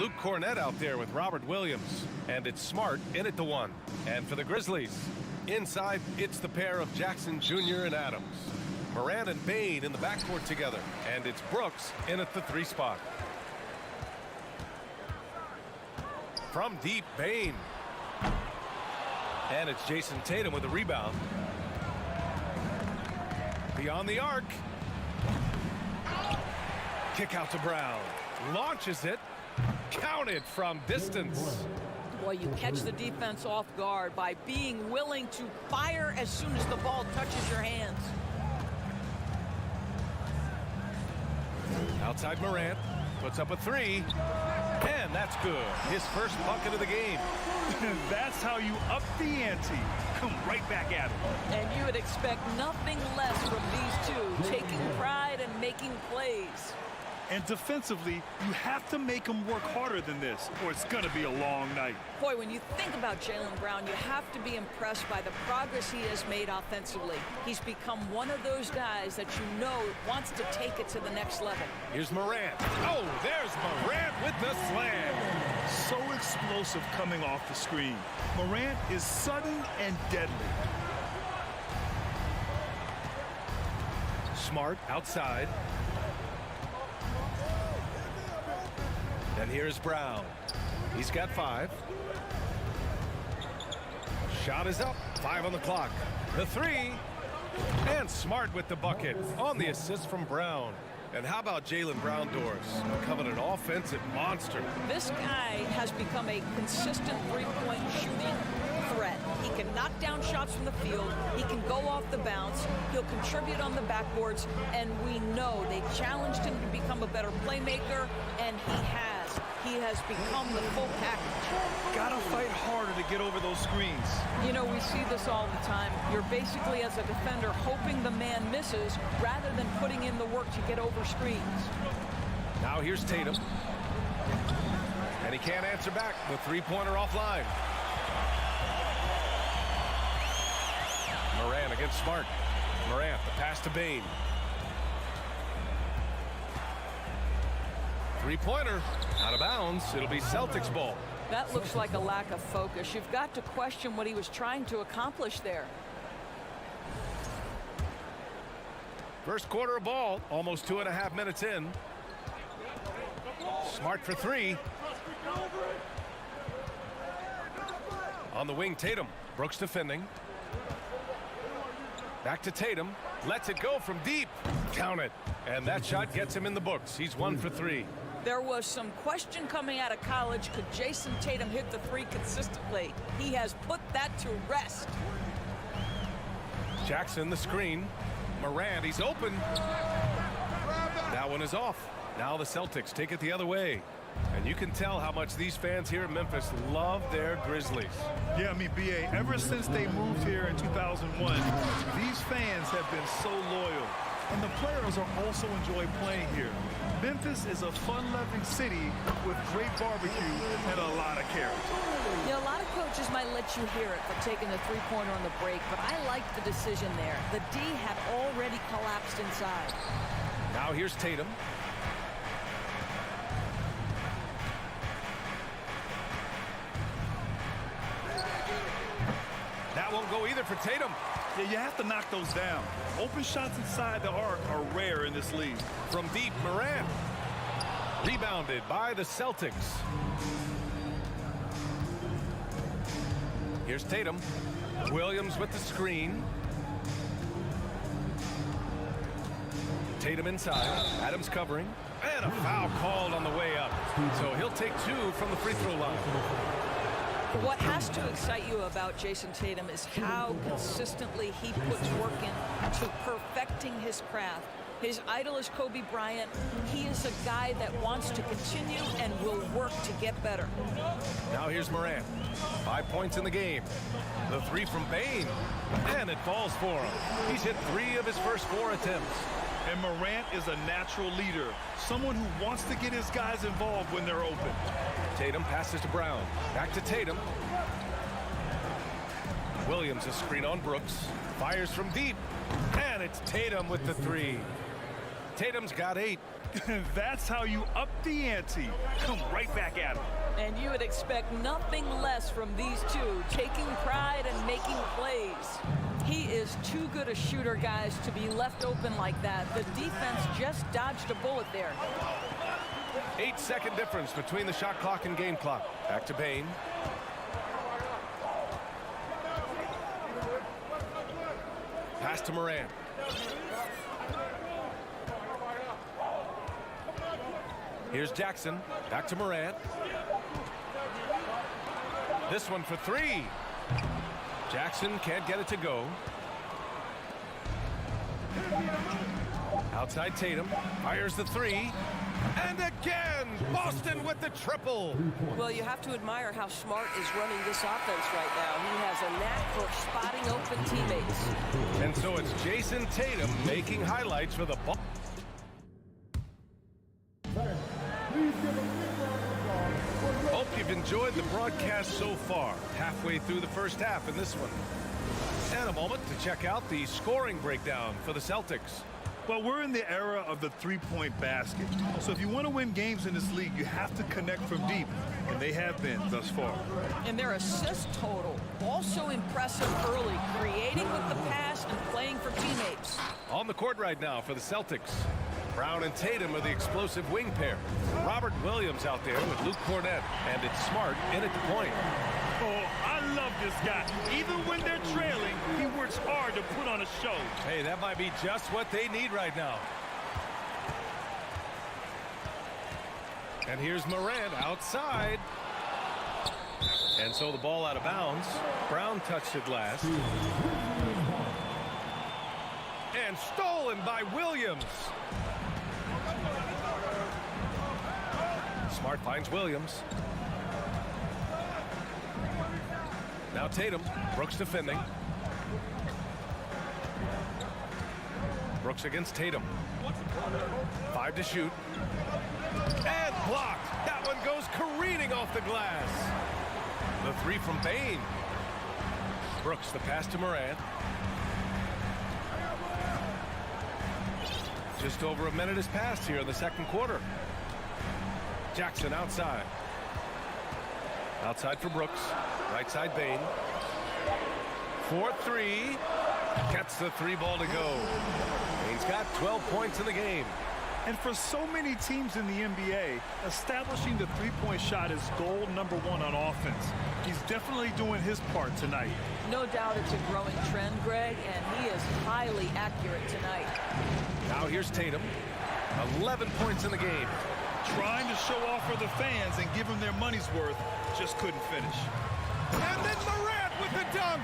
Luke Cornett out there with Robert Williams. And it's Smart in at the 1. And for the Grizzlies, inside, it's the pair of Jackson Jr. and Adams. Morant and Bane in the backcourt together. And it's Brooks in at the 3 spot. From deep, Bane. And it's Jason Tatum with a rebound. Beyond the arc. Kick out to Brown. Launches it. Counted from distance. Boy, you catch the defense off guard by being willing to fire as soon as the ball touches your hands. Outside Morant. Puts up a 3. And that's good. His first bucket of the game. That's how you up the ante. Come right back at him. And you would expect nothing less from these two, taking pride and making plays. And defensively, you have to make them work harder than this, or it's going to be a long night. Boy, when you think about Jaylen Brown, you have to be impressed by the progress he has made offensively. He's become one of those guys that you know wants to take it to the next level. Here's Morant. Oh, there's Morant with the slam. So explosive coming off the screen. Morant is sudden and deadly. Smart outside. And here's Brown. He's got 5. Shot is up. 5 on the clock. The 3. And Smart with the bucket on the assist from Brown. And how about Jaylen Brown doors? Becoming an offensive monster. This guy has become a consistent three-point shooting threat. He can knock down shots from the field. He can go off the bounce. He'll contribute on the backboards. And we know they challenged him to become a better playmaker, and he has. He has become the full package. Gotta fight harder to get over those screens. You know, we see this all the time. You're basically, as a defender, hoping the man misses rather than putting in the work to get over screens. Now here's Tatum. And he can't answer back. The three-pointer offline. Morant against Smart. Morant, the pass to Bane. Three-pointer, out of bounds. It'll be Celtics ball. That looks like a lack of focus. You've got to question what he was trying to accomplish there. First quarter of ball, almost 2.5 minutes in. Smart for 3. On the wing, Tatum. Brooks defending. Back to Tatum. Lets it go from deep. Count it. And that shot gets him in the books. He's 1 for 3. There was some question coming out of college. Could Jason Tatum hit the 3 consistently? He has put that to rest. Jackson, the screen. Morant, he's open. That one is off. Now the Celtics take it the other way. And you can tell how much these fans here in Memphis love their Grizzlies. Yeah, I mean, B.A., ever since they moved here in 2001, these fans have been so loyal. And the players are also enjoy playing here. Memphis is a fun-loving city with great barbecue and a lot of character. Yeah, a lot of coaches might let you hear it for taking the three-pointer on the break, but I like the decision there. The D had already collapsed inside. Now here's Tatum. That won't go either for Tatum. Yeah, you have to knock those down. Open shots inside the arc are rare in this league. From deep, Morant. Rebounded by the Celtics. Here's Tatum. Williams with the screen. Tatum inside. Adams covering. And a foul called on the way up. So he'll take 2 from the free throw line. What has to excite you about Jason Tatum is how consistently he puts work into perfecting his craft. His idol is Kobe Bryant. He is a guy that wants to continue and will work to get better. Now here's Morant. 5 points in the game. The 3 from Bane. And it falls for him. He's hit 3 of his first 4 attempts. And Morant is a natural leader. Someone who wants to get his guys involved when they're open. Tatum passes to Brown. Back to Tatum. Williams, a screen on Brooks. Fires from deep. And it's Tatum with the 3. Tatum's got 8. That's how you up the ante. Come right back at him. And you would expect nothing less from these two, taking pride and making plays. He is too good a shooter, guys, to be left open like that. The defense just dodged a bullet there. 8-second difference between the shot clock and game clock. Back to Bane. Pass to Morant. Here's Jackson. Back to Morant. This one for 3. Jackson can't get it to go. Outside Tatum. Fires the 3. And again, Boston with the triple. Well, you have to admire how Smart is running this offense right now. He has a knack for spotting open teammates. And so it's Jason Tatum making highlights for the ball. Hope you've enjoyed the broadcast so far. Halfway through the first half in this one. And a moment to check out the scoring breakdown for the Celtics. Well, we're in the era of the three-point basket. So if you want to win games in this league, you have to connect from deep. And they have been thus far. And their assist total, also impressive early, creating with the pass and playing for teammates. On the court right now for the Celtics. Brown and Tatum are the explosive wing pair. Robert Williams out there with Luke Cornett. And it's Smart in at the point. Oh, I love this guy. Even when they're trailing, he works hard to put on a show. Hey, that might be just what they need right now. And here's Morant outside. And so the ball out of bounds. Brown touched it last. And stolen by Williams. Smart finds Williams. Now Tatum. Brooks defending. Brooks against Tatum. 5 to shoot. And blocked. That one goes careening off the glass. The 3 from Bane. Brooks, the pass to Morant. Just over a minute has passed here in the second quarter. Jackson outside. Outside for Brooks. Right side Bane. 4-3. Gets the 3 ball to go. Bane's got 12 points in the game. And for so many teams in the NBA, establishing the three-point shot is goal number 1 on offense. He's definitely doing his part tonight. No doubt it's a growing trend, Greg, and he is highly accurate tonight. Now here's Tatum. 11 points in the game. Trying to show off for the fans and give them their money's worth, just couldn't finish. And then Morant with the dunk.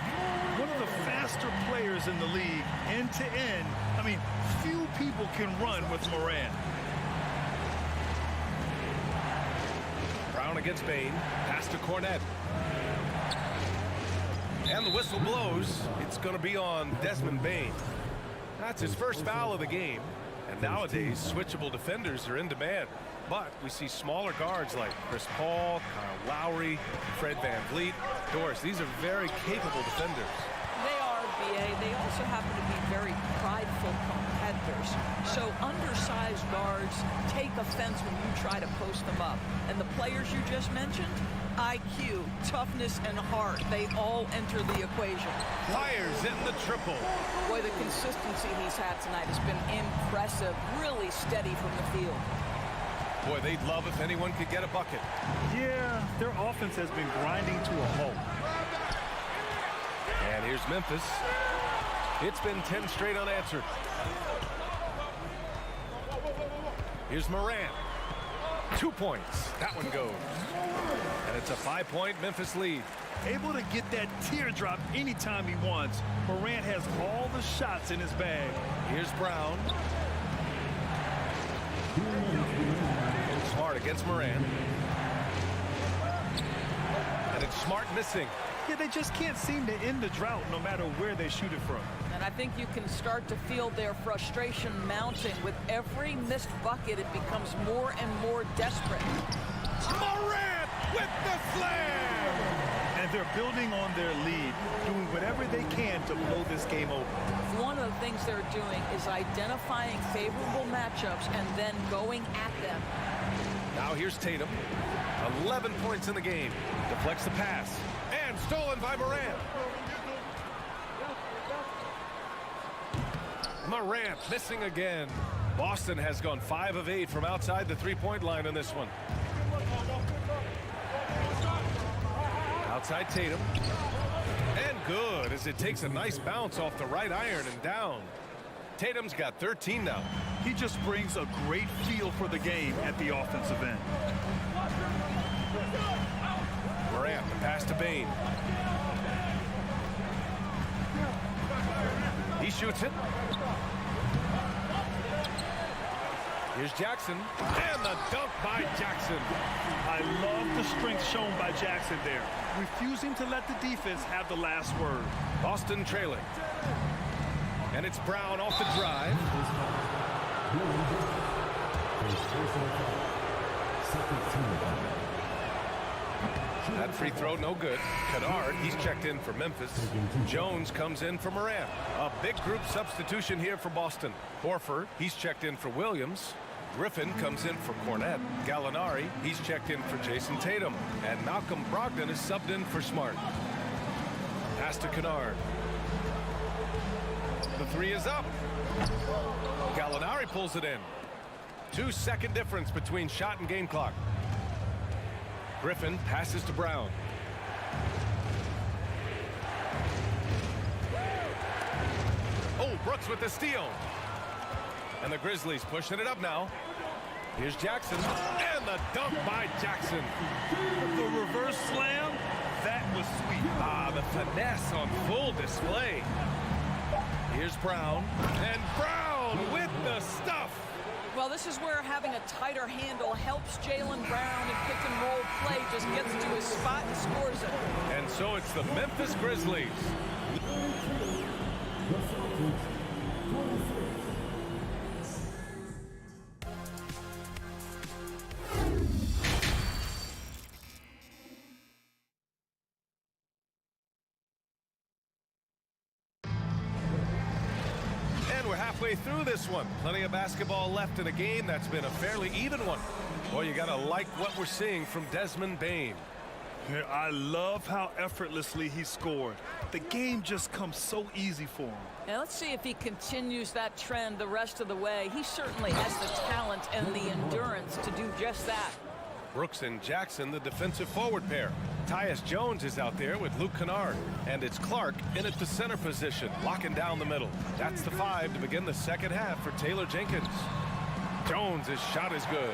One of the faster players in the league, end to end. I mean, few people can run with Morant. Brown against Bane. Pass to Cornett. And the whistle blows. It's going to be on Desmond Bane. That's his first foul of the game. And nowadays, switchable defenders are in demand. But we see smaller guards like Chris Paul, Kyle Lowry, Fred VanVleet, Doris. These are very capable defenders. They are, BA. They also happen to be very prideful competitors. So undersized guards take offense when you try to post them up. And the players you just mentioned, IQ, toughness, and heart, they all enter the equation. Fires in the triple. Boy, the consistency he's had tonight has been impressive, really steady from the field. Boy, they'd love if anyone could get a bucket. Yeah, their offense has been grinding to a halt. And here's Memphis. It's been 10 straight unanswered. Here's Morant. 2 points. That one goes. And it's a 5-point Memphis lead. Able to get that teardrop anytime he wants. Morant has all the shots in his bag. Here's Brown. Smart against Morant. And it's Smart missing. Yeah, they just can't seem to end the drought no matter where they shoot it from. And I think you can start to feel their frustration mounting. With every missed bucket, it becomes more and more desperate. Morant with the slam! And and they're building on their lead, doing whatever they can to blow this game open. One of the things they're doing is identifying favorable matchups and then going at them. Now here's Tatum. 11 points in the game. Deflects the pass. And stolen by Morant. Morant missing again. Boston has gone 5 of 8 from outside the three-point line in this one. Outside Tatum. And good as it takes a nice bounce off the right iron and down. Tatum's got 13 now. He just brings a great feel for the game at the offensive end. Morant, the pass to Bane. He shoots it. Here's Jackson. And the dunk by Jackson. I love the strength shown by Jackson there, refusing to let the defense have the last word. Boston trailing. And it's Brown off the drive. That free throw no good. Kennard, he's checked in for Memphis. Jones comes in for Morant. A big group substitution here for Boston. Horford, he's checked in for Williams. Griffin comes in for Cornette. Gallinari, he's checked in for Jason Tatum. And Malcolm Brogdon is subbed in for Smart. Pass to Kennard. The three is up. Gallinari pulls it in. 2-second difference between shot and game clock. Griffin passes to Brown. Oh, Brooks with the steal. And the Grizzlies pushing it up now. Here's Jackson. And the dunk by Jackson. The reverse slam, that was sweet. Ah, the finesse on full display. Here's Brown. And Brown with the stuff. Well, this is where having a tighter handle helps Jaylen Brown in pick-and-roll play. Just gets to his spot and scores it. And so it's the Memphis Grizzlies. We're halfway through this one. Plenty of basketball left in a game that's been a fairly even one. Boy, you gotta like what we're seeing from Desmond Bane. Yeah, I love how effortlessly he scored. The game just comes so easy for him. Now let's see if he continues that trend the rest of the way. He certainly has the talent and the endurance to do just that. Brooks and Jackson, the defensive forward pair. Tyus Jones is out there with Luke Kennard. And it's Clark in at the center position, locking down the middle. That's the 5 to begin the second half for Taylor Jenkins. Jones' shot is good.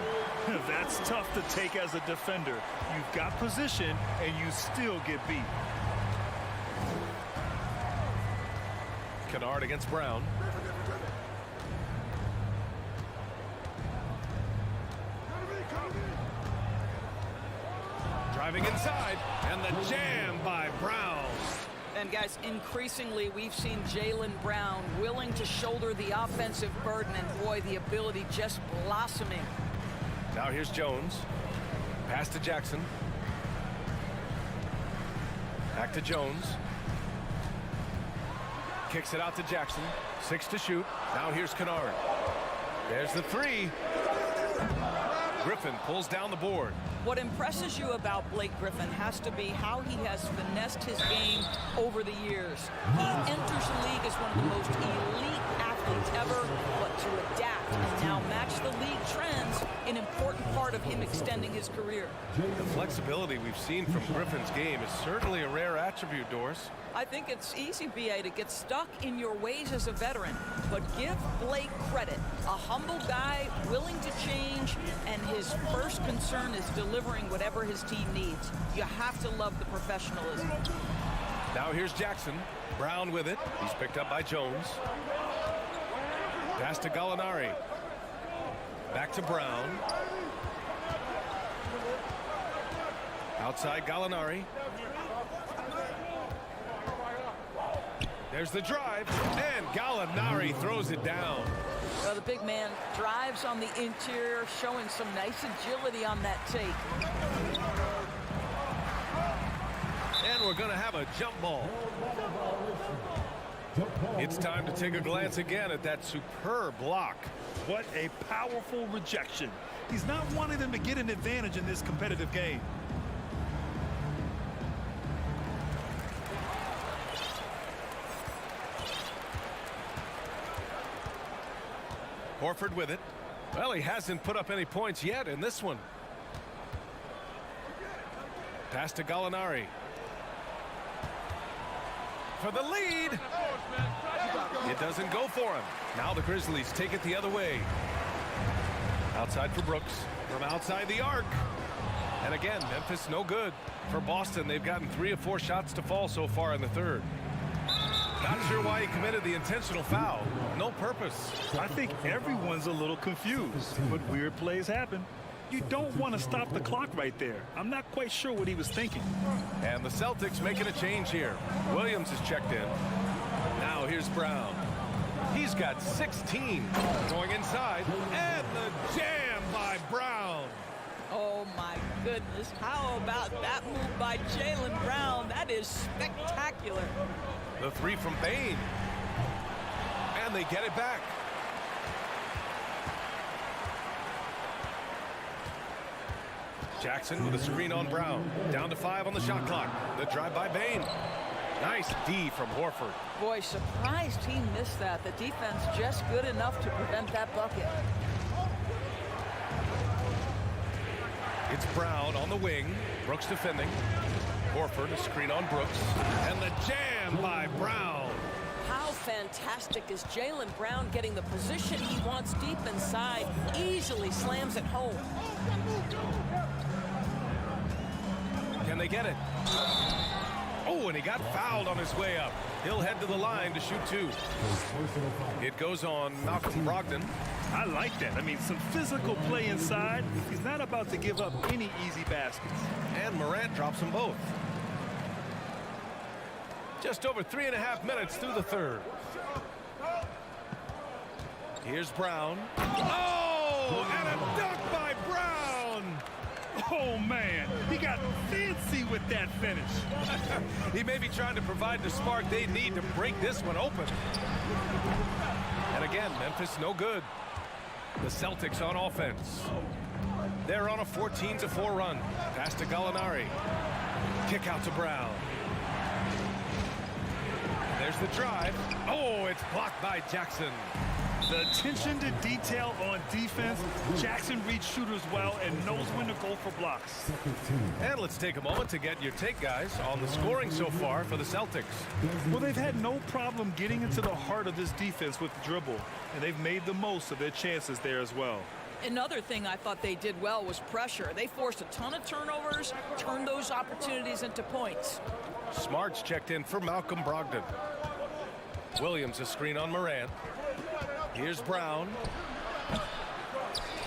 That's tough to take as a defender. You've got position, and you still get beat. Kennard against Brown. Driving inside, and the jam by Brown. And guys, increasingly we've seen Jaylen Brown willing to shoulder the offensive burden, and boy, the ability just blossoming. Now here's Jones. Pass to Jackson. Back to Jones. Kicks it out to Jackson. 6 to shoot. Now here's Kennard. There's the 3. Griffin pulls down the board. What impresses you about Blake Griffin has to be how he has finessed his game over the years. He enters the league as one of the most elite athletes ever, but to adapt and now match the league trends, an important part of him extending his career. The flexibility we've seen from Griffin's game is certainly a rare attribute, Doris. I think it's easy, B.A., to get stuck in your ways as a veteran, but give Blake credit. A humble guy, willing to change, and his first concern is delivering whatever his team needs. You have to love the professionalism. Now here's Jackson. Brown with it. He's picked up by Jones. Pass to Gallinari. Back to Brown. Outside Gallinari. There's the drive, and Gallinari throws it down. Well, the big man drives on the interior, showing some nice agility on that take. And we're going to have a jump ball. It's time to take a glance again at that superb block. What a powerful rejection. He's not wanting them to get an advantage in this competitive game. Horford with it. Well, he hasn't put up any points yet in this one. Pass to Gallinari. For the lead. It doesn't go for him. Now the Grizzlies take it the other way. Outside for Brooks. From outside the arc. And again, Memphis no good. For Boston, they've gotten 3 of 4 shots to fall so far in the third. Not sure why he committed the intentional foul. No purpose. I think everyone's a little confused, but weird plays happen. You don't want to stop the clock right there. I'm not quite sure what he was thinking. And the Celtics making a change here. Williams is checked in. Now here's Brown. He's got 16. Going inside. And the jam by Brown. Oh, my goodness. How about that move by Jaylen Brown? That is spectacular. The 3 from Bane. And they get it back. Jackson with a screen on Brown. Down to 5 on the shot clock. The drive by Bane. Nice D from Horford. Boy, surprised he missed that. The defense just good enough to prevent that bucket. It's Brown on the wing. Brooks defending. Horford, a screen on Brooks. And the jam by Brown. How fantastic is Jaylen Brown getting the position he wants deep inside. Easily slams it home. Can they get it? Oh, and he got fouled on his way up. He'll head to the line to shoot 2. It goes on Malcolm Brogdon. I like that. I mean, some physical play inside. He's not about to give up any easy baskets. And Morant drops them both. Just over 3.5 minutes through the third. Here's Brown. Oh, and a dunk by Brown. Oh, man, he got fancy with that finish. He may be trying to provide the spark they need to break this one open. And again, Memphis no good. The Celtics on offense. They're on a 14-4 run. Pass to Gallinari. Kick out to Brown. There's the drive. Oh, it's blocked by Jackson. The attention to detail on defense. Jackson reads shooters well and knows when to go for blocks. And let's take a moment to get your take, guys, on the scoring so far for the Celtics. Well, they've had no problem getting into the heart of this defense with the dribble, and they've made the most of their chances there as well. Another thing I thought they did well was pressure. They forced a ton of turnovers, turned those opportunities into points. Smart's checked in for Malcolm Brogdon. Williams a screen on Morant. Here's Brown.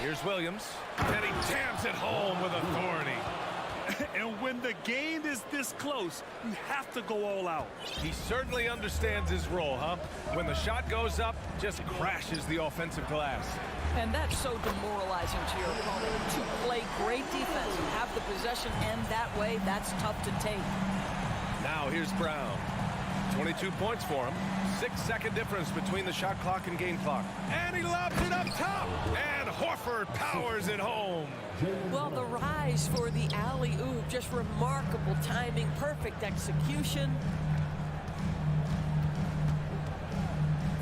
Here's Williams. And he jams it home with authority. And when the game is this close, you have to go all out. He certainly understands his role, huh? When the shot goes up, just crashes the offensive glass. And that's so demoralizing to your opponent. To play great defense, have the possession, and that way, that's tough to take. Now here's Brown. 22 points for him. 6-second difference between the shot clock and game clock. And he lobs it up top. And Horford powers it home. Well, the rise for the alley-oop, just remarkable timing, perfect execution.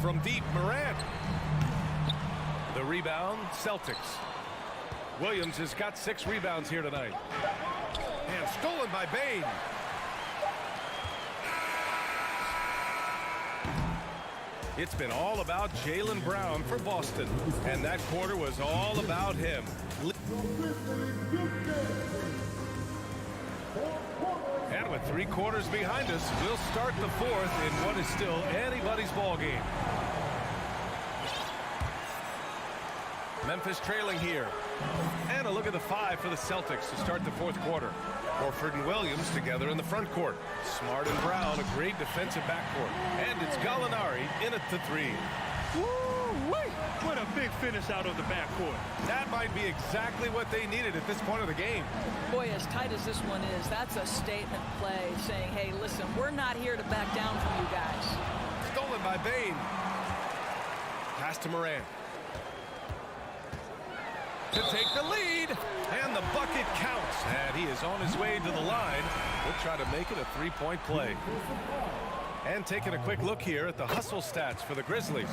From deep, Morant. The rebound, Celtics. Williams has got 6 rebounds here tonight. And stolen by Bane. It's been all about Jaylen Brown for Boston, and that quarter was all about him. And with 3 quarters behind us, we'll start the 4th in what is still anybody's ball game. Memphis trailing here. And a look at the 5 for the Celtics to start the 4th quarter. Horford and Williams together in the front court. Smart and Brown, a great defensive backcourt. And it's Gallinari in at the 3. Woo-wee! What a big finish out of the backcourt. That might be exactly what they needed at this point of the game. Boy, as tight as this one is, that's a statement play saying, hey, listen, we're not here to back down from you guys. Stolen by Bane. Pass to Moran. To take the lead. And the bucket counts. And he is on his way to the line. We'll try to make it a three-point play. And taking a quick look here at the hustle stats for the Grizzlies.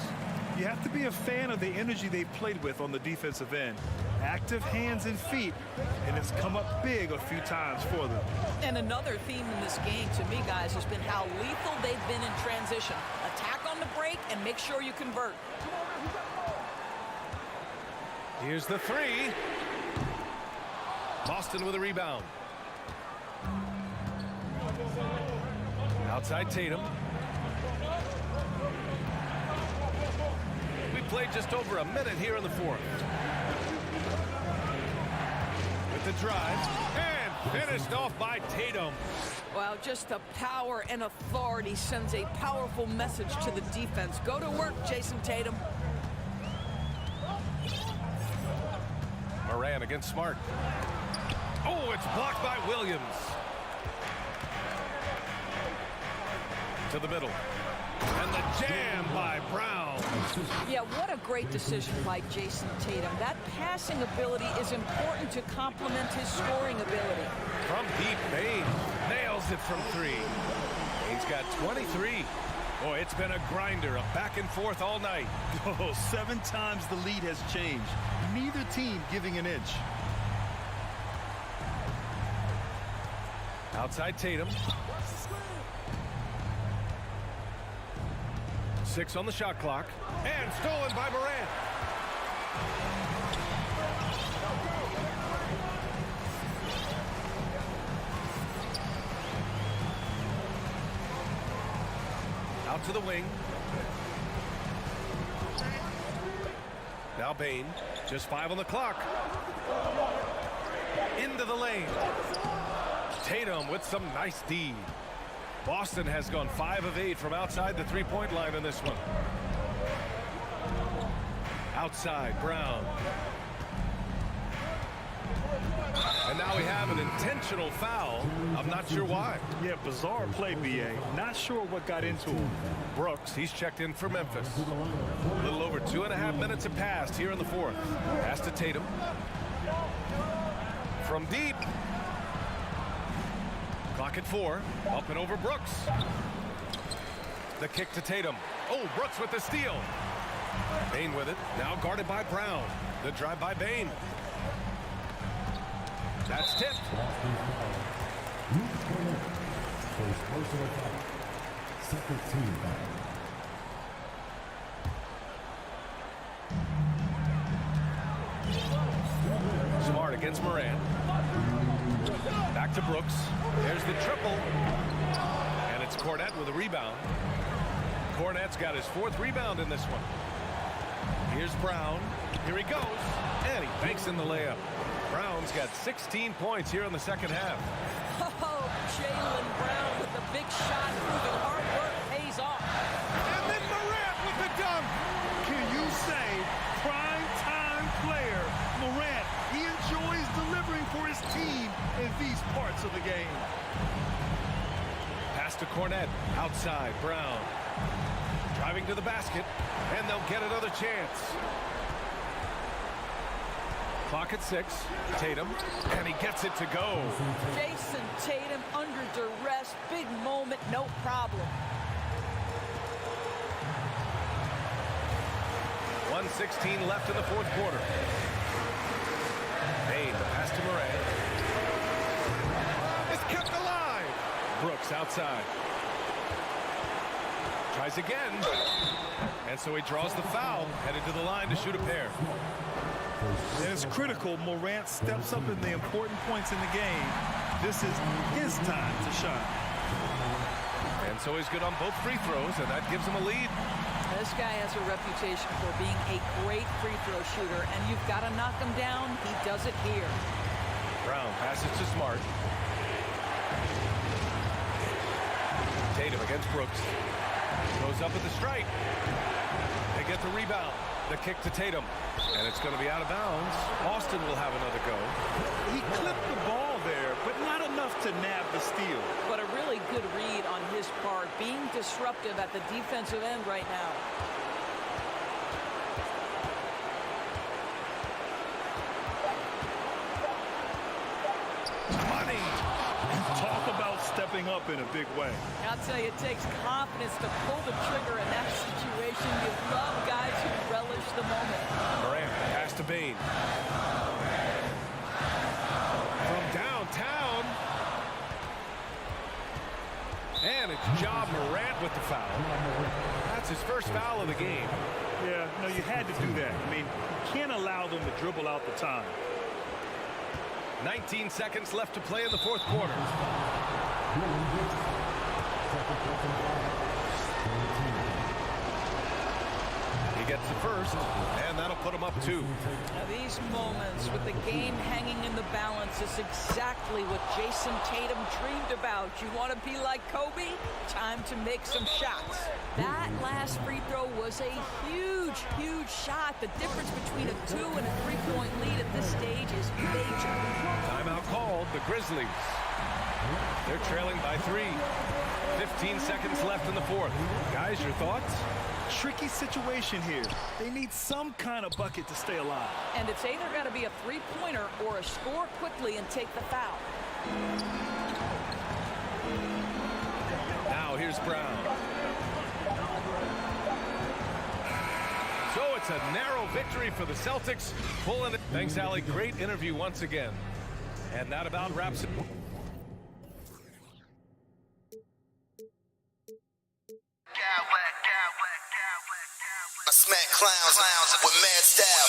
You have to be a fan of the energy they've played with on the defensive end. Active hands and feet, and it's come up big a few times for them. And another theme in this game to me, guys, has been how lethal they've been in transition. Attack on the break and make sure you convert. Here's the three. Boston with a rebound. Outside Tatum. We played just over a minute here in the fourth. With the drive. And finished off by Tatum. Well, just the power and authority sends a powerful message to the defense. Go to work, Jason Tatum. Moran against Smart. Oh, it's blocked by Williams. To the middle. And the jam by Brown. Yeah, what a great decision by Jason Tatum. That passing ability is important to complement his scoring ability. From deep, Bane nails it from three. He's got 23. Boy, it's been a grinder, a back and forth all night. Oh, 7 times the lead has changed. Neither team giving an inch. Outside Tatum. 6 on the shot clock. And stolen by Moran. Out to the wing. Now Bane. Just 5 on the clock. Into the lane. Tatum with some nice D. Boston has gone 5 of 8 from outside the three-point line in this one. Outside, Brown. And now we have an intentional foul. I'm not sure why. Yeah, bizarre play, BA. Not sure what got into him. Brooks, he's checked in for Memphis. A little over 2.5 minutes have passed here in the fourth. Pass to Tatum. From deep. Clock at 4. Up and over Brooks. The kick to Tatum. Oh, Brooks with the steal. Bane with it. Now guarded by Brown. The drive by Bane. That's tipped. Smart against Moran. Back to Brooks. There's the triple. And it's Cornette with a rebound. Cornette's got his 4th rebound in this one. Here's Brown. Here he goes. And he banks in the layup. Brown's got 16 points here in the second half. Oh, Jaylen Brown with the big shot, proving hard work pays off. And then Morant with the dunk. Can you say prime time player Morant? He enjoys delivering for his team in these parts of the game. Pass to Cornette. Outside, Brown. Driving to the basket. And they'll get another chance. Clock at 6. Tatum. And he gets it to go. Jason Tatum under duress. Big moment, no problem. 1:16 left in the fourth quarter. Bane, the pass to Moran. It's kept alive. Brooks outside. Tries again. And so he draws the foul, headed to the line to shoot a pair. And it's critical Morant steps up in the important points in the game. This is his time to shine. And so he's good on both free throws, and that gives him a lead. This guy has a reputation for being a great free throw shooter, and you've got to knock him down. He does it here. Brown passes to Smart. Tatum against Brooks. Goes up at the stripe. They get the rebound. The kick to Tatum. And it's going to be out of bounds. Austin will have another go. He clipped the ball there, but not enough to nab the steal. But a really good read on his part, being disruptive at the defensive end right now. Money. Talk about stepping up in a big way. I'll tell you, it takes confidence to pull the trigger in that situation. You love guys who relish the moment. Morant, pass to Bane. From downtown. And it's Ja Morant with the foul. That's his first foul of the game. Yeah, no, you had to do that. I mean, you can't allow them to dribble out the time. 19 seconds left to play in the fourth quarter. He gets the first, and that'll put him up 2. Now these moments with the game hanging in the balance is exactly what Jason Tatum dreamed about. You want to be like Kobe? Time to make some shots. That last free throw was a huge, huge shot. The difference between a 2 and a 3-point lead at this stage is major. Timeout called, the Grizzlies. They're trailing by 3. 15 seconds left in the fourth. Guys, your thoughts? Tricky situation here. They need some kind of bucket to stay alive. And it's either got to be a 3-pointer or a score quickly and take the foul. Now here's Brown. So it's a narrow victory for the Celtics. Pulling it. Thanks, Allie. Great interview once again. And that about wraps it. I smack clowns with mad style.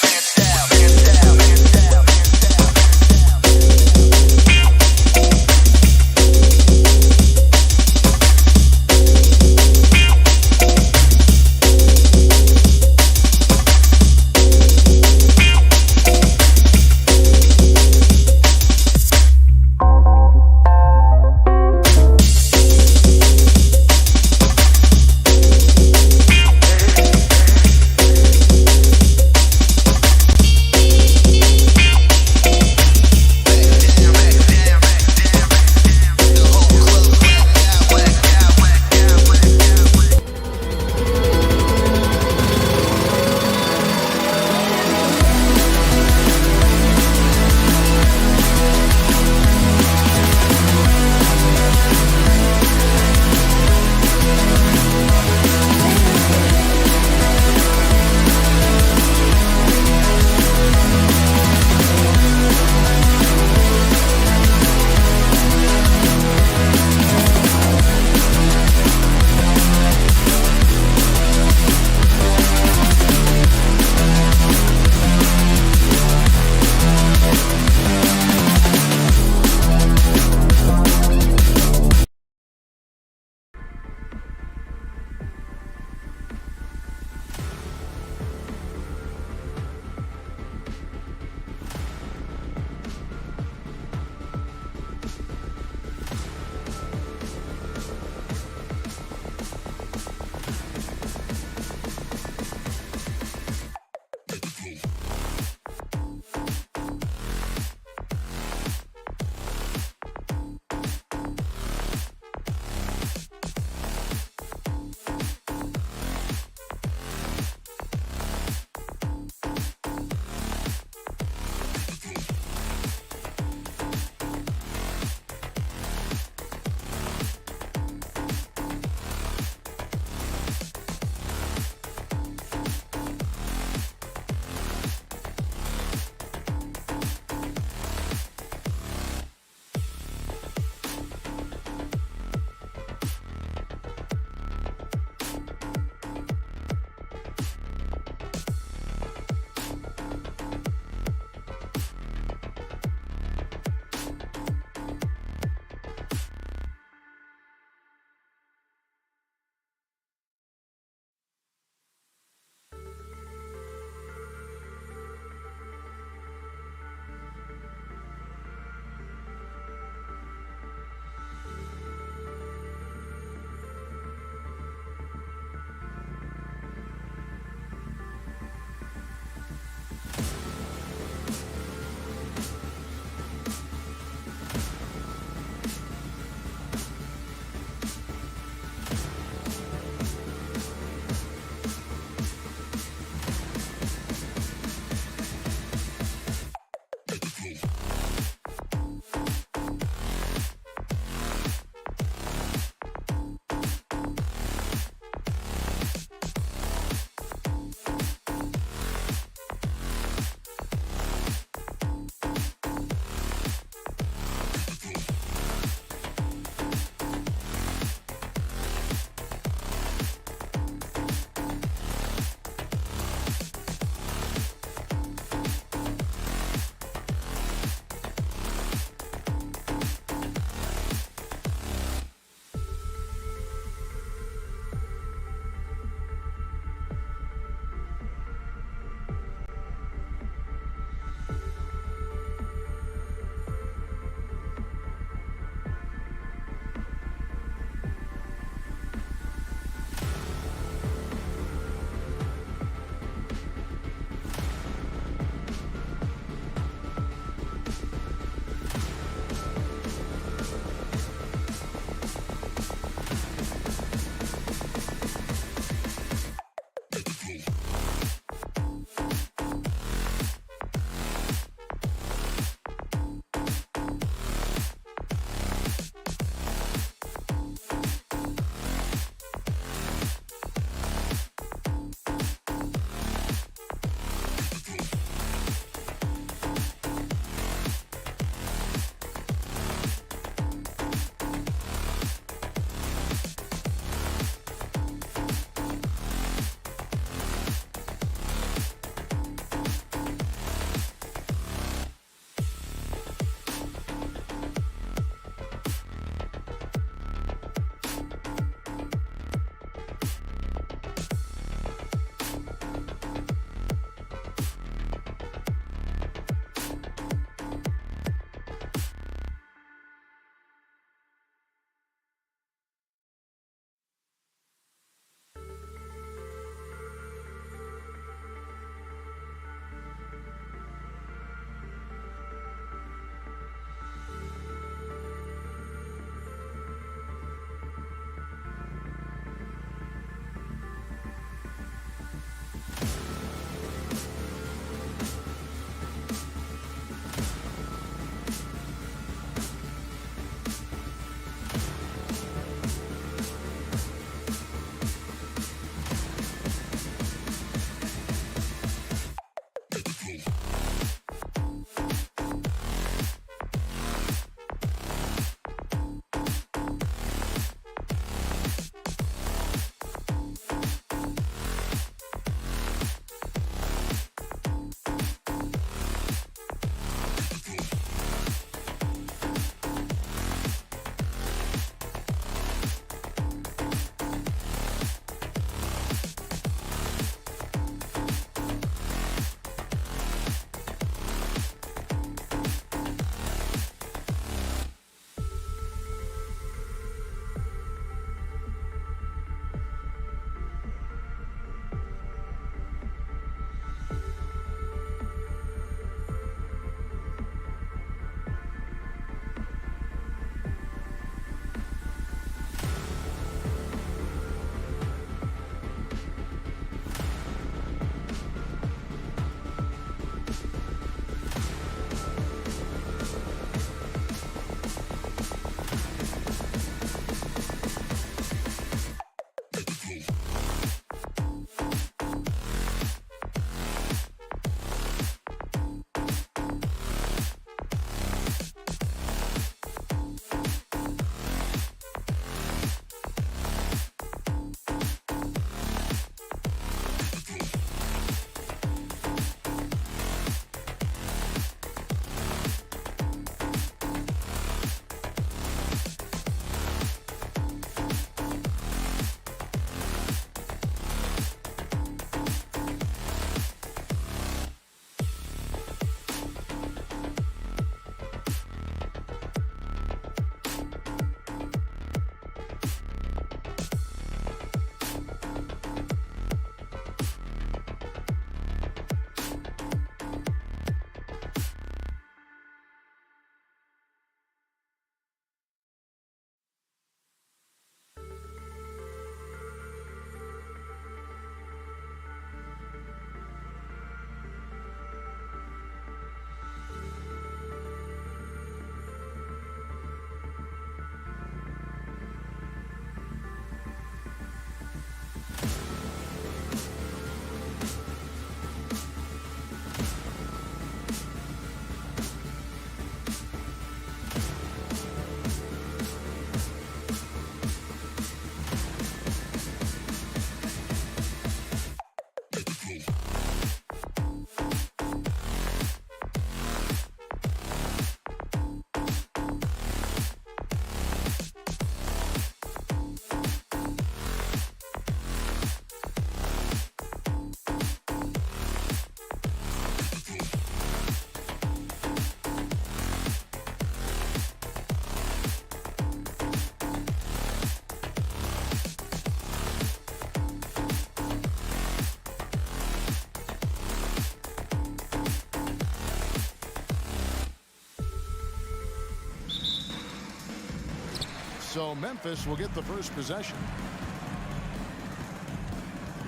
So Memphis will get the first possession.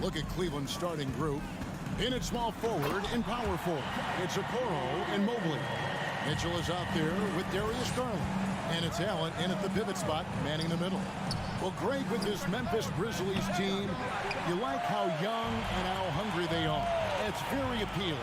Look at Cleveland's starting group. In at small forward and power forward, it's Okoro and Mobley. Mitchell is out there with Darius Garland. And it's Allen in at the pivot spot, manning the middle. Well, Greg, with this Memphis Grizzlies team, you like how young and how hungry they are. It's very appealing.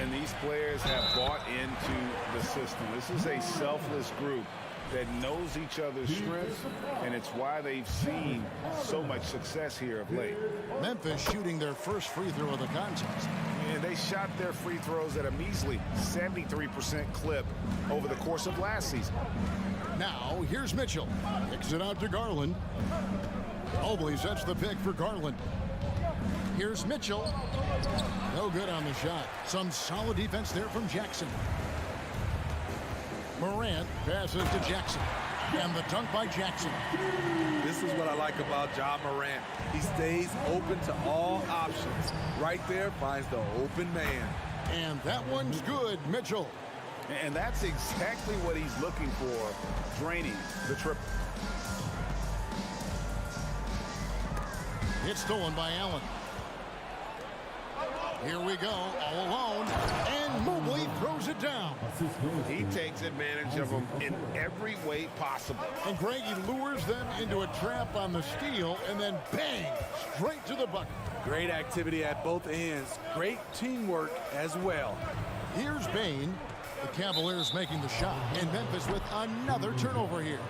And these players have bought into the system. This is a selfless group that knows each other's strengths, and it's why they've seen so much success here of late. Memphis shooting their first free throw of the contest. And they shot their free throws at a measly 73% clip over the course of last season. Now, here's Mitchell. Kicks it out to Garland. Mobley sets the pick for Garland. Here's Mitchell. No good on the shot. Some solid defense there from Jackson. Morant passes to Jackson. And the dunk by Jackson. This is what I like about Ja Morant. He stays open to all options. Right there finds the open man. And that one's good, Mitchell. And that's exactly what he's looking for, draining the triple. It's stolen by Allen. Here we go, all alone, and Mobley throws it down. He takes advantage of them in every way possible. And Greg, he lures them into a trap on the steal, and then bang, straight to the bucket. Great activity at both ends. Great teamwork as well. Here's Bane. The Cavaliers making the shot, and Memphis with another turnover here.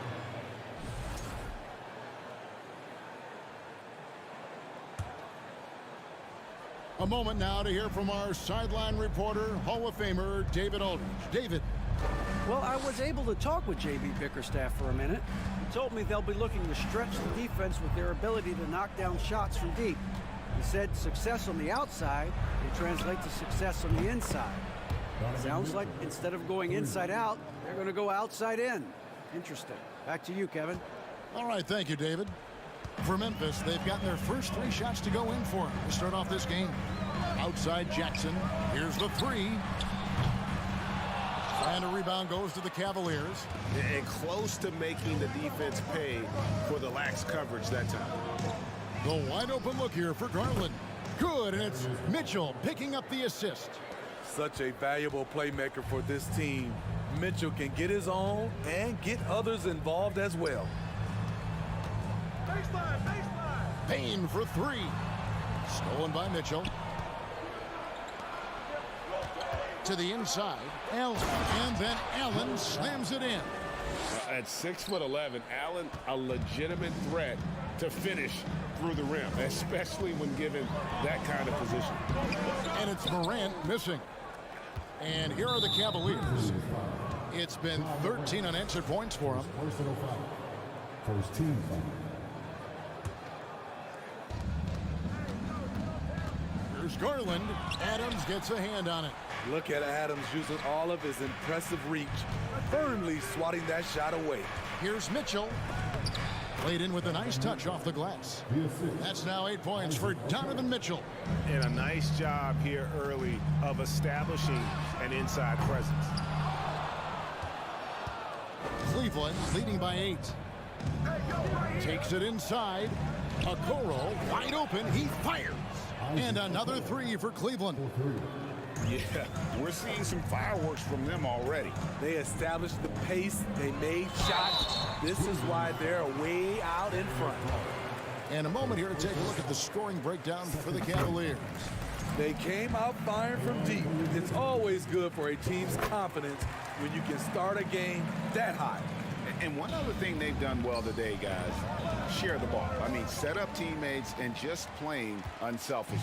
A moment now to hear from our sideline reporter, Hall of Famer David Aldridge. David. Well, I was able to talk with J.B. Bickerstaff for a minute. He told me they'll be looking to stretch the defense with their ability to knock down shots from deep. He said success on the outside will translate to success on the inside. Sounds like instead of going inside out, they're going to go outside in. Interesting. Back to you, Kevin. All right, thank you, David. For Memphis, they've gotten their first 3 shots to go in for them to start off this game. Outside Jackson. Here's the 3. And a rebound goes to the Cavaliers. And close to making the defense pay for the lax coverage that time. The wide open look here for Garland. Good, and it's Mitchell picking up the assist. Such a valuable playmaker for this team. Mitchell can get his own and get others involved as well. Payne for 3. Stolen by Mitchell. To the inside. Allen. And then Allen slams it in. At 6'11", Allen, a legitimate threat to finish through the rim, especially when given that kind of position. And it's Morant missing. And here are the Cavaliers. It's been 13 unanswered points for them. First team foul. Here's Garland. Adams gets a hand on it. Look at Adams using all of his impressive reach, firmly swatting that shot away. Here's Mitchell. Played in with a nice touch off the glass. That's now 8 points for Donovan Mitchell. And a nice job here early of establishing an inside presence. Cleveland leading by 8. Takes it inside. Okoro wide open. He fires. And another 3 for Cleveland. Yeah, we're seeing some fireworks from them already. They established the pace. They made shots. This is why they're way out in front. And a moment here to take a look at the scoring breakdown for the Cavaliers. They came out firing from deep. It's always good for a team's confidence when you can start a game that high. And one other thing they've done well today, guys, share the ball. I mean, set up teammates and just playing unselfishly.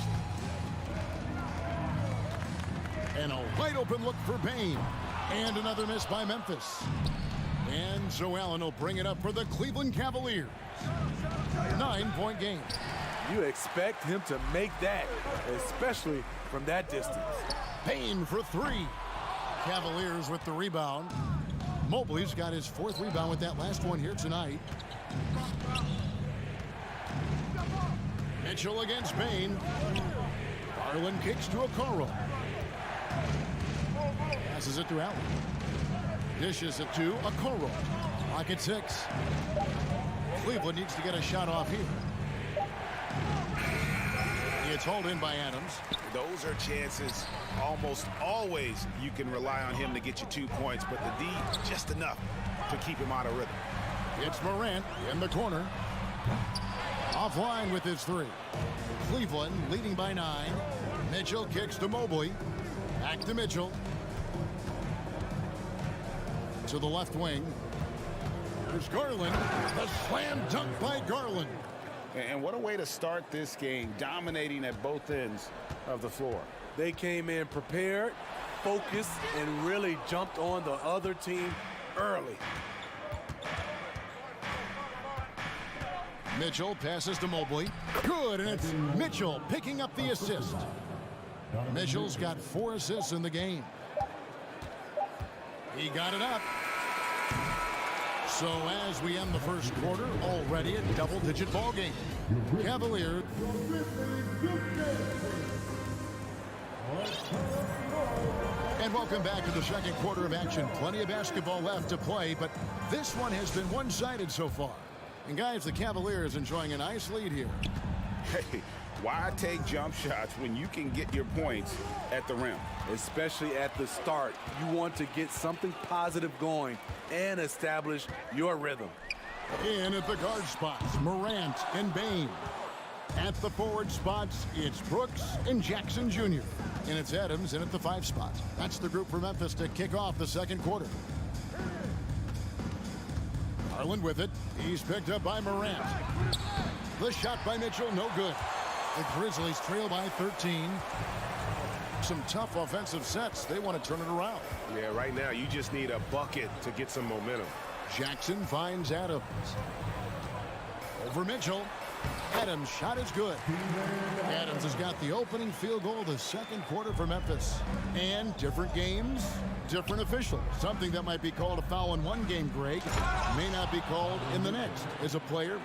And a wide open look for Bane. And another miss by Memphis. And Joe Allen will bring it up for the Cleveland Cavaliers. 9-point game. You expect him to make that, especially from that distance. Bane for 3. Cavaliers with the rebound. Mobley's got his 4th rebound with that last one here tonight. Mitchell against Bane. Garland kicks to Okoro. Passes it to Allen. Dishes it to Okoro. Clock at 6. Cleveland needs to get a shot off here. It's hauled in by Adams. Those are chances almost always you can rely on him to get you 2 points, but the D just enough to keep him out of rhythm. It's Morant in the corner. Offline with his 3. Cleveland leading by 9. Mitchell kicks to Mobley. Back to Mitchell. To the left wing. There's Garland. The slam dunk by Garland. And what a way to start this game, dominating at both ends of the floor. They came in prepared, focused, and really jumped on the other team early. Mitchell passes to Mobley. Good, and it's Mitchell picking up the assist. Mitchell's got 4 assists in the game. He got it up. So as we end the first quarter, already a double-digit ball game. Cavaliers. And welcome back to the second quarter of action. Plenty of basketball left to play, but this one has been one-sided so far. And guys, the Cavaliers enjoying a nice lead here. Hey, why take jump shots when you can get your points at the rim? Especially at the start. You want to get something positive going and establish your rhythm. In at the guard spots, Morant and Bane. At the forward spots, it's Brooks and Jackson Jr. And it's Adams in at the 5 spot. That's the group for Memphis to kick off the second quarter. Garland with it. He's picked up by Morant. The shot by Mitchell, no good. The Grizzlies trail by 13. Some tough offensive sets. They want to turn it around. Yeah, right now you just need a bucket to get some momentum. Jackson finds Adams. Over Mitchell. Adams' shot is good. Adams has got the opening field goal of the second quarter for Memphis. And different games, different officials. Something that might be called a foul in one game, Greg, may not be called in the next. As a player,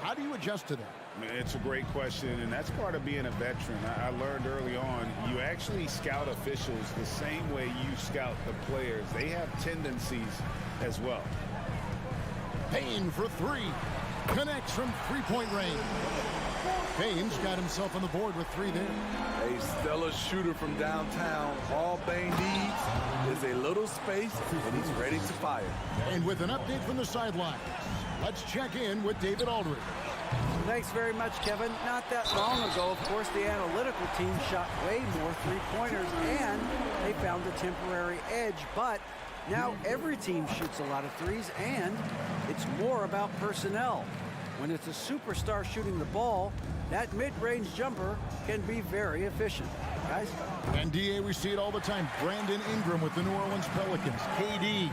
how do you adjust to that? It's a great question, and that's part of being a veteran. I learned early on, you actually scout officials the same way you scout the players. They have tendencies as well. Payne for 3. Connects from three-point range. Payne's got himself on the board with 3 there. A stellar shooter from downtown. All Bane needs is a little space, and he's ready to fire. And with an update from the sidelines, let's check in with David Aldridge. Thanks very much, Kevin. Not that long ago, of course, the analytical team shot way more three-pointers, and they found a temporary edge. But now every team shoots a lot of threes, and it's more about personnel. When it's a superstar shooting the ball, that mid-range jumper can be very efficient. Guys? And DA, we see it all the time. Brandon Ingram with the New Orleans Pelicans. KD,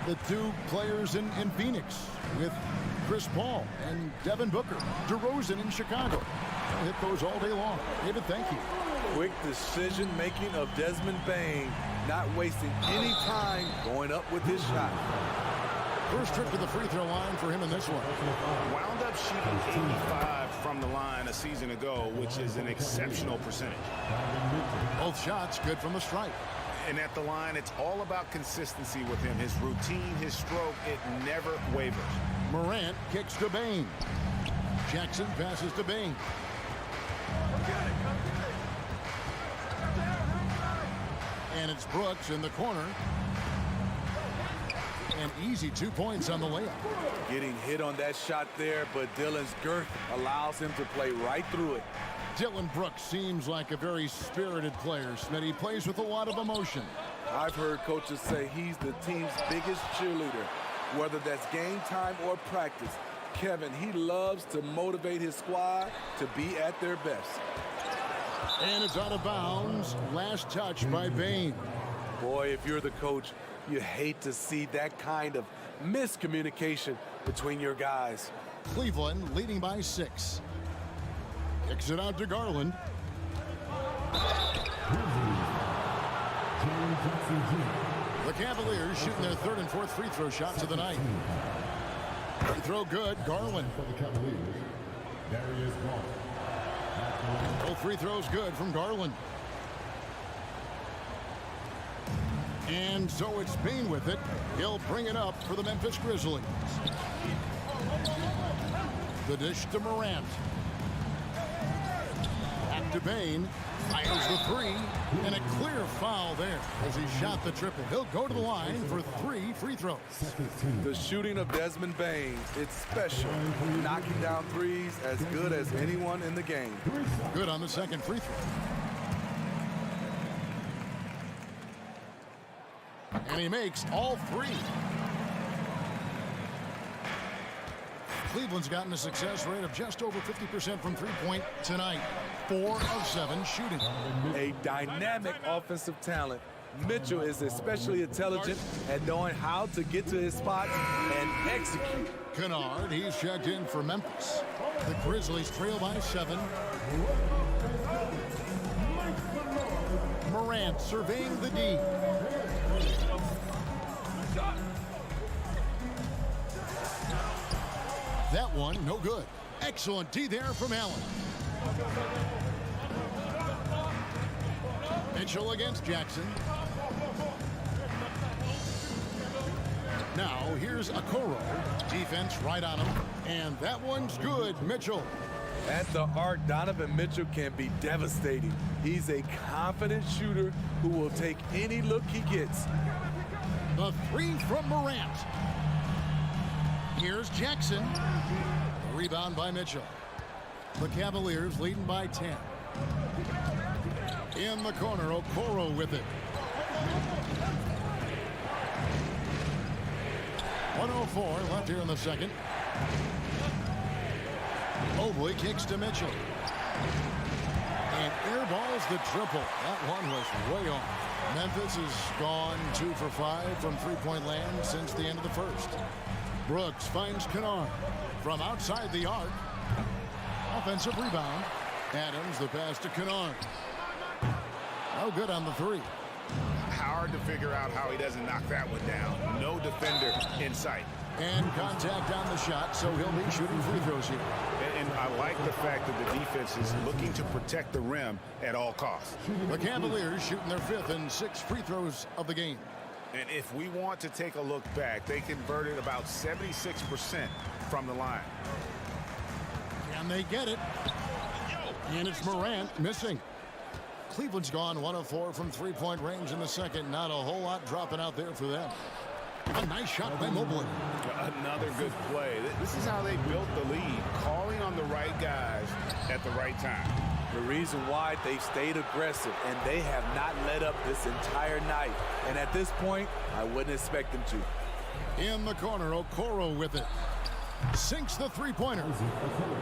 the 2 players in Phoenix with Chris Paul and Devin Booker. DeRozan in Chicago. I'll hit those all day long. David, thank you. Quick decision-making of Desmond Bane, not wasting any time going up with his shot. First trip to the free throw line for him in this one. Wound up shooting 85 from the line a season ago, which is an exceptional percentage. Both shots good from the stripe. And at the line, it's all about consistency with him. His routine, his stroke, it never wavers. Morant kicks to Bane. Jackson passes to Bane. And it's Brooks in the corner. An easy 2 points on the layup. Getting hit on that shot there, but Dillon's girth allows him to play right through it. Dillon Brooks seems like a very spirited player. Smitty, he plays with a lot of emotion. I've heard coaches say he's the team's biggest cheerleader, whether that's game time or practice. Kevin, he loves to motivate his squad to be at their best. And it's out of bounds. Last touch by Bane. Boy, if you're the coach, you hate to see that kind of miscommunication between your guys. Cleveland leading by 6. Kicks it out to Garland. The Cavaliers shooting their 3rd and 4th free throw shots of the night. Free throw good. Garland. Both free throws good from Garland. And so it's Bain with it. He'll bring it up for the Memphis Grizzlies. The dish to Morant. Back to Bain. Fires the three. And a clear foul there as he shot the triple. He'll go to the line for 3 free throws. The shooting of Desmond Bain, it's special. Knocking down threes as good as anyone in the game. Good on the second free throw. And he makes all 3. Cleveland's gotten a success rate of just over 50% from three-point tonight. 4 of 7 shooting. A dynamic offensive talent. Mitchell is especially intelligent at knowing how to get to his spots and execute. Kennard, he's checked in for Memphis. The Grizzlies trail by 7. Morant surveying the D. That one, no good. Excellent D there from Allen. Mitchell against Jackson. Now, here's Okoro. Defense right on him. And that one's good, Mitchell. At the arc, Donovan Mitchell can be devastating. He's a confident shooter who will take any look he gets. The 3 from Morant. Here's Jackson. Rebound by Mitchell. The Cavaliers leading by 10. In the corner, Okoro with it. 104 left here in the second. Mobley kicks to Mitchell. And airballs the triple. That one was way off. Memphis has gone 2 for 5 from three-point land since the end of the first. Brooks finds Kennard from outside the arc. Offensive rebound. Adams, the pass to Kennard. No good on the 3. Hard to figure out how he doesn't knock that one down. No defender in sight. And contact on the shot, so he'll be shooting free throws here. And I like the fact that the defense is looking to protect the rim at all costs. The Cavaliers shooting their 5th and 6th free throws of the game. And if we want to take a look back, they converted about 76% from the line. And they get it. And it's Morant missing. Cleveland's gone 1 of 4 from three-point range in the second. Not a whole lot dropping out there for them. A nice shot by Mobley. Another good play. This is how they built the lead, calling on the right guys at the right time. The reason why they've stayed aggressive and they have not let up this entire night. And at this point, I wouldn't expect them to. In the corner, Okoro with it. Sinks the three-pointer.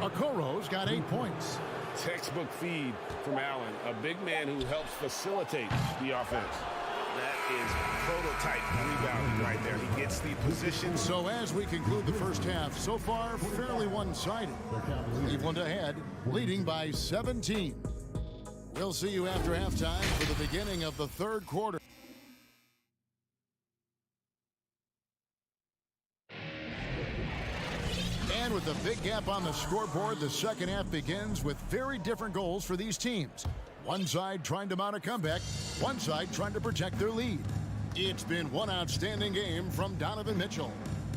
Okoro's got 8 points. Textbook feed from Allen, a big man who helps facilitate the offense. That is prototype rebounding right there. He gets the position. So as we conclude the first half, so far fairly one-sided. Cleveland ahead, leading by 17. We'll see you after halftime for the beginning of the third quarter. And with a big gap on the scoreboard, the second half begins with very different goals for these teams. One side trying to mount a comeback, one side trying to protect their lead. It's been one outstanding game from Donovan Mitchell.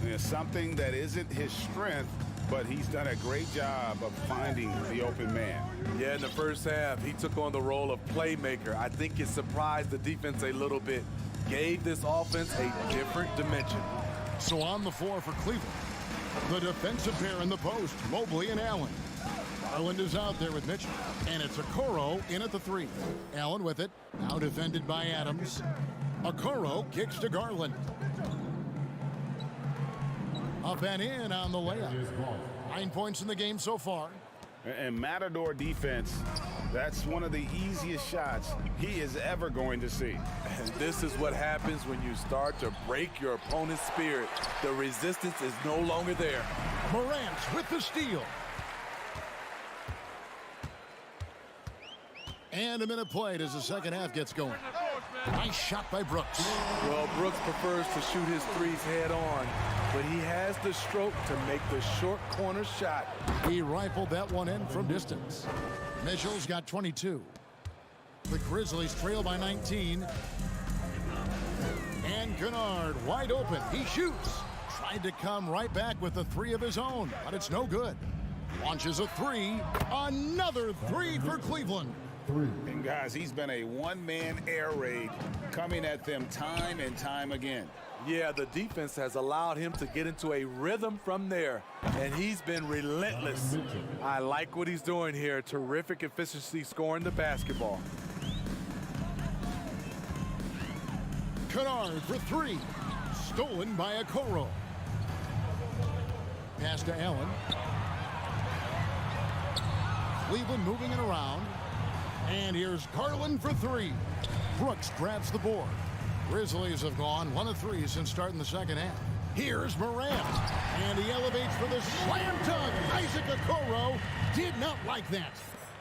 It's something that isn't his strength, but he's done a great job of finding the open man. Yeah, in the first half, he took on the role of playmaker. I think it surprised the defense a little bit. Gave this offense a different dimension. So on the floor for Cleveland, the defensive pair in the post, Mobley and Allen. Garland is out there with Mitchell, and it's Okoro in at the 3. Allen with it, now defended by Adams. Okoro kicks to Garland. Up and in on the layup. 9 points in the game so far. And Matador defense, that's one of the easiest shots he is ever going to see. And this is what happens when you start to break your opponent's spirit. The resistance is no longer there. Morant with the steal. And a minute played as the second half gets going. Nice shot by Brooks. Well, Brooks prefers to shoot his threes head on, but he has the stroke to make the short corner shot. He rifled that one in from distance. Mitchell's got 22. The Grizzlies trail by 19. And Kennard wide open. He shoots. Tried to come right back with a three of his own, but it's no good. Launches a three. Another three for Cleveland. And guys, he's been a one-man air raid coming at them time and time again. Yeah, the defense has allowed him to get into a rhythm from there, and he's been relentless. I like what he's doing here. Terrific efficiency scoring the basketball. Kennard for three. Stolen by Okoro. Pass to Allen. Cleveland moving it around. And here's Garland for three. Brooks grabs the board. Grizzlies have gone 1 of 3 since starting the second half. Here's Morant. And he elevates for the slam dunk. Isaac Okoro did not like that.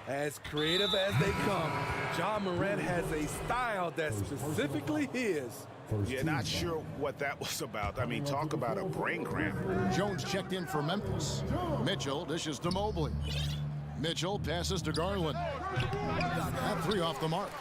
As creative as they come, John Morant has a style that's specifically his. Yeah, not sure what that was about. I mean, talk about a brain cramp. Jones checked in for Memphis. Mitchell dishes to Mobley. Mitchell passes to Garland. That three off the mark.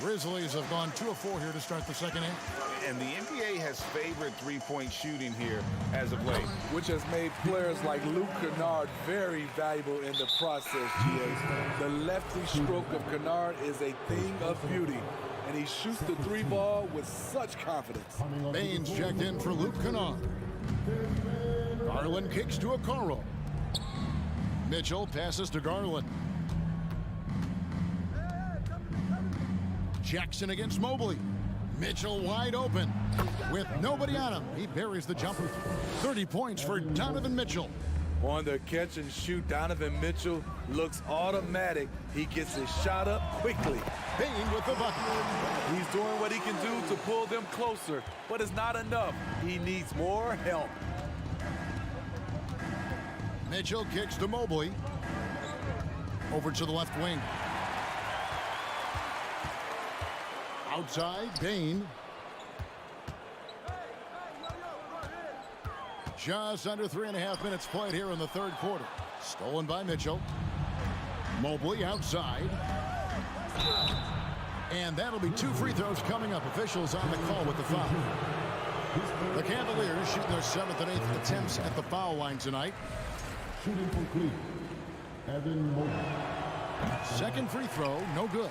Grizzlies have gone 2 of 4 here to start the second half. And the NBA has favored three-point shooting here as of late. Which has made players like Luke Kennard very valuable in the process, GA. The lefty stroke of Kennard is a thing of beauty, and he shoots the three ball with such confidence. Baines checked in for Luke Kennard. Garland kicks to Okoro. Mitchell passes to Garland. Jackson against Mobley. Mitchell wide open. With nobody on him, he buries the jumper. 30 points for Donovan Mitchell. On the catch and shoot, Donovan Mitchell looks automatic. He gets his shot up quickly. Bane with the bucket. He's doing what he can do to pull them closer, but it's not enough. He needs more help. Mitchell kicks to Mobley. Over to the left wing. Outside, Bane. Just under 3.5 minutes played here in the third quarter. Stolen by Mitchell. Mobley outside. And that'll be 2 free throws coming up. Officials on the call with the foul. The Cavaliers shooting their 7th and 8th attempts at the foul line tonight. Shooting for Cleveland, Evan Mobley. Second free throw, no good.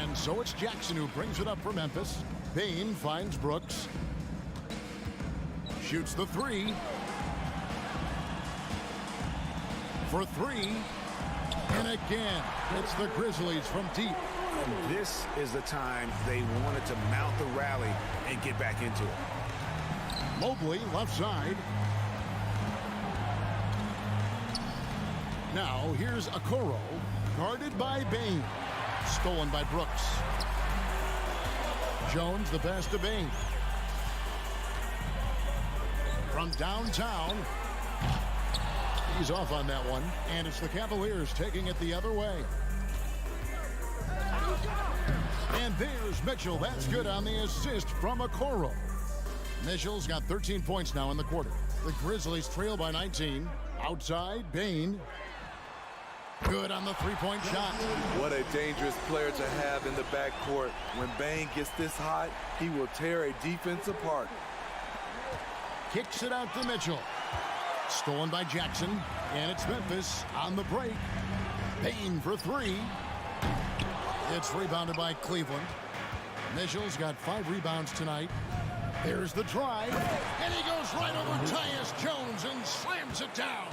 And so it's Jackson who brings it up for Memphis. Bane finds Brooks. Shoots the three. For three. And again, it's the Grizzlies from deep. And this is the time they wanted to mount the rally and get back into it. Mobley left side. Now here's Okoro, guarded by Bane. Stolen by Brooks. Jones the pass to Bane. From downtown. He's off on that one. And it's the Cavaliers taking it the other way. And there's Mitchell. That's good on the assist from Okoro. Mitchell's got 13 points now in the quarter. The Grizzlies trail by 19. Outside, Bane. Good on the three-point shot. What a dangerous player to have in the backcourt. When Bane gets this hot, he will tear a defense apart. Kicks it out to Mitchell. Stolen by Jackson. And it's Memphis on the break. Bane for three. It's rebounded by Cleveland. Mitchell's got 5 rebounds tonight. There's the drive. And he goes right over Tyus Jones and slams it down.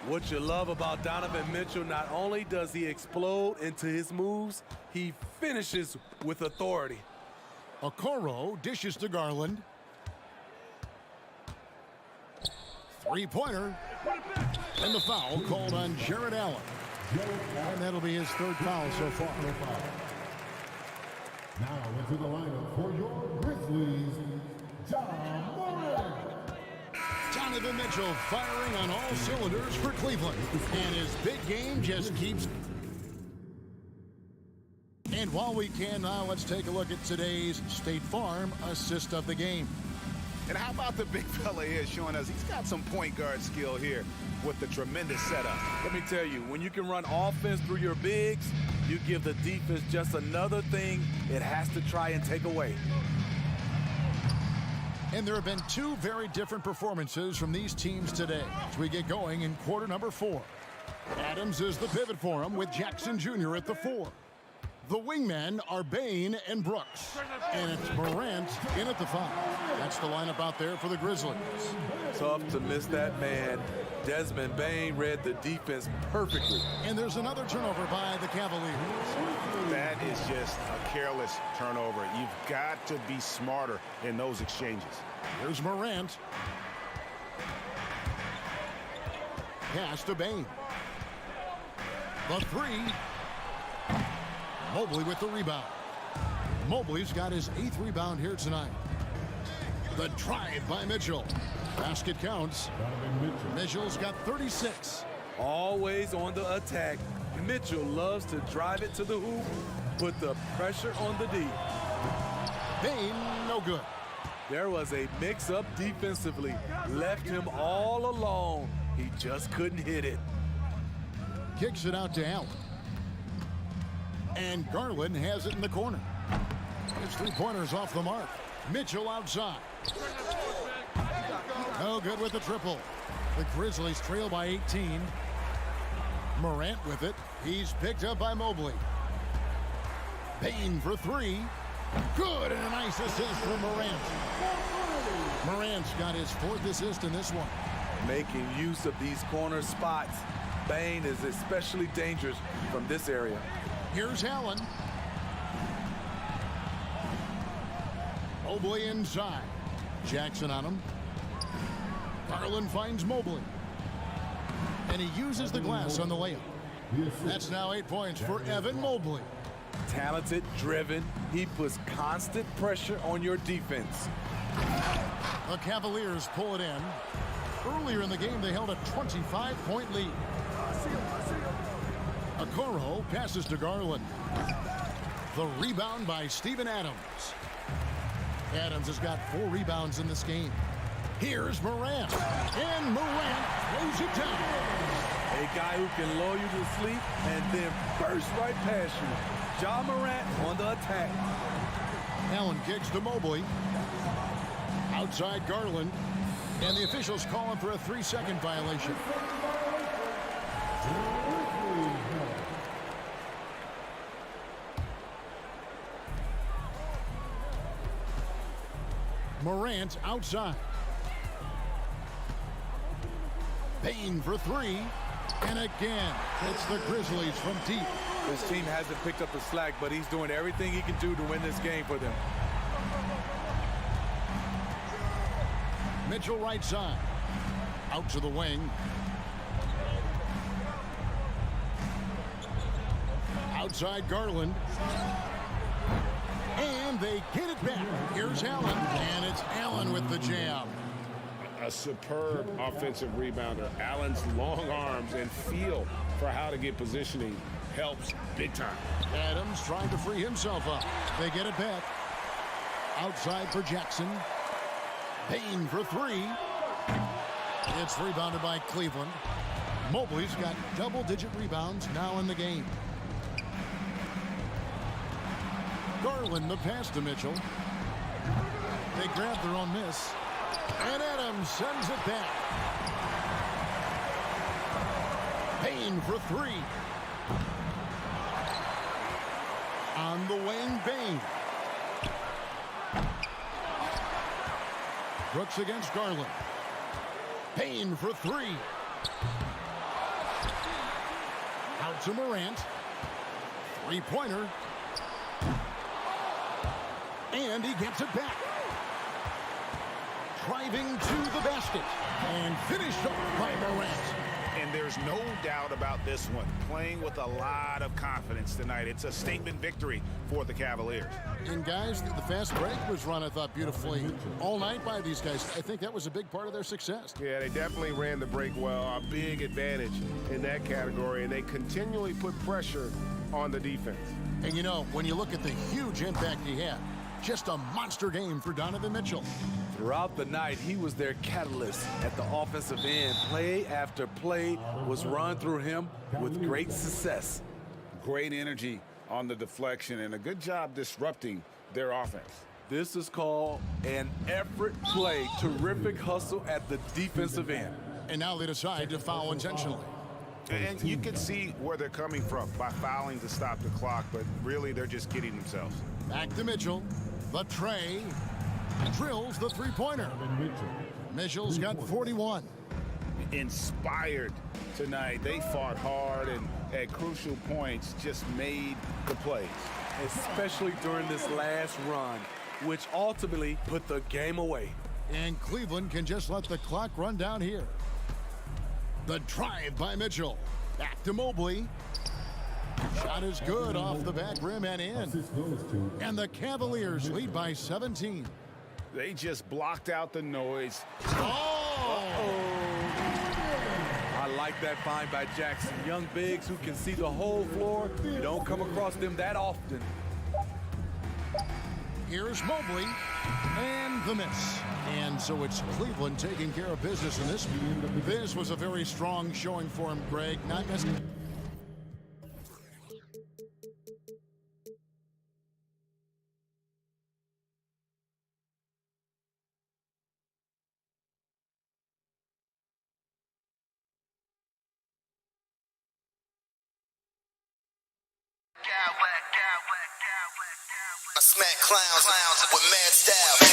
What you love about Donovan Mitchell, not only does he explode into his moves, he finishes with authority. Okoro dishes to Garland. Three-pointer. And the foul called on Jared Allen. And that'll be his 3rd foul so far. Now into the lineup for your Grizzlies, John Morant. Donovan Mitchell firing on all cylinders for Cleveland. And his big game just keeps. And while we can now, let's take a look at today's State Farm assist of the game. And how about the big fella here showing us he's got some point guard skill here with the tremendous setup. Let me tell you, when you can run offense through your bigs, you give the defense just another thing it has to try and take away. And there have been two very different performances from these teams today as we get going in quarter number 4. Adams is the pivot for him with Jackson Jr. at the 4. The wingmen are Bain and Brooks. And it's Morant in at the 5. That's the lineup out there for the Grizzlies. Tough to miss that man. Desmond Bain read the defense perfectly. And there's another turnover by the Cavaliers. That is just a careless turnover. You've got to be smarter in those exchanges. Here's Morant. Pass to Bain. The 3. Mobley with the rebound. Mobley's got his 8th rebound here tonight. The drive by Mitchell. Basket counts. Mitchell's got 36. Always on the attack. Mitchell loves to drive it to the hoop, put the pressure on the D. Bain, no good. There was a mix-up defensively. Left him all alone. He just couldn't hit it. Kicks it out to Allen. And Garland has it in the corner. His 3-pointers off the mark. Mitchell outside. No good with the triple. The Grizzlies trail by 18. Morant with it. He's picked up by Mobley. Bain for 3. Good, and a nice assist from Morant. Morant's got his 4th assist in this one. Making use of these corner spots. Bain is especially dangerous from this area. Here's Allen. Mobley inside. Jackson on him. Garland finds Mobley. And he uses the glass on the layup. That's now 8 points for Evan Mobley. Talented, driven. He puts constant pressure on your defense. The Cavaliers pull it in. Earlier in the game, they held a 25-point lead. Okoro passes to Garland. The rebound by Steven Adams. Adams has got 4 rebounds in this game. Here's Morant. And Morant throws it down. A guy who can lull you to sleep and then burst right past you. Ja Morant on the attack. Allen kicks to Mobley. Outside Garland. And the officials call him for a 3-second violation. Morant outside. Bain for 3. And again, it's the Grizzlies from deep. His team hasn't picked up the slack, but he's doing everything he can do to win this game for them. Mitchell right side. Out to the wing. Outside Garland. And they get it back. Here's Allen. And it's Allen with the jam. A superb offensive rebounder. Allen's long arms and feel for how to get positioning helps big time. Adams trying to free himself up. They get it back. Outside for Jackson. Bain for 3. It's rebounded by Cleveland. Mobley's got double-digit rebounds now in the game. Garland the pass to Mitchell. They grab their own miss. And Adams sends it back. Bain for 3. On the wing, Bain. Brooks against Garland. Bain for 3. Out to Morant. 3-pointer. And he gets it back. Driving to the basket. And finished off by Morant. And there's no doubt about this one. Playing with a lot of confidence tonight. It's a statement victory for the Cavaliers. And guys, the fast break was run, I thought, beautifully all night by these guys. I think that was a big part of their success. Yeah, they definitely ran the break well. A big advantage in that category. And they continually put pressure on the defense. And you know, when you look at the huge impact he had, just a monster game for Donovan Mitchell. Throughout the night, he was their catalyst at the offensive end. Play after play was run through him with great success. Great energy on the deflection and a good job disrupting their offense. This is called an effort play. Terrific hustle at the defensive end. And now they decide to foul intentionally. And you can see where they're coming from by fouling to stop the clock, but really they're just kidding themselves. Back to Mitchell. The tray. Drills the three-pointer. Mitchell's got 41. Inspired tonight. They fought hard and at crucial points just made the plays. Especially during this last run, which ultimately put the game away. And Cleveland can just let the clock run down here. The drive by Mitchell. Back to Mobley. Shot is good off the back rim and in. And the Cavaliers lead by 17. They just blocked out the noise. I like that find by Jackson. Young bigs who can see the whole floor. You don't come across them that often. Here's Mobley. And the miss. And so it's Cleveland taking care of business in this. This was a very strong showing for him, Greg. Not necessarily. I smack clowns with mad style.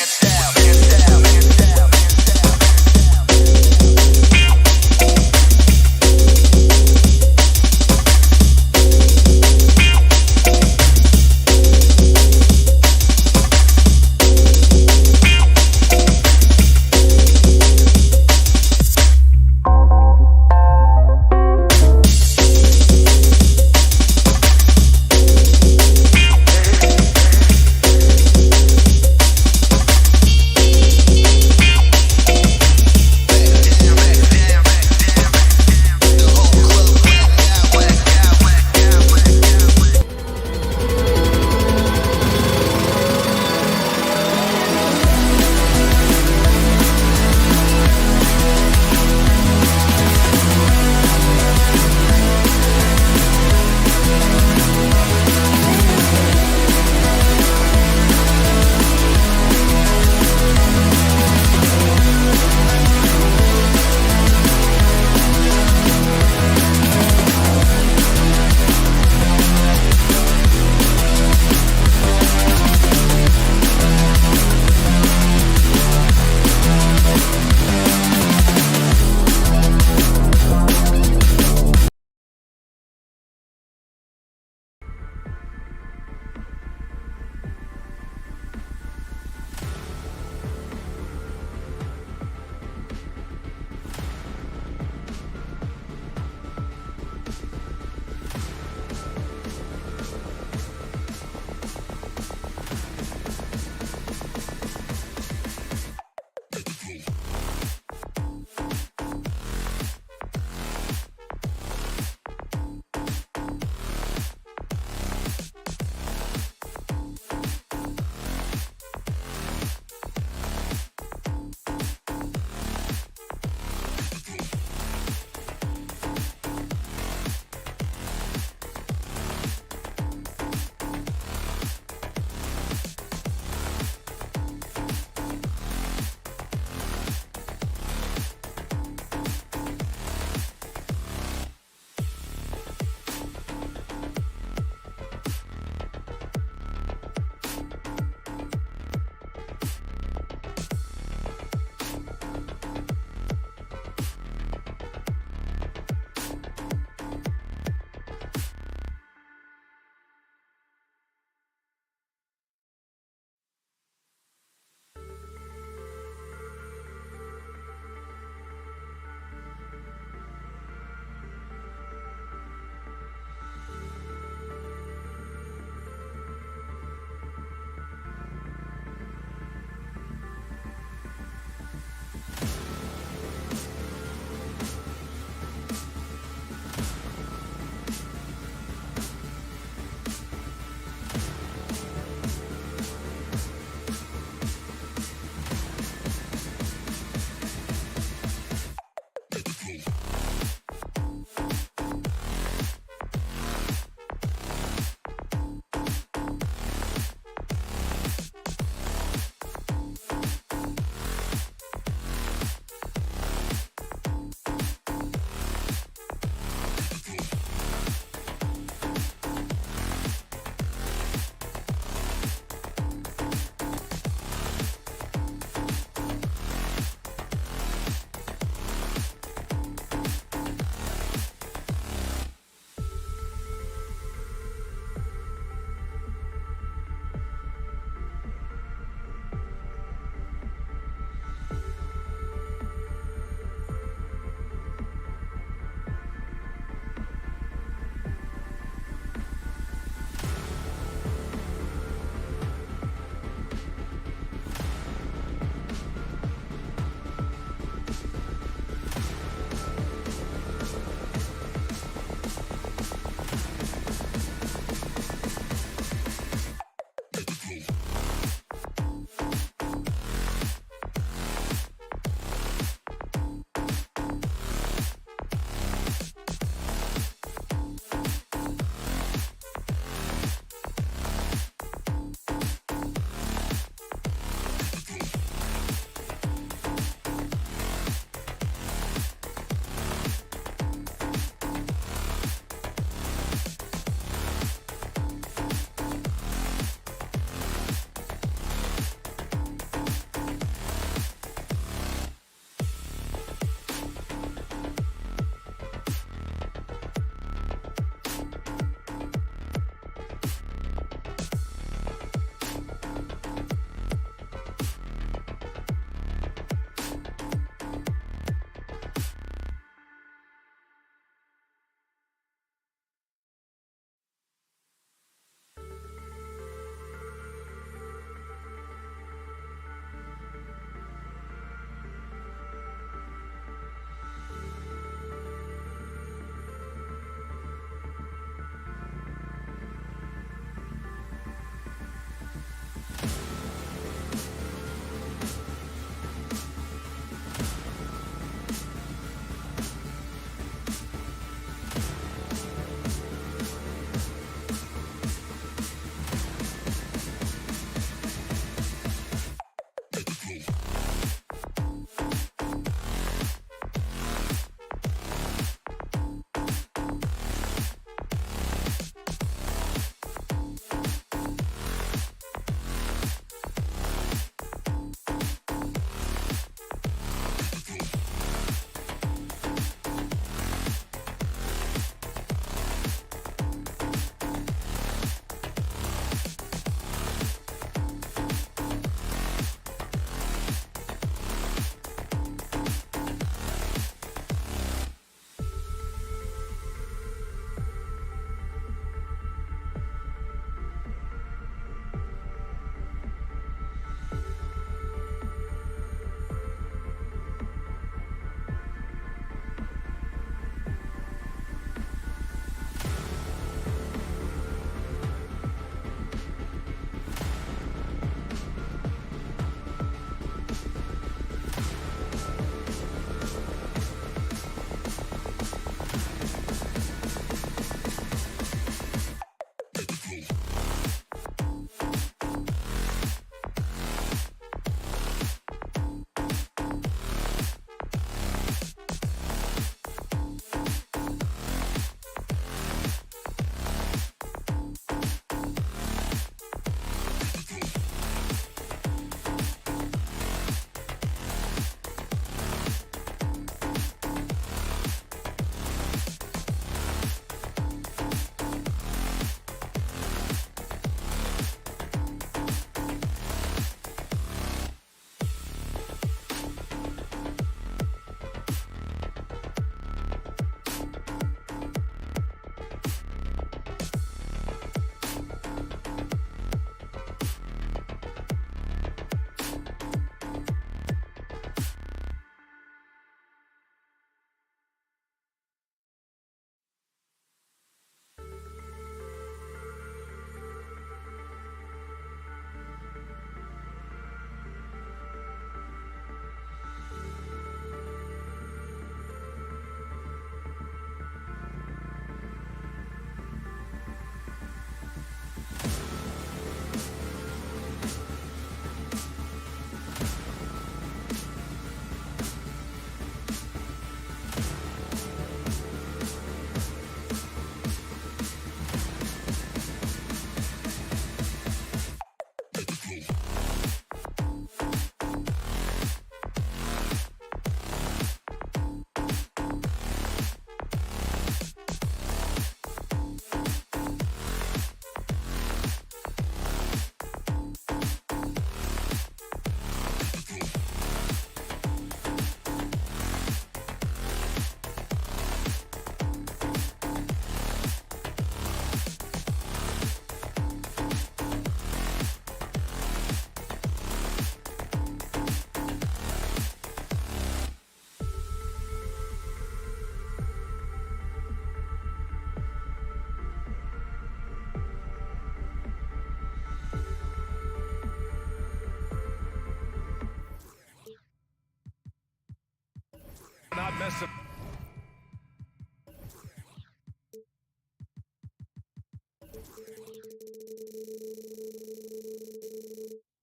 mess up.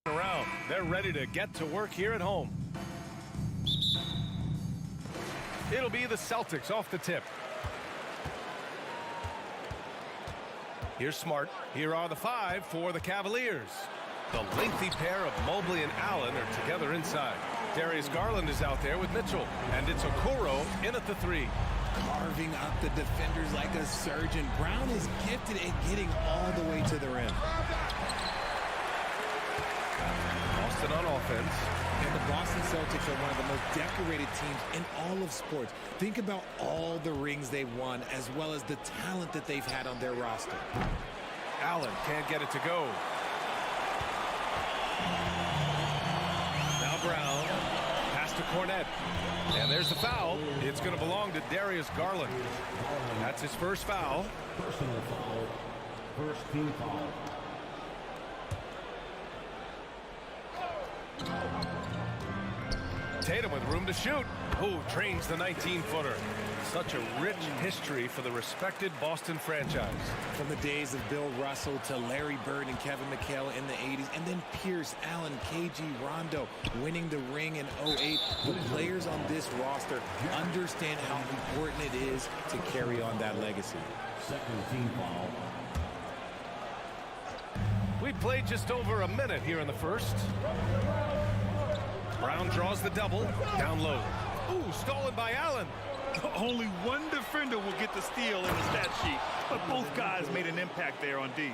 Around. They're ready to get to work here at home. It'll be the Celtics off the tip. Here's Smart. Here are the 5 for the Cavaliers. The lengthy pair of Mobley and Allen are together inside. Darius Garland is out there with Mitchell. And it's Okoro in at the 3. Carving up the defenders like a surgeon. Brown is gifted at getting all the way to the rim. Boston on offense. And the Boston Celtics are one of the most decorated teams in all of sports. Think about all the rings they've won, as well as the talent that they've had on their roster. Allen can't get it to go. Now Brown. Pass to Cornette. And there's the foul. It's going to belong to Darius Garland. That's his first foul. Personal foul. First team foul. Tatum with room to shoot. Who trains the 19-footer? Such a rich history for the respected Boston franchise. From the days of Bill Russell to Larry Bird and Kevin McHale in the 80s, and then Pierce, Allen, KG, Rondo winning the ring in 08. The players on this roster understand how important it is to carry on that legacy. Second team foul. We played just over a minute here in the first. Brown draws the double. Down low. Ooh, stolen by Allen. Only one defender will get the steal in the stat sheet, but both guys made an impact there on D.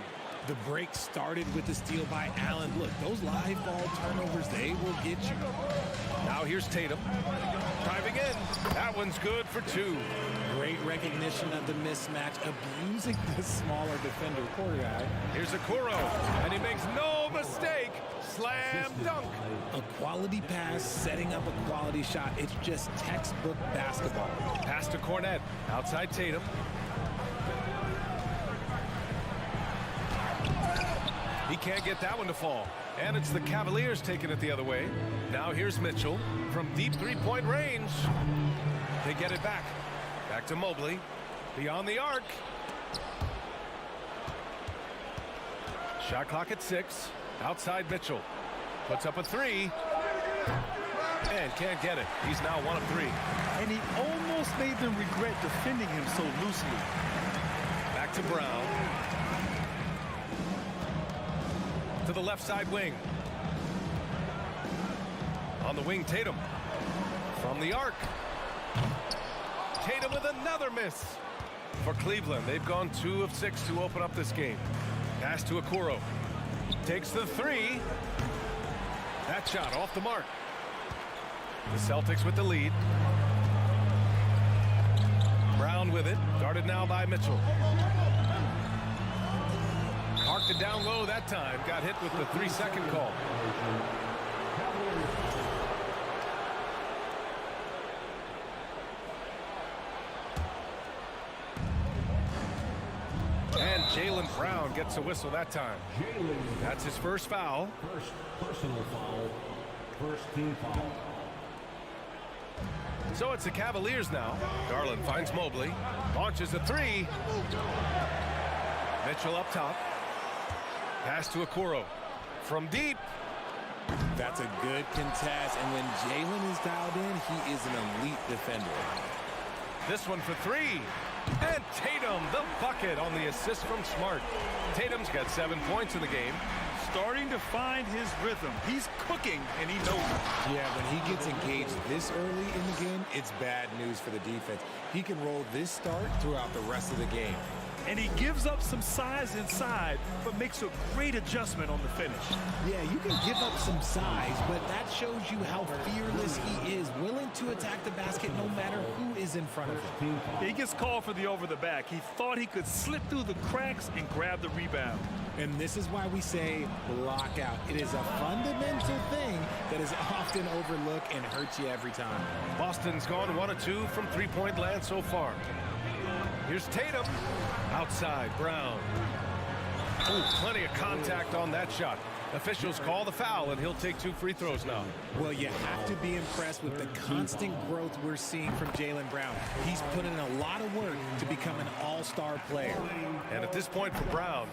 The break started with the steal by Allen. Look, those live ball turnovers, they will get you. Now here's Tatum. Driving in. That one's good for 2. Great recognition of the mismatch, abusing the smaller defender, poor guy. Here's Okoro, and he makes no mistake. Slam dunk. A quality pass, setting up a quality shot. It's just textbook basketball. Pass to Cornette. Outside Tatum. He can't get that one to fall. And it's the Cavaliers taking it the other way. Now here's Mitchell from deep three-point range. They get it back. Back to Mobley. Beyond the arc. Shot clock at 6. Outside Mitchell. Puts up a 3. And can't get it. He's now 1 of 3. And he almost made them regret defending him so loosely. Back to Brown. To the left side wing. On the wing, Tatum. From the arc. Tatum with another miss. For Cleveland, they've gone 2 of 6 to open up this game. Pass to Okoro. Takes the 3. That shot off the mark. The Celtics with the lead. Brown with it. Guarded now by Mitchell. Parked it down low that time. Got hit with the 3-second call. And Jaylen Brown gets a whistle that time. That's his first foul. First personal foul. First team foul. So it's the Cavaliers now. Garland finds Mobley. Launches a 3. Mitchell up top. Pass to Okoro. From deep. That's a good contest. And when Jaylen is dialed in, he is an elite defender. This one for 3. And Tatum, the bucket on the assist from Smart. Tatum's got 7 points in the game. Starting to find his rhythm. He's cooking, and he knows it. Yeah, when he gets engaged this early in the game, it's bad news for the defense. He can roll this start throughout the rest of the game. And he gives up some size inside, but makes a great adjustment on the finish. Yeah, you can give up some size, but that shows you how fearless he is, willing to attack the basket no matter who is in front of him. He gets called for the over the back. He thought he could slip through the cracks and grab the rebound. And this is why we say lockout. It is a fundamental thing that is often overlooked and hurts you every time. Boston's gone 1 of 2 from three-point land so far. Here's Tatum. Outside, Brown. Ooh, plenty of contact on that shot. Officials call the foul, and he'll take 2 free throws now. Well, you have to be impressed with the constant growth we're seeing from Jaylen Brown. He's put in a lot of work to become an all-star player. And at this point for Brown,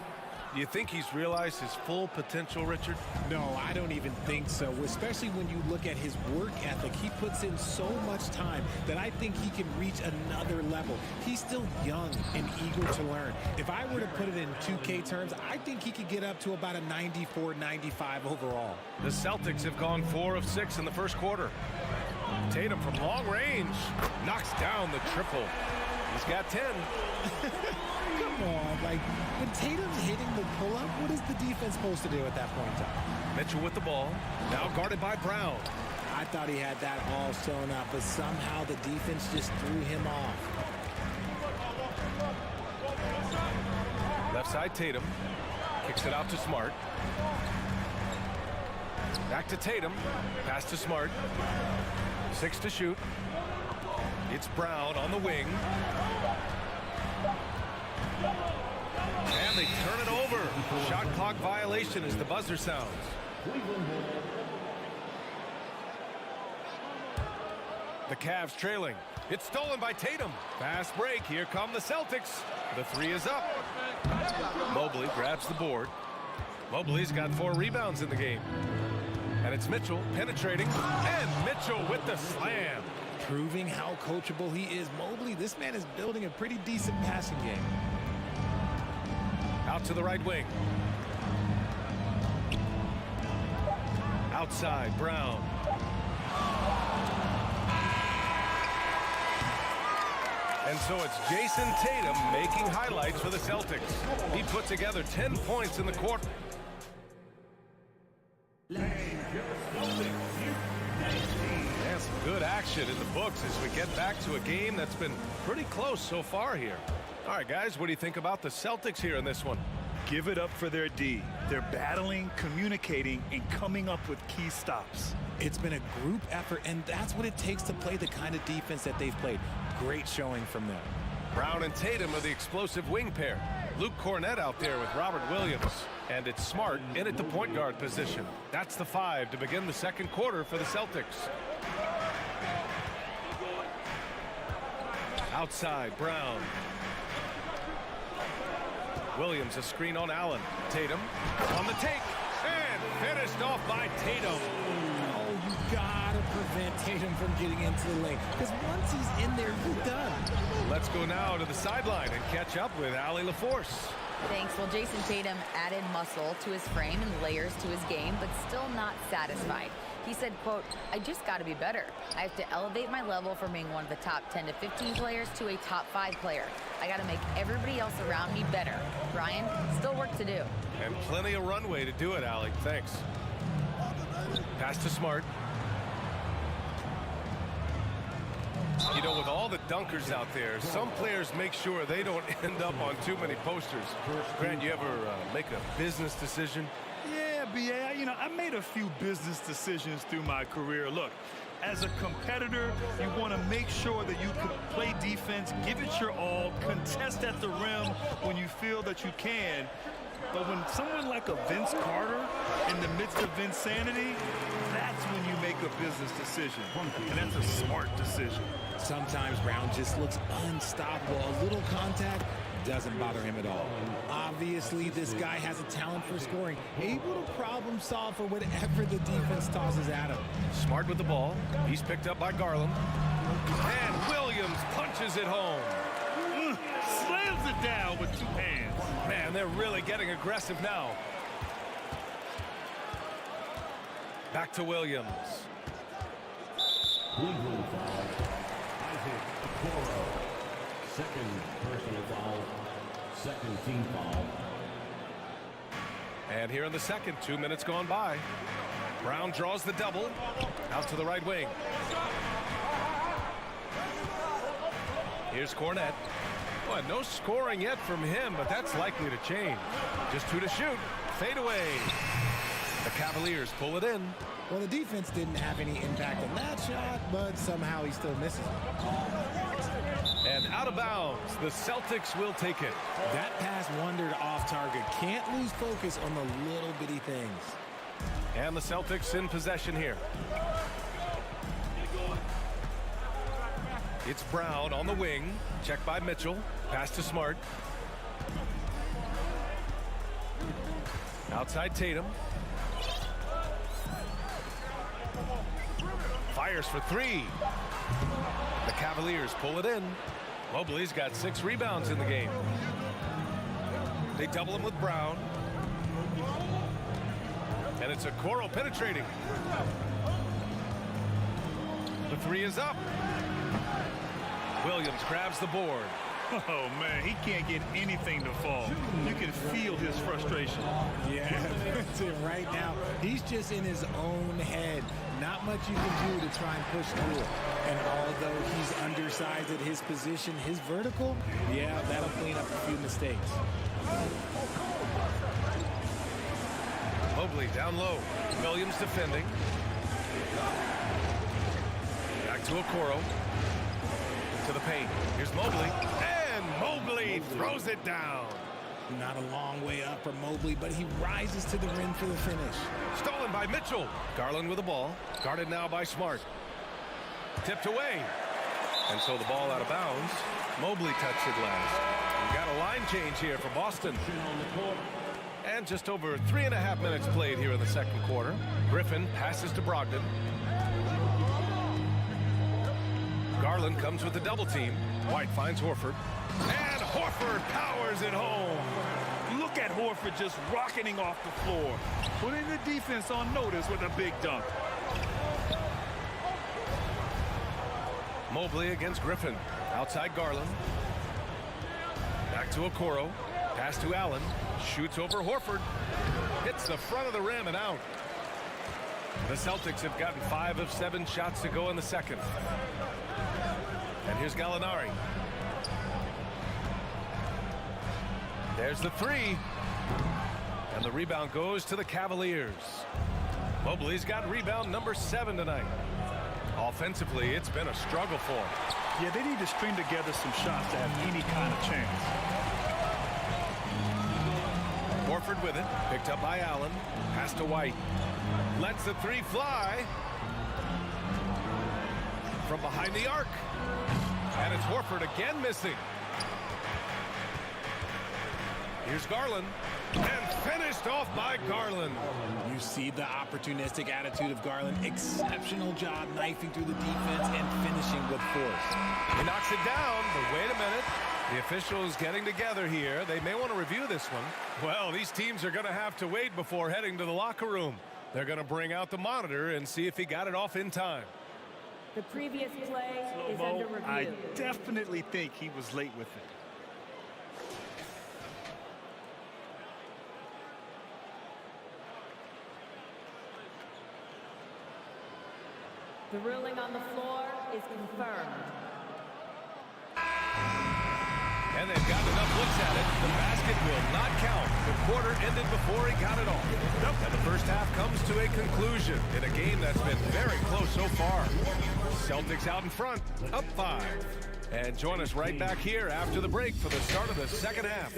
do you think he's realized his full potential, Richard? No, I don't even think so, especially when you look at his work ethic. He puts in so much time that I think he can reach another level. He's still young and eager to learn. If I were to put it in 2K terms, I think he could get up to about a 94, 95 overall. The Celtics have gone 4 of 6 in the first quarter. Tatum from long range knocks down the triple. He's got 10. Come on, like, when Tatum's hitting the pull-up, what is the defense supposed to do at that point in time? Mitchell with the ball, now guarded by Brown. I thought he had that all sewn up, but somehow the defense just threw him off. Left side Tatum, kicks it out to Smart. Back to Tatum, pass to Smart. 6 to shoot. It's Brown on the wing. And they turn it over. Shot clock violation as the buzzer sounds. The Cavs trailing. It's stolen by Tatum. Fast break. Here come the Celtics. The 3 is up. Mobley grabs the board. Mobley's got 4 rebounds in the game. And it's Mitchell penetrating. And Mitchell with the slam. Proving how coachable he is. Mobley, this man is building a pretty decent passing game. Out to the right wing. Outside, Brown. And so it's Jason Tatum making highlights for the Celtics. He put together 10 points in the quarter. And some good action in the books as we get back to a game that's been pretty close so far here. All right, guys, what do you think about the Celtics here in this one? Give it up for their D. They're battling, communicating, and coming up with key stops. It's been a group effort, and that's what it takes to play the kind of defense that they've played. Great showing from them. Brown and Tatum are the explosive wing pair. Luke Cornett out there with Robert Williams. And it's Smart in at the point guard position. That's the 5 to begin the second quarter for the Celtics. Outside, Brown. Williams, a screen on Allen. Tatum on the take. And finished off by Tatum. Oh, you gotta prevent Tatum from getting into the lane. Because once he's in there, you're done. Let's go now to the sideline and catch up with Allie LaForce. Thanks. Well, Jason Tatum added muscle to his frame and layers to his game, but still not satisfied. He said, quote, I just got to be better. I have to elevate my level from being one of the top 10 to 15 players to a top 5 player. I got to make everybody else around me better. Brian, still work to do. And plenty of runway to do it, Allie. Thanks. Pass to Smart. You know, with all the dunkers out there, some players make sure they don't end up on too many posters. Grant, you ever make a business decision? Yeah, B.A., I made a few business decisions through my career. Look, as a competitor, you want to make sure that you can play defense, give it your all, contest at the rim when you feel that you can. But when someone like a Vince Carter in the midst of insanity, that's when you make a business decision. And that's a smart decision. Sometimes Brown just looks unstoppable. A little contact doesn't bother him at all. Obviously, this guy has a talent for scoring, able to problem solve for whatever the defense tosses at him. Smart with the ball. He's picked up by Garland. And Williams punches it home. Slams it down with 2 hands. Man, they're really getting aggressive now. Back to Williams. Cleveland foul. Isaac Okoro. Second personal foul. Second team foul. And here in the second, 2 minutes gone by. Brown draws the double. Out to the right wing. Here's Cornett. Well, no scoring yet from him, but that's likely to change. Just 2 to shoot. Fade away. The Cavaliers pull it in. Well, the defense didn't have any impact on that shot, but somehow he still misses it. And out of bounds, the Celtics will take it. That pass wandered off target. Can't lose focus on the little bitty things. And the Celtics in possession here. It's Brown on the wing. Checked by Mitchell. Pass to Smart. Outside Tatum. Fires for three. The Cavaliers pull it in. Mobley's got 6 rebounds in the game. They double him with Brown. And it's Okoro penetrating. The three is up. Williams grabs the board. Oh, man, he can't get anything to fall. You can feel his frustration. Yeah, that's it right now. He's just in his own head. Not much you can do to try and push through it. And although he's undersized at his position, his vertical, yeah, that'll clean up a few mistakes. Mobley down low. Williams defending. Back to Okoro. To the paint. Here's Mobley. And Mobley throws it down. Not a long way up for Mobley, but he rises to the rim for the finish. Stolen by Mitchell. Garland with the ball. Guarded now by Smart. Tipped away. And so the ball out of bounds. Mobley touched it last. We've got a line change here for Boston. And just over 3.5 minutes played here in the second quarter. Griffin passes to Brogdon. Garland comes with the double team. White finds Horford. And Horford powers it home. Look at Horford just rocketing off the floor. Putting the defense on notice with a big dunk. Mobley against Griffin. Outside Garland. Back to Okoro. Pass to Allen. Shoots over Horford. Hits the front of the rim and out. The Celtics have gotten 5 of 7 shots to go in the second. And here's Gallinari. There's the three. And the rebound goes to the Cavaliers. Mobley's got rebound number 7 tonight. Offensively, it's been a struggle for him. Yeah, they need to string together some shots to have any kind of chance. Horford with it. Picked up by Allen. Pass to White. Lets the three fly. From behind the arc. And it's Horford again missing. Here's Garland. And finished off by Garland. You see the opportunistic attitude of Garland. Exceptional job knifing through the defense and finishing with force. He knocks it down, but wait a minute. The officials getting together here. They may want to review this one. Well, these teams are going to have to wait before heading to the locker room. They're going to bring out the monitor and see if he got it off in time. The previous play is under review. I definitely think he was late with it. The ruling on the floor is confirmed. And they've gotten enough looks at it. The basket will not count. The quarter ended before he got it off. And the first half comes to a conclusion in a game that's been very close so far. Celtics out in front, up 5. And join us right back here after the break for the start of the second half.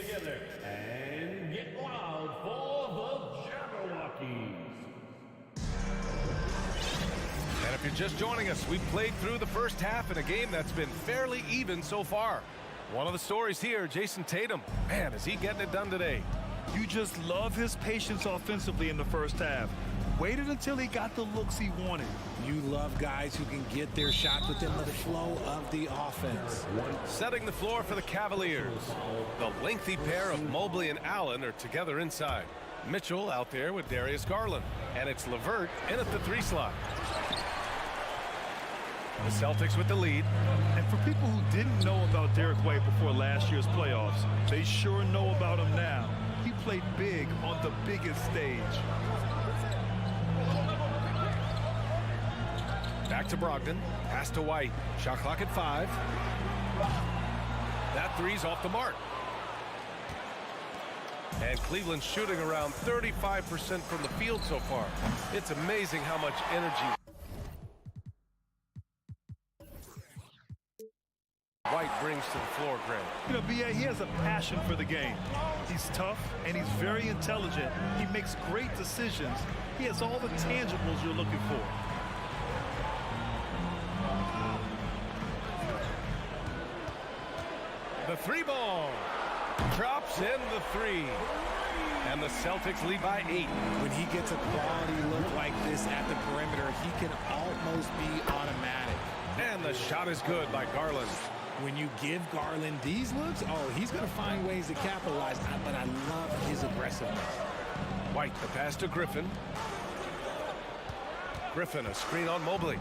And get loud for the Jabberwockies. And if you're just joining us, we've played through the first half in a game that's been fairly even so far. One of the stories here, Jason Tatum. Man, is he getting it done today. You just love his patience offensively in the first half. Waited until he got the looks he wanted. You love guys who can get their shots within the flow of the offense. Setting the floor for the Cavaliers. The lengthy pair of Mobley and Allen are together inside. Mitchell out there with Darius Garland. And it's LeVert in at the 3 slot. The Celtics with the lead. And for people who didn't know about Derek White before last year's playoffs, they sure know about him now. He played big on the biggest stage. Back to Brogdon. Pass to White. Shot clock at 5. That three's off the mark. And Cleveland's shooting around 35% from the field so far. It's amazing how much energy White brings brings to the floor, Greg? You know, B.A., he has a passion for the game. He's tough, and he's very intelligent. He makes great decisions. He has all the tangibles you're looking for. The three ball. Drops in the three. And the Celtics lead by 8. When he gets a quality look like this at the perimeter, he can almost be automatic. And the shot is good by Garland. When you give Garland these looks, oh, he's going to find ways to capitalize. But I love his aggressiveness. White, the pass to Griffin. Griffin, a screen on Mobley.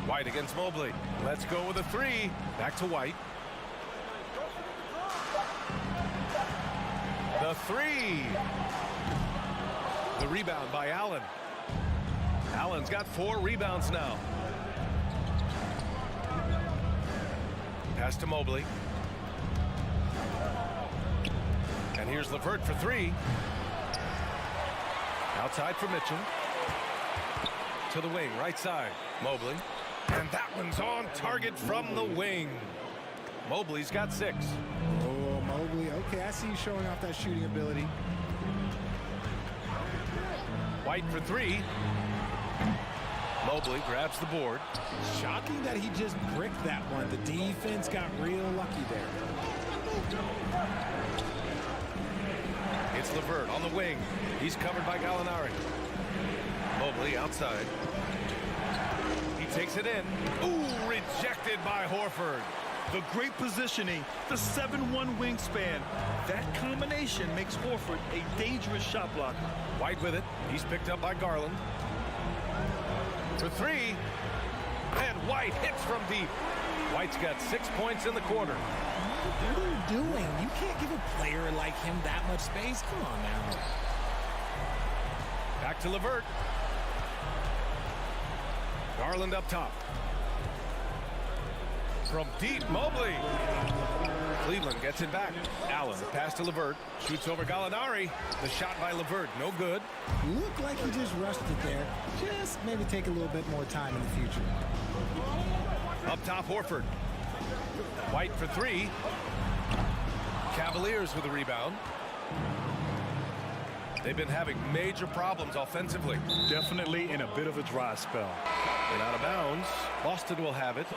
White against Mobley. Let's go with a three. Back to White. The three. The rebound by Allen. Allen's got 4 rebounds now. Pass to Mobley. And here's LeVert for 3. Outside for Mitchell. To the wing, right side. Mobley. And that one's on target from the wing. Mobley's got 6. Oh, Mobley. Okay, I see you showing off that shooting ability. White for 3. Mobley grabs the board. Shocking that he just bricked that one. The defense got real lucky there. It's LeVert on the wing. He's covered by Gallinari. Mobley outside. He takes it in. Ooh, rejected by Horford. The great positioning, the 7'1" wingspan. That combination makes Horford a dangerous shot blocker. White with it. He's picked up by Garland. For 3. And White hits from deep. White's got 6 points in the quarter. What are you doing? You can't give a player like him that much space. Come on now. Back to LeVert. Garland up top. From deep, Mobley. Cleveland gets it back. Allen, the pass to LeVert. Shoots over Gallinari. The shot by LeVert, no good. Looked like he just rushed it there. Just maybe take a little bit more time in the future. Up top, Horford. White for 3. Cavaliers with a rebound. They've been having major problems offensively. Definitely in a bit of a dry spell. And out of bounds. Boston will have it.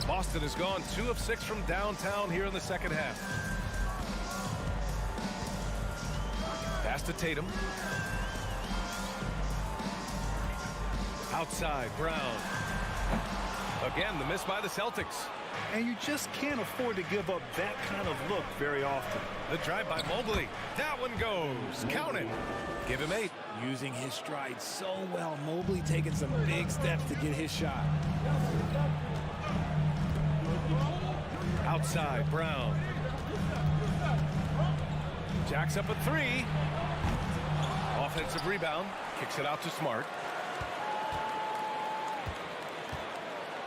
Boston has gone 2 of 6 from downtown here in the second half. Pass to Tatum. Outside, Brown. Again, the miss by the Celtics. And you just can't afford to give up that kind of look very often. The drive by Mobley. That one goes. Count it. Give him 8. Using his stride so well. Mobley taking some big steps to get his shot. Outside, Brown. Jacks up a 3. Offensive rebound. Kicks it out to Smart.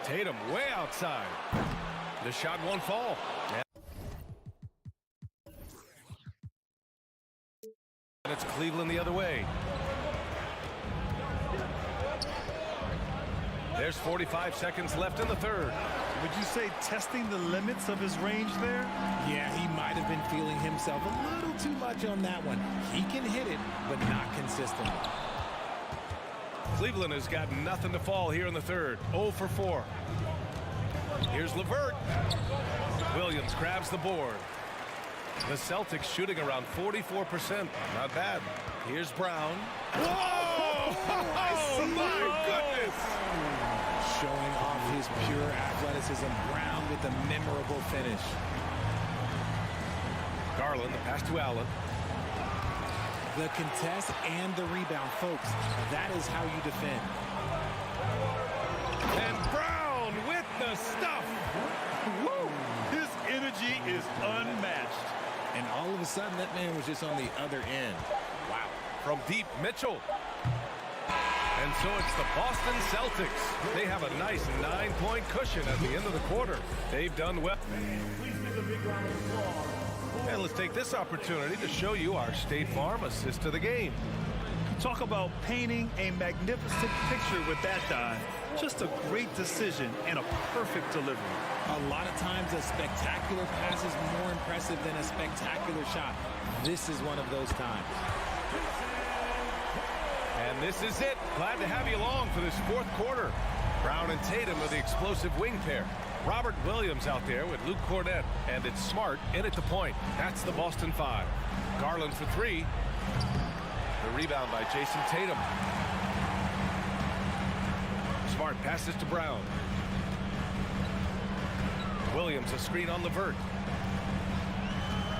Tatum way outside. The shot won't fall. And it's Cleveland the other way. There's 45 seconds left in the third. Would you say testing the limits of his range there? Yeah, he might have been feeling himself a little too much on that one. He can hit it, but not consistently. Cleveland has got nothing to fall here in the third. 0 for 4. Here's LeVert. Williams grabs the board. The Celtics shooting around 44%. Not bad. Here's Brown. Whoa! Oh, my goodness! Showing off his pure athleticism. Brown with a memorable finish. Garland, the pass to Allen. The contest and the rebound, folks. That is how you defend. And Brown with the stuff. Woo! His energy is unmatched. And all of a sudden, that man was just on the other end. Wow. From deep, Mitchell. And so it's the Boston Celtics. They have a nice 9-point cushion at the end of the quarter. They've done well. And let's take this opportunity to show you our State Farm assist of the game. Talk about painting a magnificent picture with that dive. Just a great decision and a perfect delivery. A lot of times a spectacular pass is more impressive than a spectacular shot. This is one of those times. And this is it. Glad to have you along for this fourth quarter. Brown and Tatum are the explosive wing pair. Robert Williams out there with Luke Cornett, and it's Smart in at the point. That's the Boston 5. Garland for 3. The rebound by Jason Tatum. Smart passes to Brown. Williams a screen on LeVert.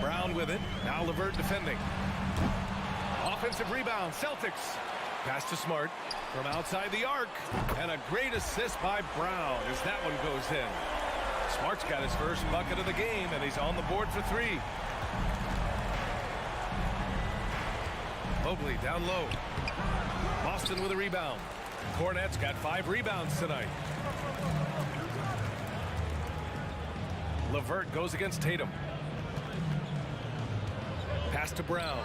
Brown with it. Now LeVert defending. Offensive rebound, Celtics. Pass to Smart from outside the arc. And a great assist by Brown as that one goes in. Smart's got his first bucket of the game, and he's on the board for 3. Mobley down low. Boston with a rebound. Cornett's got 5 rebounds tonight. LeVert goes against Tatum. Pass to Brown.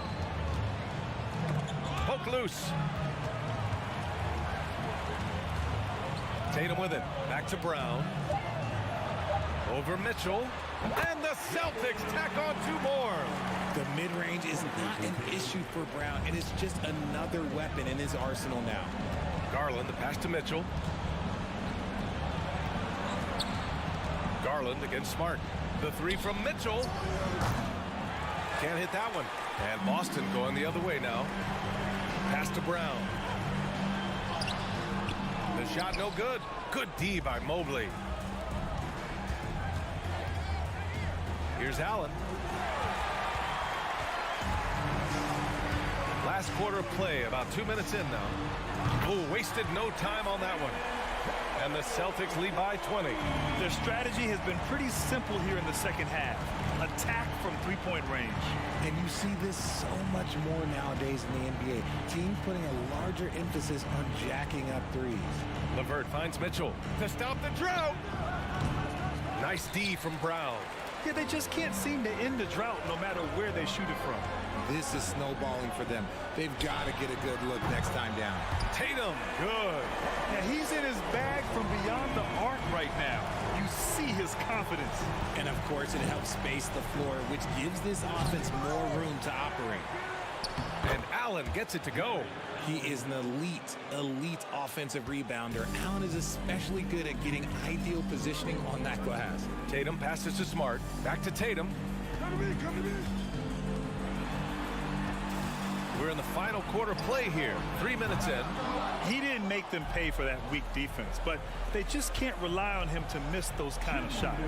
Poke loose. Tatum with it. Back to Brown. Over Mitchell. And the Celtics tack on 2 more. The mid-range is not an issue for Brown. It is just another weapon in his arsenal now. Garland, the pass to Mitchell. Garland against Smart. The 3 from Mitchell. Can't hit that one. And Boston going the other way now. Pass to Brown. The shot no good. Good D by Mobley. Here's Allen. Last quarter of play, about 2 minutes in now. Oh, wasted no time on that one. And the Celtics lead by 20. Their strategy has been pretty simple here in the second half. Attack from 3-point range. And you see this so much more nowadays in the NBA. Teams putting a larger emphasis on jacking up threes. LeVert finds Mitchell to stop the drought. Nice D from Brown. Yeah, they just can't seem to end the drought no matter where they shoot it from. This is snowballing for them. They've got to get a good look next time down. Tatum, good. Yeah, he's in his bag from beyond the arc right now. You see his confidence. And of course, it helps space the floor, which gives this offense more room to operate. And Allen gets it to go. He is an elite offensive rebounder. Allen is especially good at getting ideal positioning on that glass. Tatum passes to Smart. Back to Tatum. Come to me. We're in the final quarter play here. 3 minutes in. He didn't make them pay for that weak defense, but they just can't rely on him to miss those kind of shots.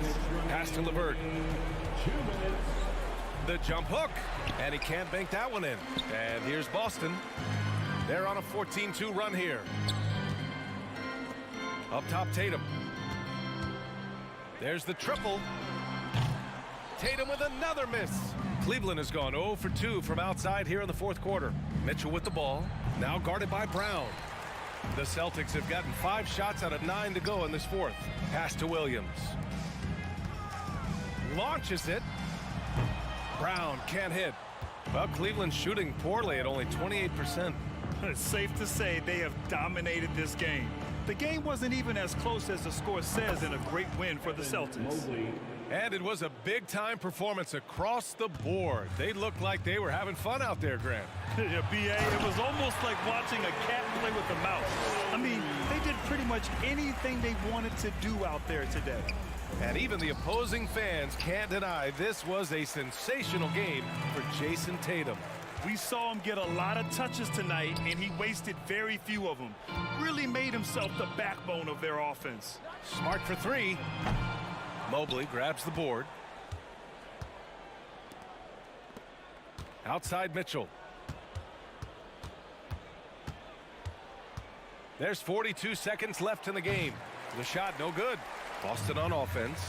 Pass to LeVert. The jump hook. And he can't bank that one in. And here's Boston. They're on a 14-2 run here. Up top, Tatum. There's the triple. Tatum with another miss. Cleveland has gone 0 for 2 from outside here in the fourth quarter. Mitchell with the ball. Now guarded by Brown. The Celtics have gotten 5 shots out of 9 to go in this fourth. Pass to Williams. Launches it. Brown can't hit. Well, Cleveland's shooting poorly at only 28%. It's safe to say they have dominated this game. The game wasn't even as close as the score says in a great win for the Celtics. And it was a big-time performance across the board. They looked like they were having fun out there, Grant. Yeah, B.A., it was almost like watching a cat play with a mouse. I mean, they did pretty much anything they wanted to do out there today. And even the opposing fans can't deny this was a sensational game for Jason Tatum. We saw him get a lot of touches tonight, and he wasted very few of them. Really made himself the backbone of their offense. Smart for 3. Mobley grabs the board. Outside Mitchell. There's 42 seconds left in the game. The shot no good. Boston on offense.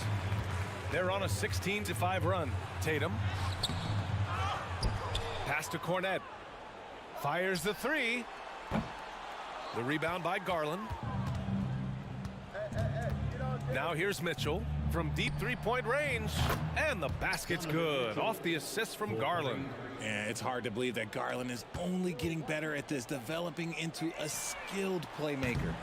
They're on a 16-5 run. Tatum. Pass to Cornett. Fires the 3. The rebound by Garland. Now here's Mitchell. from deep three-point range. And the basket's good. Off the assist from Garland. Yeah, it's hard to believe that Garland is only getting better at this, developing into a skilled playmaker.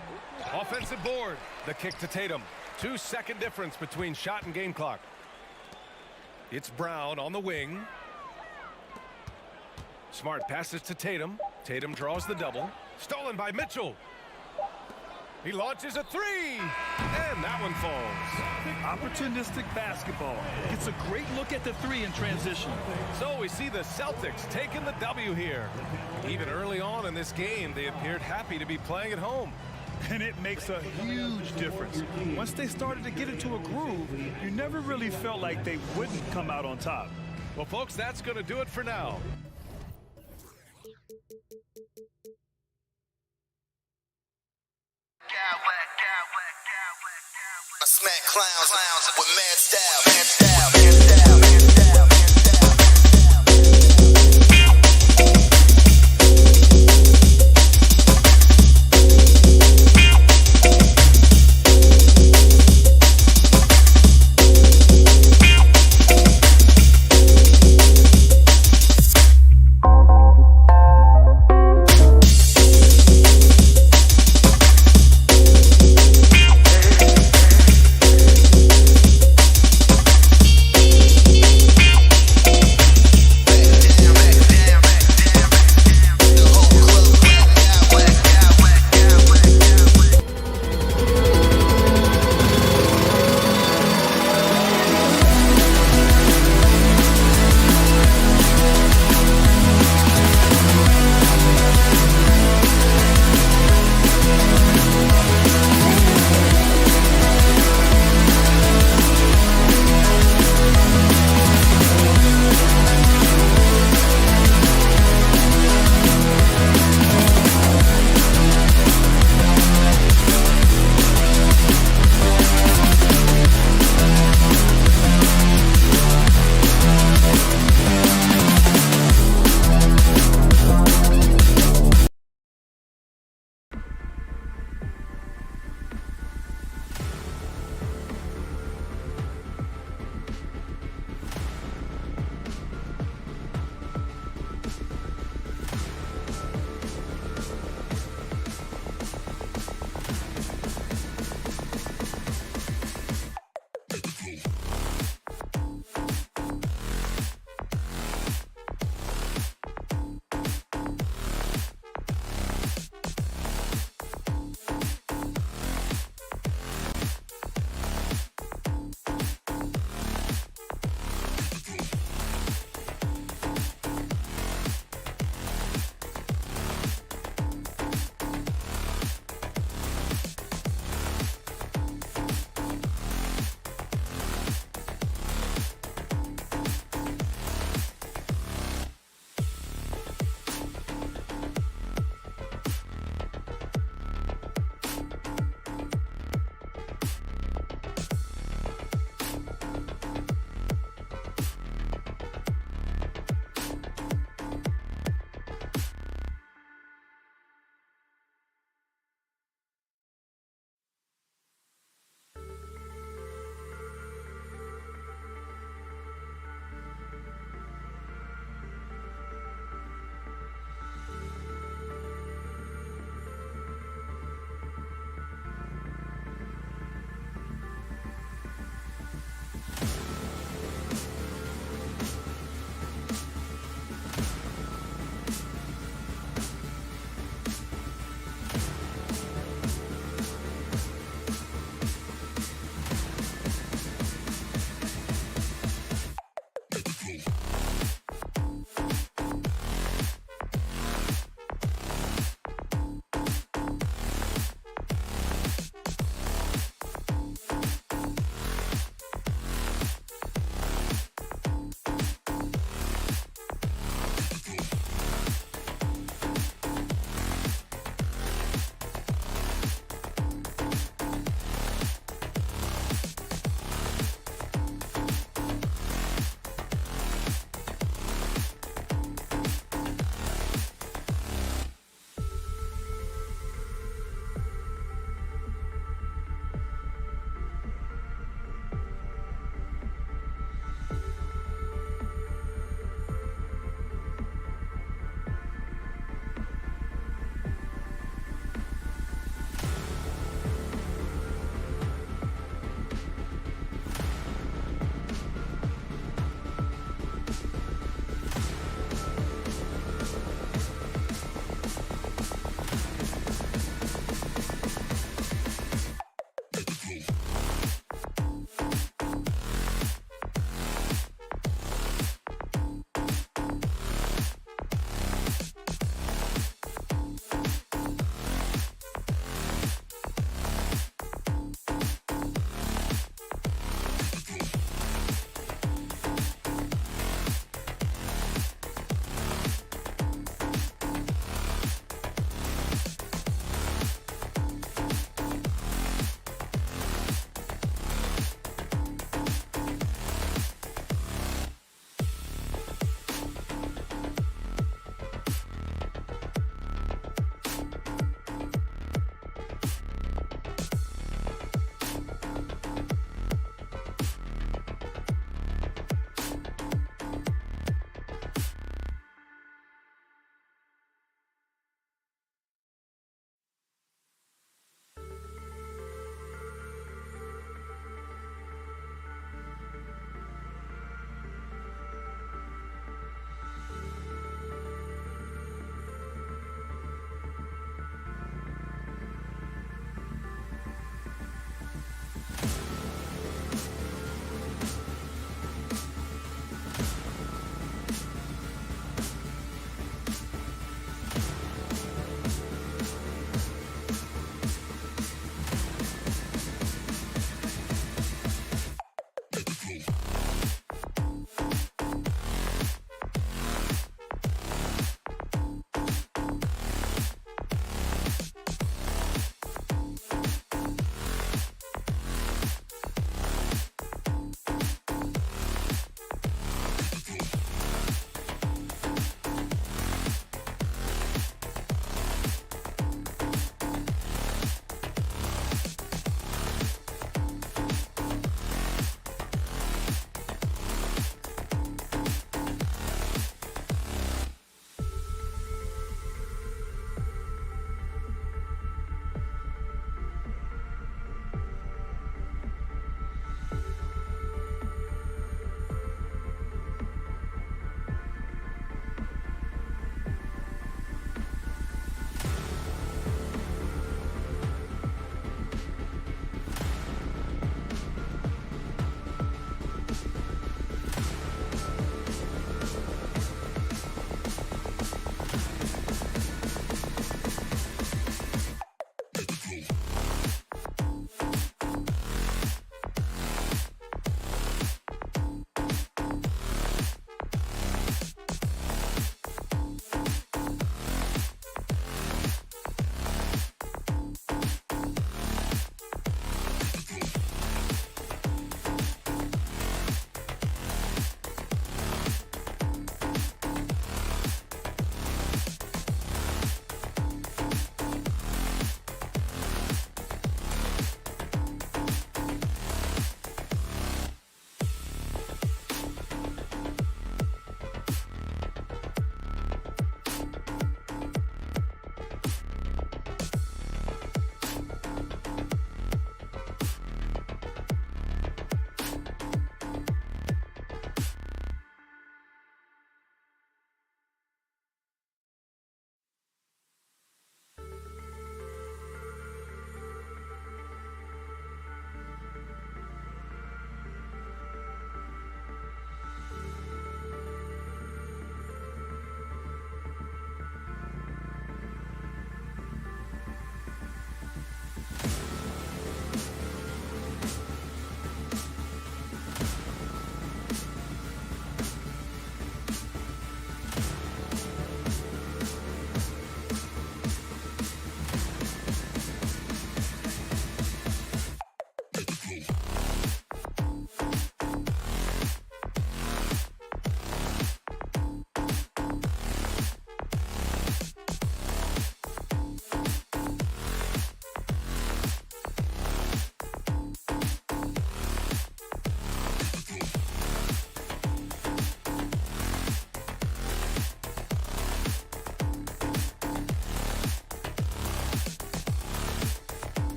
Offensive board. The kick to Tatum. 2-second difference between shot and game clock. It's Brown on the wing. Smart passes to Tatum. Tatum draws the double. Stolen by Mitchell. He launches a three, and that one falls. Opportunistic basketball. Gets a great look at the three in transition. So we see the Celtics taking the W here. Even early on in this game, they appeared happy to be playing at home. And it makes a huge difference. Once they started to get into a groove, you never really felt like they wouldn't come out on top. Well, folks, that's going to do it for now. I smack clowns with mad style.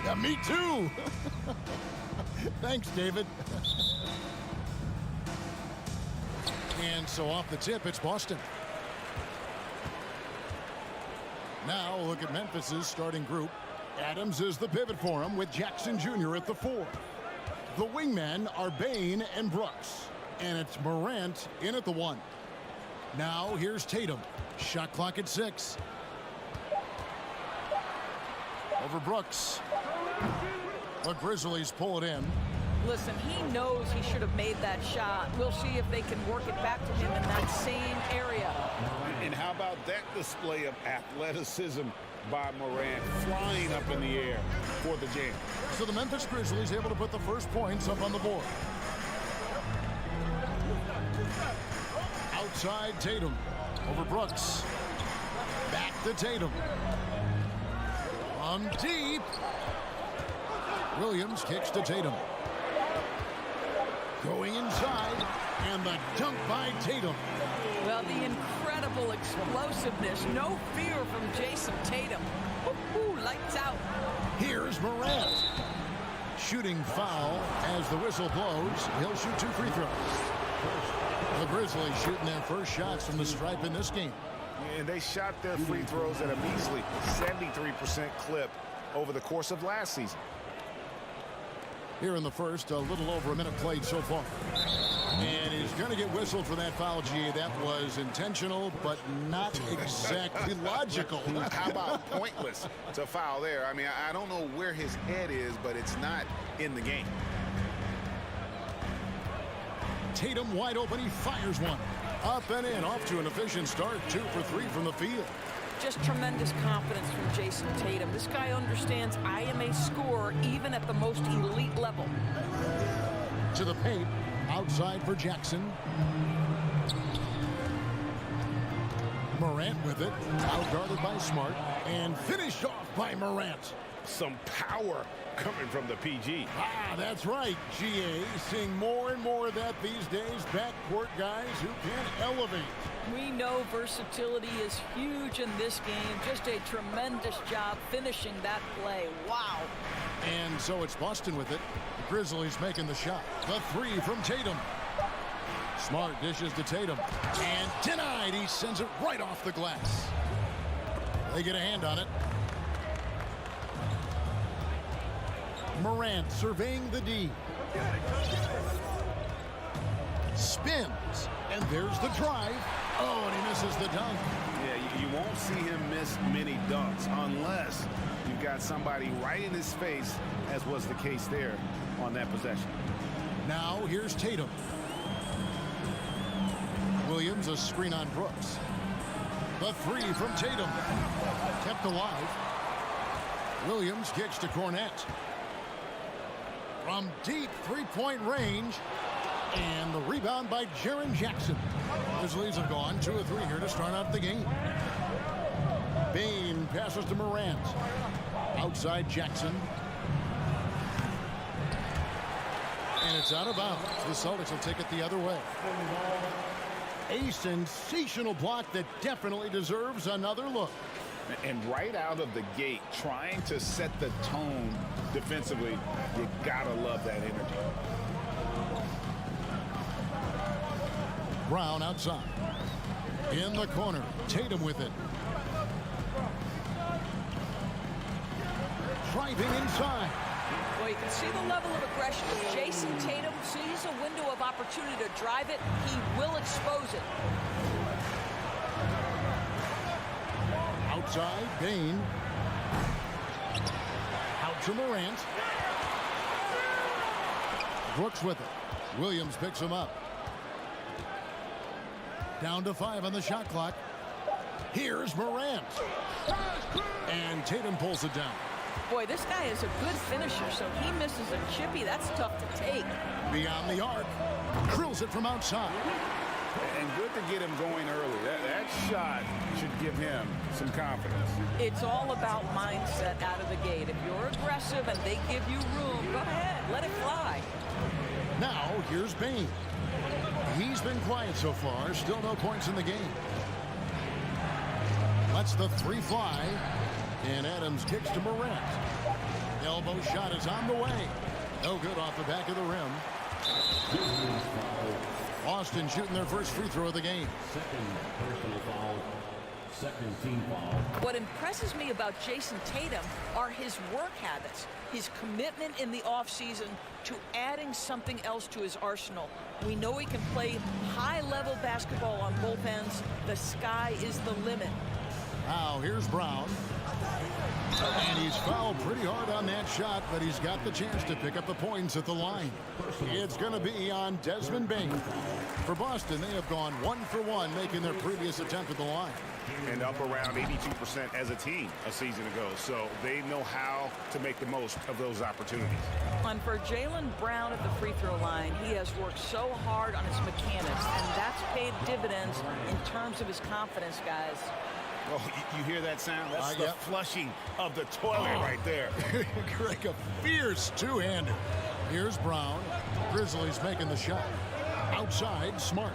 Yeah, me too. Thanks, David. And so off the tip, it's Boston. Now look at Memphis's starting group. Adams is the pivot for him with Jackson Jr. at the 4. The wingmen are Bain and Brooks. And it's Morant in at the 1. Now here's Tatum. Shot clock at 6. Over Brooks. The Grizzlies pull it in. Listen, he knows he should have made that shot. We'll see if they can work it back to him in that same area. And how about that display of athleticism by Morant, flying up in the air for the jam. So the Memphis Grizzlies able to put the first points up on the board. Outside Tatum. Over Brooks. Back to Tatum. From deep. Williams kicks to Tatum. Going inside. And the dunk by Tatum. Well, the incredible explosiveness. No fear from Jason Tatum. Ooh, lights out. Here's Morant. Shooting foul as the whistle blows. He'll shoot 2 free throws. The Grizzlies shooting their first shots from the stripe in this game. And they shot their free throws at a measly 73% clip over the course of last season. Here in the first, a little over a minute played so far. And he's going to get whistled for that foul, G. That was intentional, but not exactly logical. How about pointless to foul there? I mean, I don't know where his head is, but it's not in the game. Tatum wide open. He fires one. Up and in. Off to an efficient start. 2 for 3 from the field. Just tremendous confidence from Jason Tatum. This guy understands I am a scorer even at the most elite level. To the paint. Outside for Jackson. Morant with it. Outguarded by Smart. And finished off by Morant. Some power coming from the PG. Ah, that's right, GA. Seeing more and more of that these days. Backcourt guys who can elevate. We know versatility is huge in this game. Just a tremendous job finishing that play. Wow. And so it's Boston with it. The Grizzlies making the shot. The 3 from Tatum. Smart dishes to Tatum. And denied. He sends it right off the glass. They get a hand on it. Morant surveying the D. Spins. And there's the drive. Oh, and he misses the dunk. Yeah, you won't see him miss many dunks unless you've got somebody right in his face, as was the case there on that possession. Now here's Tatum. Williams a screen on Brooks. The 3 from Tatum. Kept alive. Williams kicks to Cornette. From deep 3-point range. And the rebound by Jaren Jackson. Grizzlies have gone 2 of 3 here to start out the game. Bain passes to Morant. Outside Jackson. And it's out of bounds. The Celtics will take it the other way. A sensational block that definitely deserves another look. And right out of the gate, trying to set the tone defensively, you gotta love that energy. Brown outside. In the corner. Tatum with it. Driving inside. Well, you can see the level of aggression. If Jason Tatum sees a window of opportunity to drive it, he will expose it. Outside, Bain. Out to Morant. Brooks with it. Williams picks him up. Down to 5 on the shot clock. Here's Morant. And Tatum pulls it down. Boy, this guy is a good finisher, so he misses a chippy. That's tough to take. Beyond the arc. Drills it from outside. And good to get him going early. That shot should give him some confidence. It's all about mindset out of the gate. If you're aggressive and they give you room, go ahead, let it fly. Now, here's Bain. He's been quiet so far. Still no points in the game. Lets the 3 fly. And Adams kicks to Morant. Elbow shot is on the way. No good off the back of the rim. Boston shooting their first free throw of the game. Second personal foul. Second team foul. What impresses me about Jason Tatum are his work habits, his commitment in the offseason to adding something else to his arsenal. We know he can play high-level basketball on both ends. The sky is the limit. Now here's Brown. And he's fouled pretty hard on that shot, but he's got the chance to pick up the points at the line. It's going to be on Desmond Bane. For Boston, they have gone 1 for 1, making their previous attempt at the line. And up around 82% as a team a season ago. So they know how to make the most of those opportunities. And for Jaylen Brown at the free throw line, he has worked so hard on his mechanics, and that's paid dividends in terms of his confidence, guys. Oh, you hear that sound? That's the flushing of the toilet right there. Greg, a fierce two-hander. Here's Brown. Grizzlies making the shot. Outside, Smart.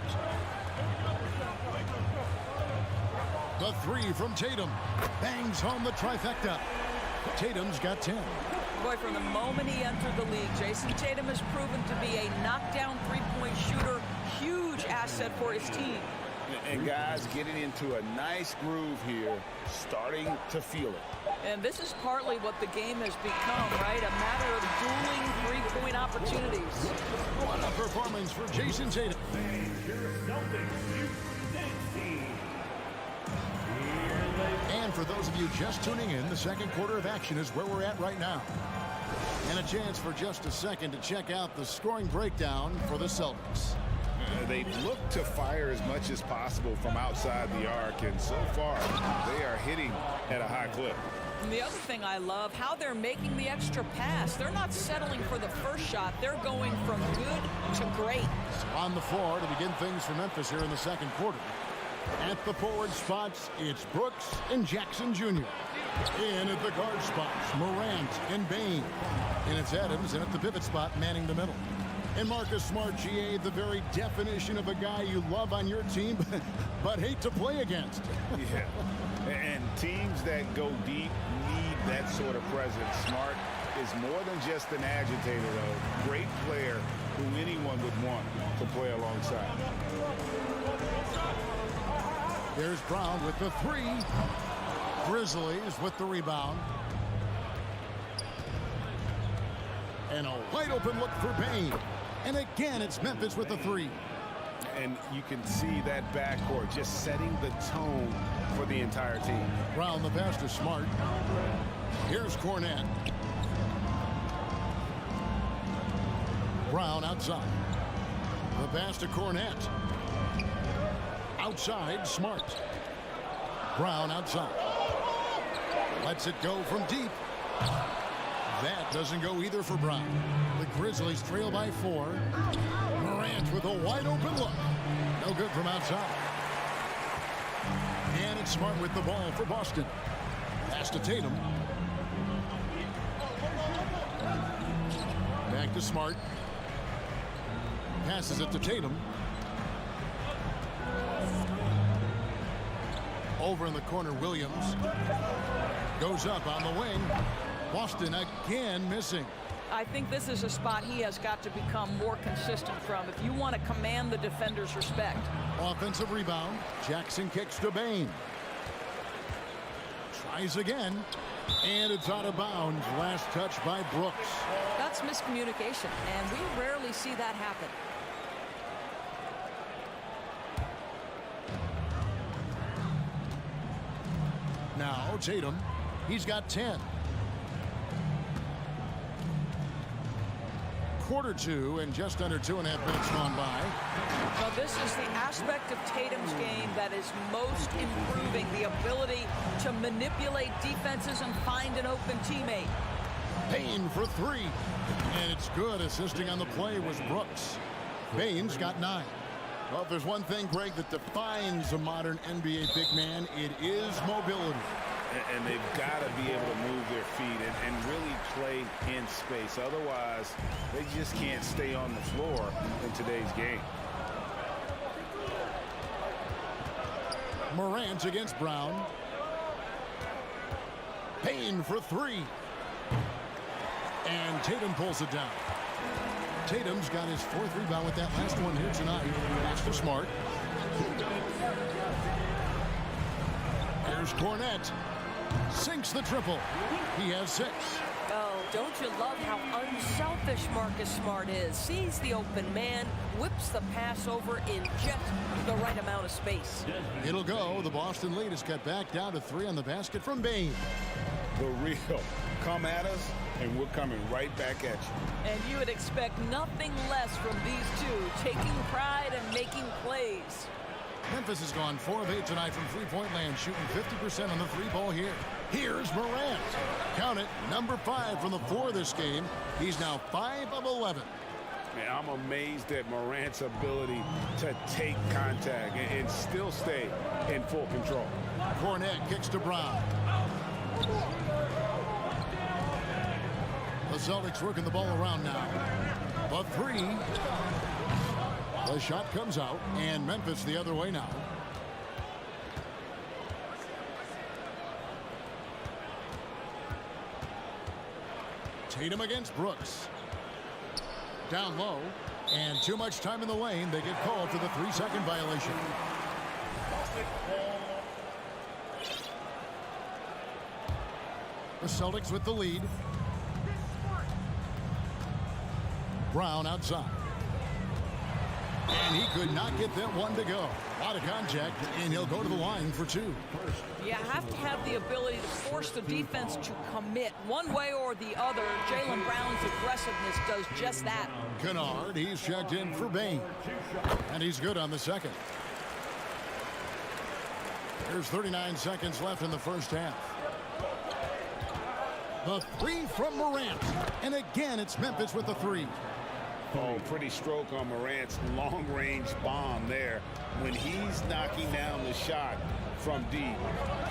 The three from Tatum. Bangs home the trifecta. Tatum's got 10. Boy, from the moment he entered the league, Jason Tatum has proven to be a knockdown three-point shooter. Huge asset for his team. And guys getting into a nice groove here, starting to feel it. And this is partly what the game has become, right? A matter of dueling three-point opportunities. What a performance for Jason Tatum. And for those of you just tuning in, the second quarter of action is where we're at right now. And a chance for just a second to check out the scoring breakdown for the Celtics. They look to fire as much as possible from outside the arc, and so far they are hitting at a high clip. And the other thing I love, how they're making the extra pass. They're not settling for the first shot. They're going from good to great. On the floor to begin things for Memphis here in the second quarter. At the forward spots, it's Brooks and Jackson Jr. In at the guard spots, Morant and Bane. And it's Adams, and at the pivot spot, manning the middle. And Marcus Smart, GA, the very definition of a guy you love on your team, but hate to play against. Yeah, and teams that go deep need that sort of presence. Smart is more than just an agitator, though. Great player who anyone would want to play alongside. There's Brown with the three. Grizzlies with the rebound. And a wide open look for Bane. And again, it's Memphis with the three. And you can see that backcourt just setting the tone for the entire team. Brown the pass to Smart. Here's Cornette. Brown outside. The pass to Cornette. Outside, Smart. Brown outside. Lets it go from deep. That doesn't go either for Brown. The Grizzlies trail by 4. Morant with a wide open look. No good from outside. And it's Smart with the ball for Boston. Pass to Tatum. Back to Smart. Passes it to Tatum. Over in the corner, Williams. Goes up on the wing. Boston again missing. I think this is a spot he has got to become more consistent from if you want to command the defender's respect. Offensive rebound. Jackson kicks to Bane. Tries again. And it's out of bounds. Last touch by Brooks. That's miscommunication, and we rarely see that happen. Now Tatum. He's got 10. Quarter 2 and just under 2.5 minutes gone by. Now this is the aspect of Tatum's game that is most improving, the ability to manipulate defenses and find an open teammate. Bane for 3. And it's good. Assisting on the play was Brooks. Bane's got 9. Well, if there's one thing, Greg, that defines a modern NBA big man, it is mobility. And they've got to be able to move their feet and really play in space. Otherwise, they just can't stay on the floor in today's game. Morant against Brown. Bane for 3. And Tatum pulls it down. Tatum's got his 4th rebound with that last one here tonight. That's for Smart. Here's Cornette. Sinks the triple. He has 6. Oh, don't you love how unselfish Marcus Smart is? Sees the open man, whips the pass over in just the right amount of space. It'll go. The Boston lead is cut back down to 3 on the basket from Bane. The real. Come at us, and we're coming right back at you. And you would expect nothing less from these two, taking pride and making plays. Memphis has gone 4 of 8 tonight from three-point land, shooting 50% on the 3-ball here. Here's Morant. Count it, number 5 from the 4 this game. He's now 5 of 11. Man, I'm amazed at Morant's ability to take contact and still stay in full control. Cornette kicks to Brown. The Celtics working the ball around now. The 3. The shot comes out, and Memphis the other way now. Tatum against Brooks. Down low, and too much time in the lane. They get called for the 3-second violation. The Celtics with the lead. Brown outside. And he could not get that one to go. A lot of contact, and he'll go to the line for 2. You have to have the ability to force the defense to commit one way or the other. Jaylen Brown's aggressiveness does just that. Kennard, he's checked in for Bane. And he's good on the second. There's 39 seconds left in the first half. The 3 from Morant. And again, it's Memphis with the 3. Oh, pretty stroke on Morant's long-range bomb there. When he's knocking down the shot from deep,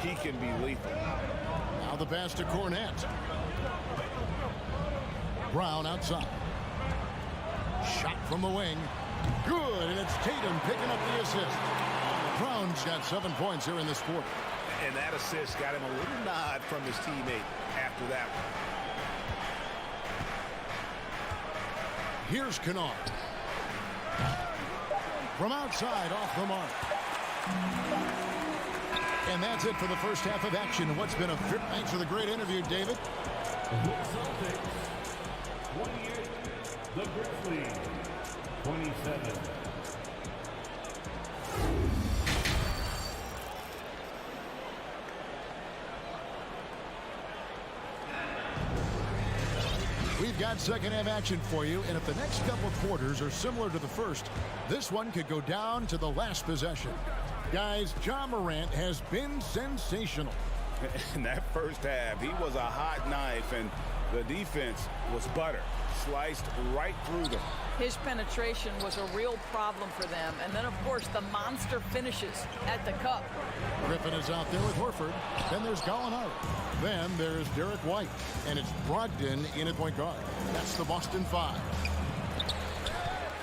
he can be lethal. Now the pass to Cornette. Brown outside. Shot from the wing. Good, and it's Tatum picking up the assist. Brown's got 7 points here in this quarter. And that assist got him a little nod from his teammate after that one. Here's Kennard. From outside, off the mark. And that's it for the first half of action. What's been a thanks for the great interview, David. The Celtics, 28. The Grizzlies, 27. We've got second half action for you, and if the next couple of quarters are similar to the first, this one could go down to the last possession. Guys, Ja Morant has been sensational. In that first half, he was a hot knife, and the defense was butter. Sliced right through them. His penetration was a real problem for them. And then, of course, the monster finishes at the cup. Griffin is out there with Horford. Then there's Gallinari. Then there's Derek White. And it's Brogdon in at point guard. That's the Boston 5.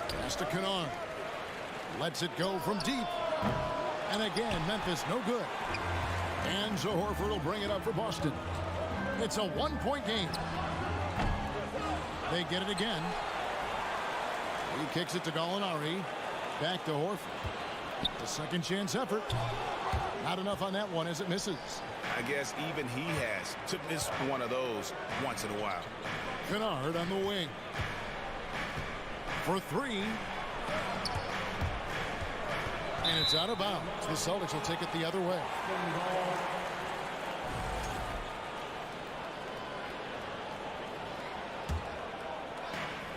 Pass to Kennard. Lets it go from deep. And again, Memphis no good. And so Horford will bring it up for Boston. It's a one-point game. They get it again. He kicks it to Gallinari. Back to Horford. The second chance effort. Not enough on that one as it misses. I guess even he has to miss one of those once in a while. Kennard on the wing. For 3. And it's out of bounds. The Celtics will take it the other way.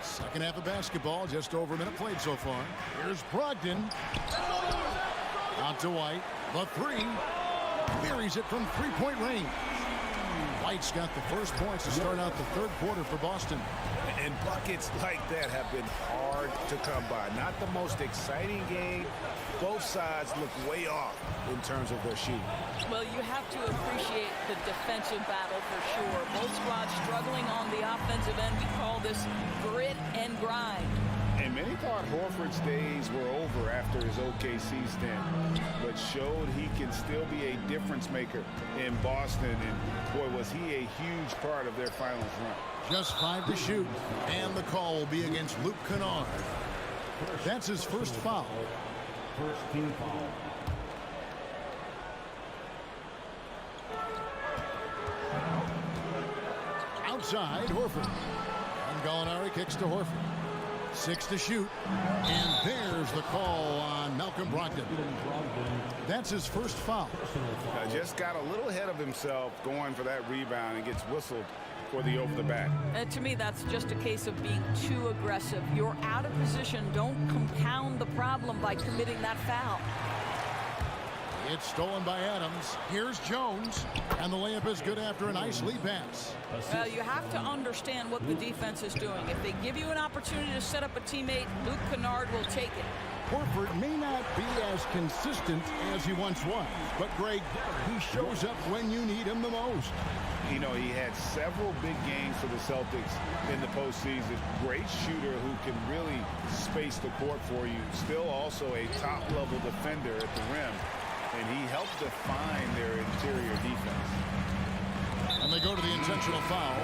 Second half of basketball, just over a minute played so far. Here's Brogdon. Out to White. The 3. Buries it from three-point range. White's got the first points to start out the third quarter for Boston. And buckets like that have been hard to come by. Not the most exciting game. Both sides look way off in terms of their shooting. Well, you have to appreciate the defensive battle for sure. Both squads struggling on the offensive end. We call this grit and grind. And many thought Horford's days were over after his OKC stint, but showed he can still be a difference maker in Boston. And boy, was he a huge part of their finals run. Just 5 to shoot, and the call will be against Luke Kennard. That's his first foul. First team foul. Outside, Horford. And Gallinari kicks to Horford. 6 to shoot. And there's the call on Malcolm Brogdon. That's his first foul. Just got a little ahead of himself going for that rebound and gets whistled for the over the back. And to me, that's just a case of being too aggressive. You're out of position. Don't compound the problem by committing that foul. It's stolen by Adams. Here's Jones. And the layup is good after a nice lead pass. Well, you have to understand what the defense is doing. If they give you an opportunity to set up a teammate, Luke Kennard will take it. Horford may not be as consistent as he once was, but Greg, he shows up when you need him the most. You know, he had several big games for the Celtics in the postseason. Great shooter who can really space the court for you. Still also a top-level defender at the rim. And he helped define their interior defense. And they go to the intentional foul.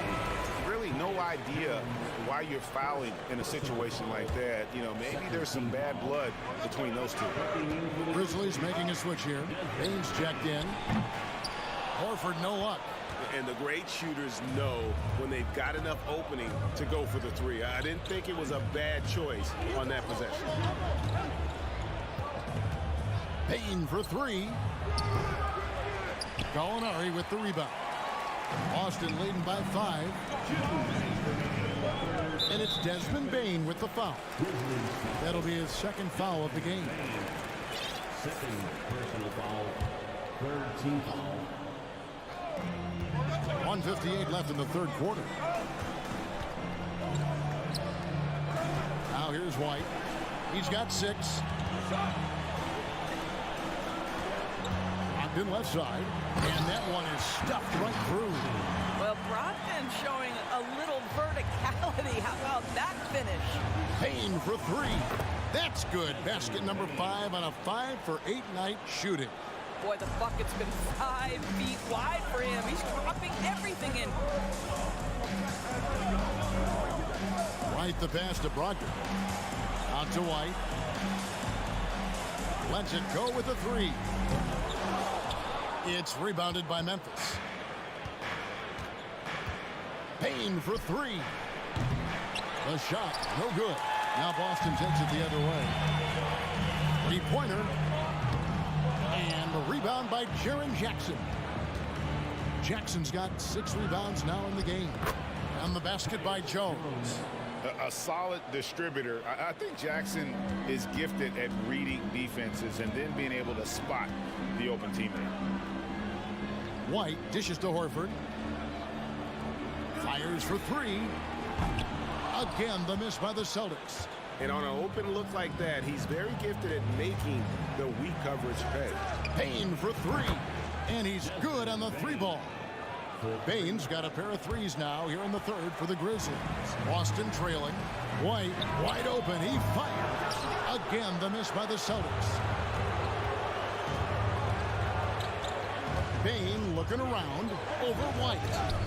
Really no idea why you're fouling in a situation like that. You know, maybe there's some bad blood between those two. Grizzlies making a switch here. Baines checked in. Horford, no luck. And the great shooters know when they've got enough opening to go for the three. I didn't think it was a bad choice on that possession. Payne for 3. Gallinari with the rebound. Boston leading by 5. And it's Desmond Bane with the foul. That'll be his second foul of the game. Second personal foul. Third team foul. 1:58 left in the third quarter. Now here's White. He's got 6. In left side, and that one is stuffed right through. Well, Brogdon showing a little verticality. How about that finish? Payne for 3. That's good. Basket number 5 on a 5-for-8 night shooting. Boy, the bucket's been 5 feet wide for him. He's dropping everything in. Right the pass to Brogdon. Out to White. Lets it go with the 3. It's rebounded by Memphis. Payne for 3. The shot, no good. Now Boston takes it the other way. 3-pointer. And a rebound by Jaren Jackson. Jackson's got 6 rebounds now in the game. And the basket by Jones. A solid distributor. I think Jackson is gifted at reading defenses and then being able to spot the open teammate. White dishes to Horford. Fires for 3. Again, the miss by the Celtics. And on an open look like that, he's very gifted at making the weak coverage pay. Payne for 3. And he's good on the 3-ball. Baines got a pair of 3s now here in the third for the Grizzlies. Boston trailing. White wide open. He fires. Again, the miss by the Celtics. Bane looking around over White.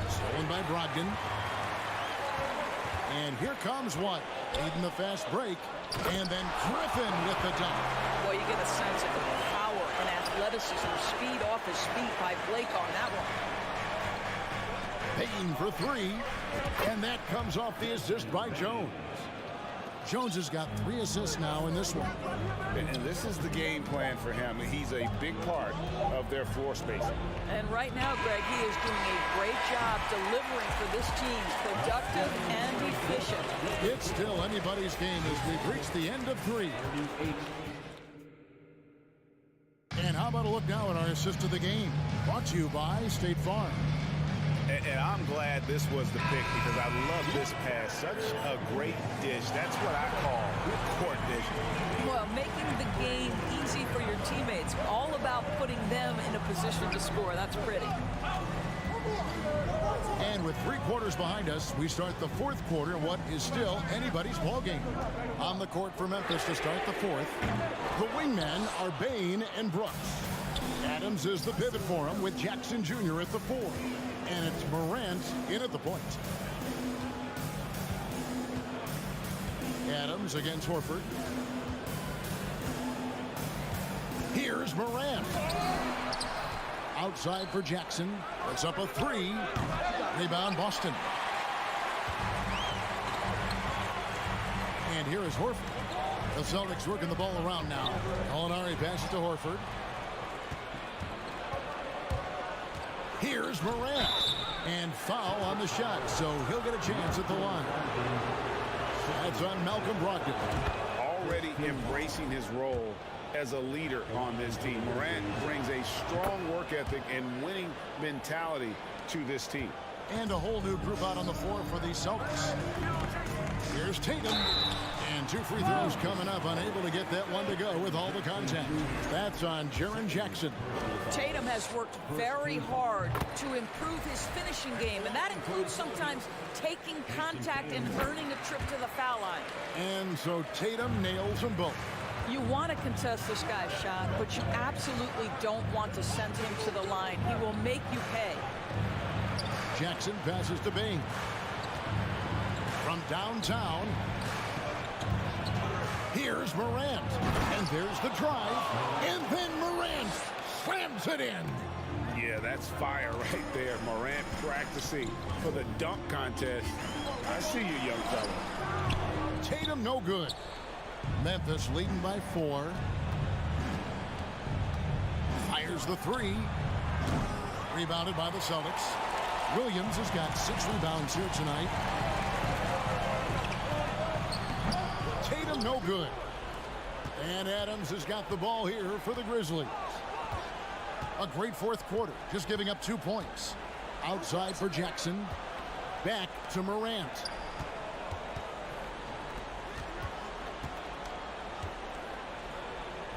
Stolen by Brogdon. And here comes White. Leading the fast break. And then Griffin with the dunk. Boy, you get a sense of the power and athleticism, speed off his feet by Blake on that one. Payne for 3. And that comes off the assist by Jones. Jones has got 3 assists now in this one. And this is the game plan for him. He's a big part of their floor spacing. And right now, Greg, he is doing a great job delivering for this team, productive and efficient. It's still anybody's game as we've reached the end of 3. And how about a look now at our assist of the game? Brought to you by State Farm. And I'm glad this was the pick because I love this pass. Such a great dish. That's what I call court vision. Well, making the game easy for your teammates. All about putting them in a position to score. That's pretty. And with 3 quarters behind us, we start the 4th quarter, what is still anybody's ballgame. On the court for Memphis to start the 4th, the wingmen are Bane and Brooks. Adams is the pivot for him with Jackson Jr. at the 4. And it's Morant in at the point. Adams against Horford. Here's Morant. Outside for Jackson. Puts up a 3. Rebound Boston. And here is Horford. The Celtics working the ball around now. Gallinari passes to Horford. Here's Morant. And foul on the shot, so he'll get a chance at the line. That's on Malcolm Brogdon. Already embracing his role as a leader on this team. Morant brings a strong work ethic and winning mentality to this team. And a whole new group out on the floor for the Celtics. Here's Tatum. And 2 free throws coming up, unable to get that one to go with all the contact. That's on Jaren Jackson. Tatum has worked very hard to improve his finishing game, and that includes sometimes taking contact and earning a trip to the foul line. And so Tatum nails them both. You want to contest this guy's shot, but you absolutely don't want to send him to the line. He will make you pay. Jackson passes to Bane. From downtown, here's Morant. And there's the drive. And then Morant slams it in. Yeah, that's fire right there. Morant practicing for the dunk contest. I see you, young fella. Tatum no good. Memphis leading by 4. Fires the 3. Rebounded by the Celtics. Williams has got 6 rebounds here tonight. Tatum no good. And Adams has got the ball here for the Grizzlies. A great 4th quarter, just giving up 2 points. Outside for Jackson. Back to Morant.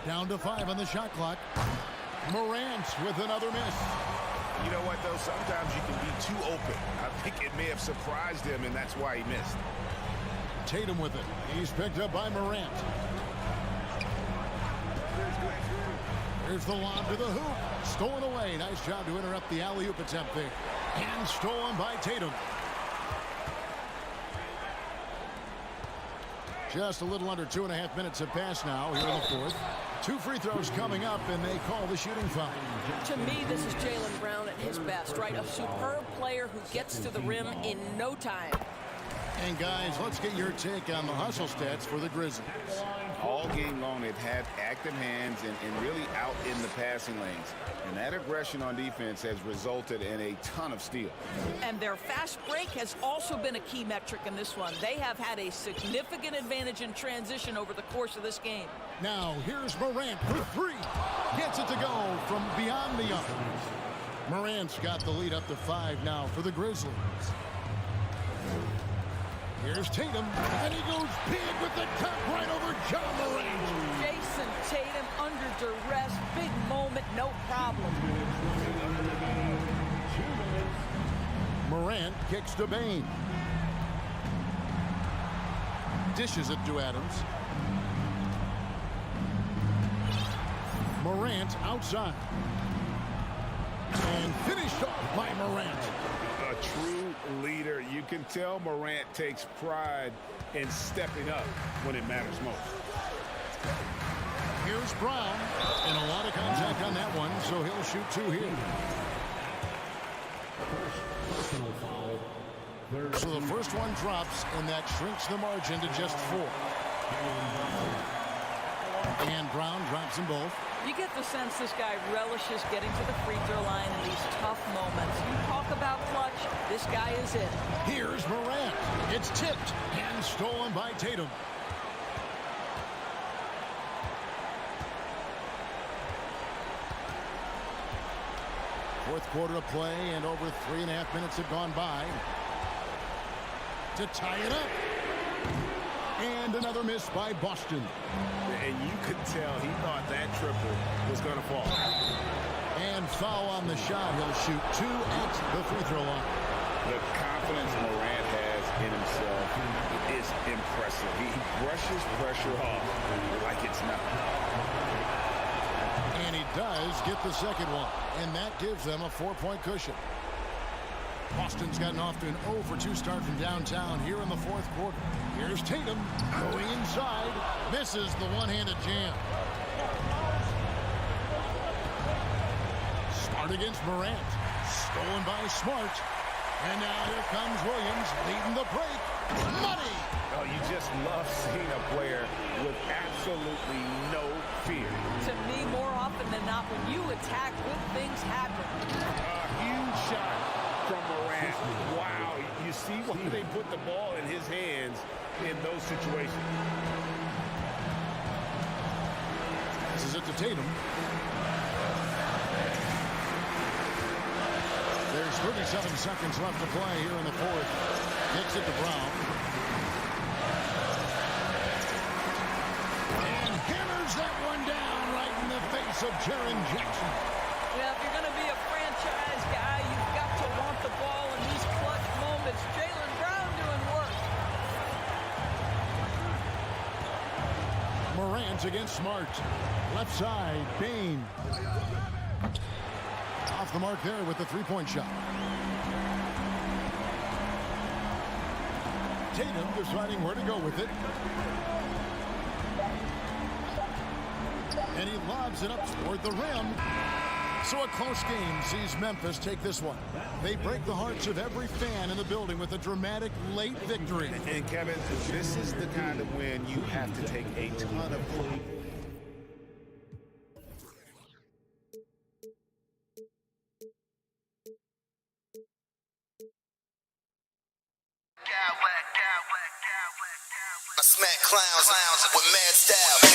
Down to 5 on the shot clock. Morant with another miss. You know what, though? Sometimes you can be too open. I think it may have surprised him, and that's why he missed. Tatum with it. He's picked up by Morant. Here's the lob to the hoop. Stolen away. Nice job to interrupt the alley-oop attempt there. And stolen by Tatum. Just a little under 2.5 minutes have passed now here in the 4th. 2 free throws coming up, and they call the shooting foul. To me, this is Jaylen Brown at his best, right? A superb player who gets to the rim in no time. And guys, let's get your take on the hustle stats for the Grizzlies. All game long, they've had active hands and really out in the passing lanes. And that aggression on defense has resulted in a ton of steals. And their fast break has also been a key metric in this one. They have had a significant advantage in transition over the course of this game. Now, here's Morant for 3. Gets it to go from beyond the arc. Morant's got the lead up to 5 now for the Grizzlies. Here's Tatum, and he goes big with the tap right over John Morant. Jason Tatum under duress, big moment, no problem. Morant kicks to Bane. Dishes it to Adams. Morant outside. And finished off by Morant. A true leader. You can tell Morant takes pride in stepping up when it matters most. Here's Brown. And a lot of contact on that one, so he'll shoot 2 here. So the first one drops, and that shrinks the margin to just 4. And Brown drops them both. You get the sense this guy relishes getting to the free throw line in these tough moments. You talk about clutch, this guy is it. Here's Morant. It's tipped and stolen by Tatum. Fourth quarter of play, and over 3.5 minutes have gone by. To tie it up. And another miss by Boston. And you could tell he thought that triple was going to fall. And foul on the shot. He'll shoot 2 at the free throw line. The confidence Morant has in himself is impressive. He brushes pressure off like it's nothing. And he does get the second one. And that gives them a 4-point cushion. Boston's gotten off to an 0 for 2 start from downtown here in the fourth quarter. Here's Tatum going inside. Misses the one-handed jam. Smart against Morant. Stolen by Smart. And now here comes Williams leading the break. Money! Oh, you just love seeing a player with absolutely no fear. To me, more often than not, when you attack, good things happen. A huge shot from Morant. Wow, you see why they put the ball in his hands in those situations. This is it to Tatum. There's 37 seconds left to play here in the fourth. Kicks it to Brown. And hammers that one down right in the face of Jaren Jackson. Yeah, if you're going to be a franchise guy, you've got to want the ball in these clutch moments. Jaylen Brown doing work. Morant against Smart. Left side, Bane. Off the mark there with the three-point shot. Tatum deciding where to go with it. And he lobs it up toward the rim. So a close game sees Memphis take this one. They break the hearts of every fan in the building with a dramatic late victory. And Kevin, this is the kind of win you have to take a ton of pride. I smack clowns with mad style.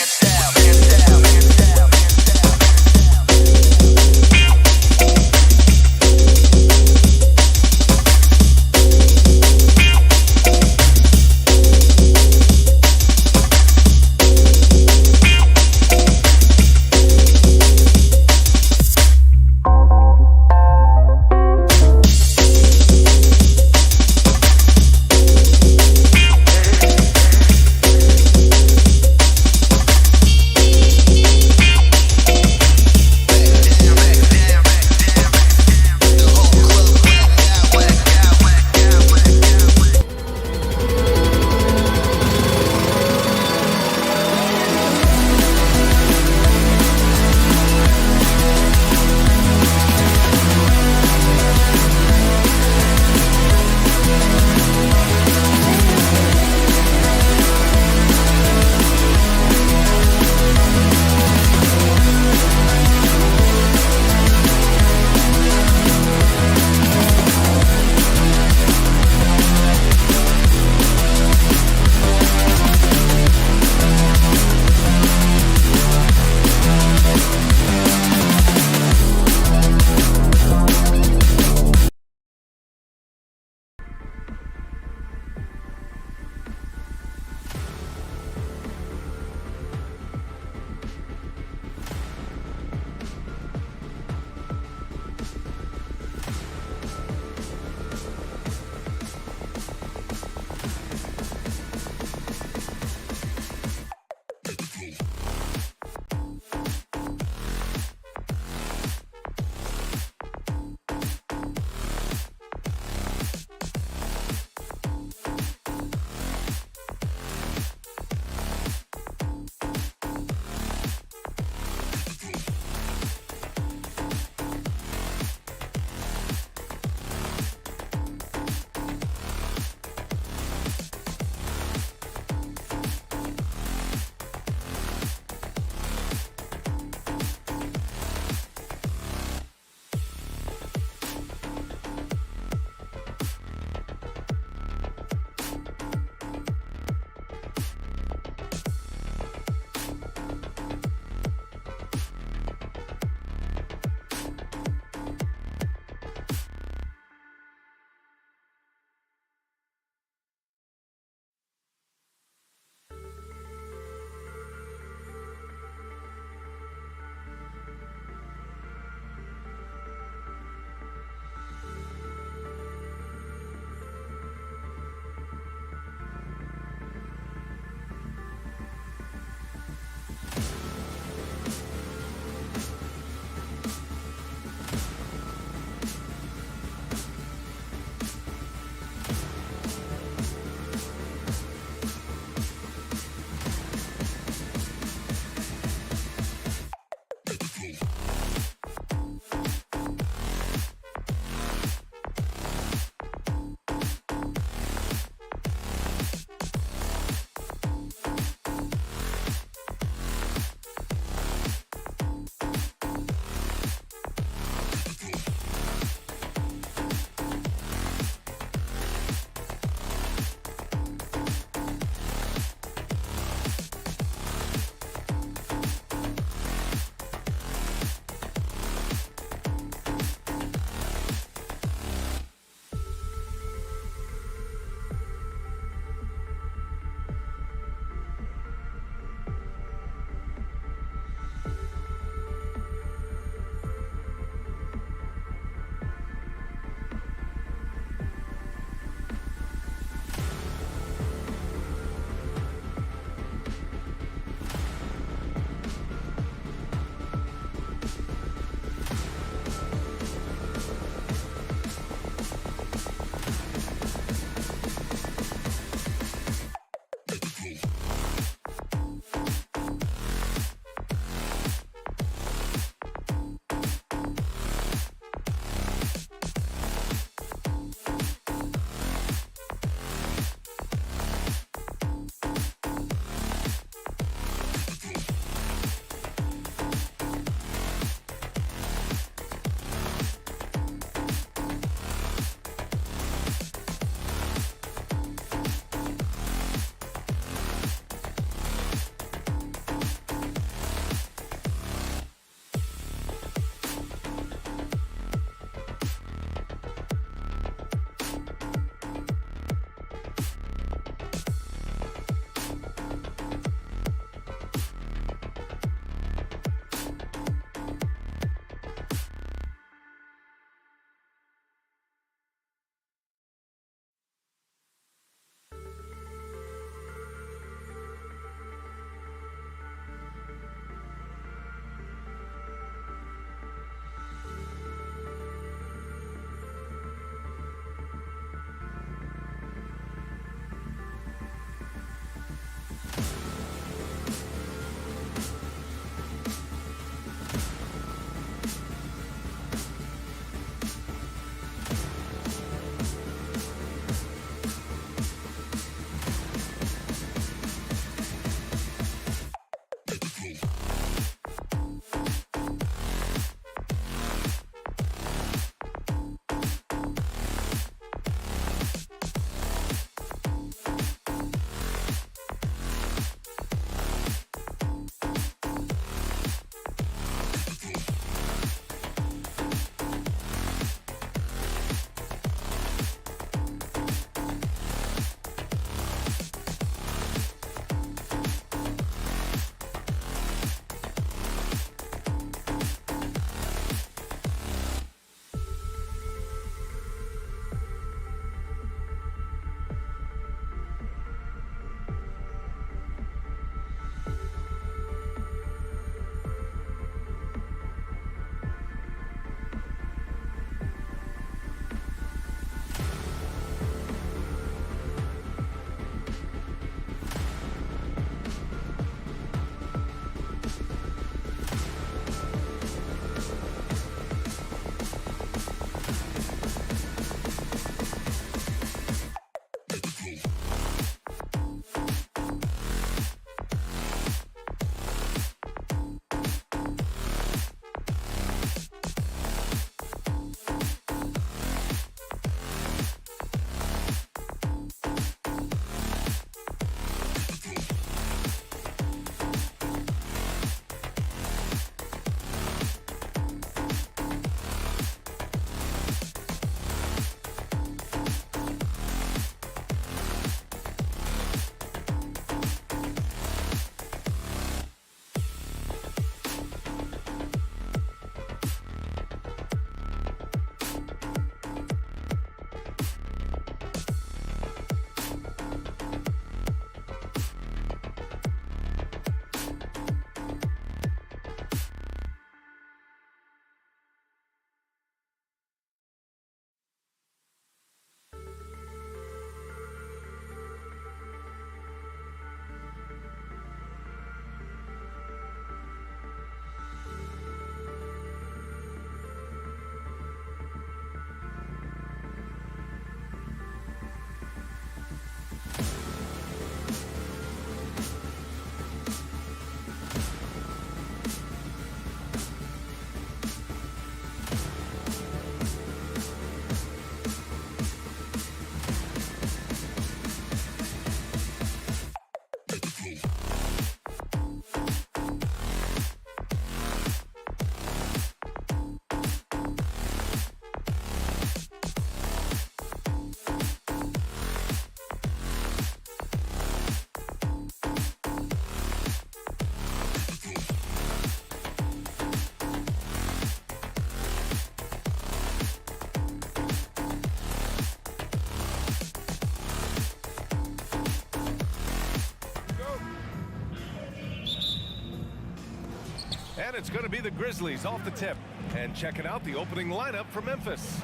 And it's going to be the Grizzlies off the tip. And checking out the opening lineup for Memphis.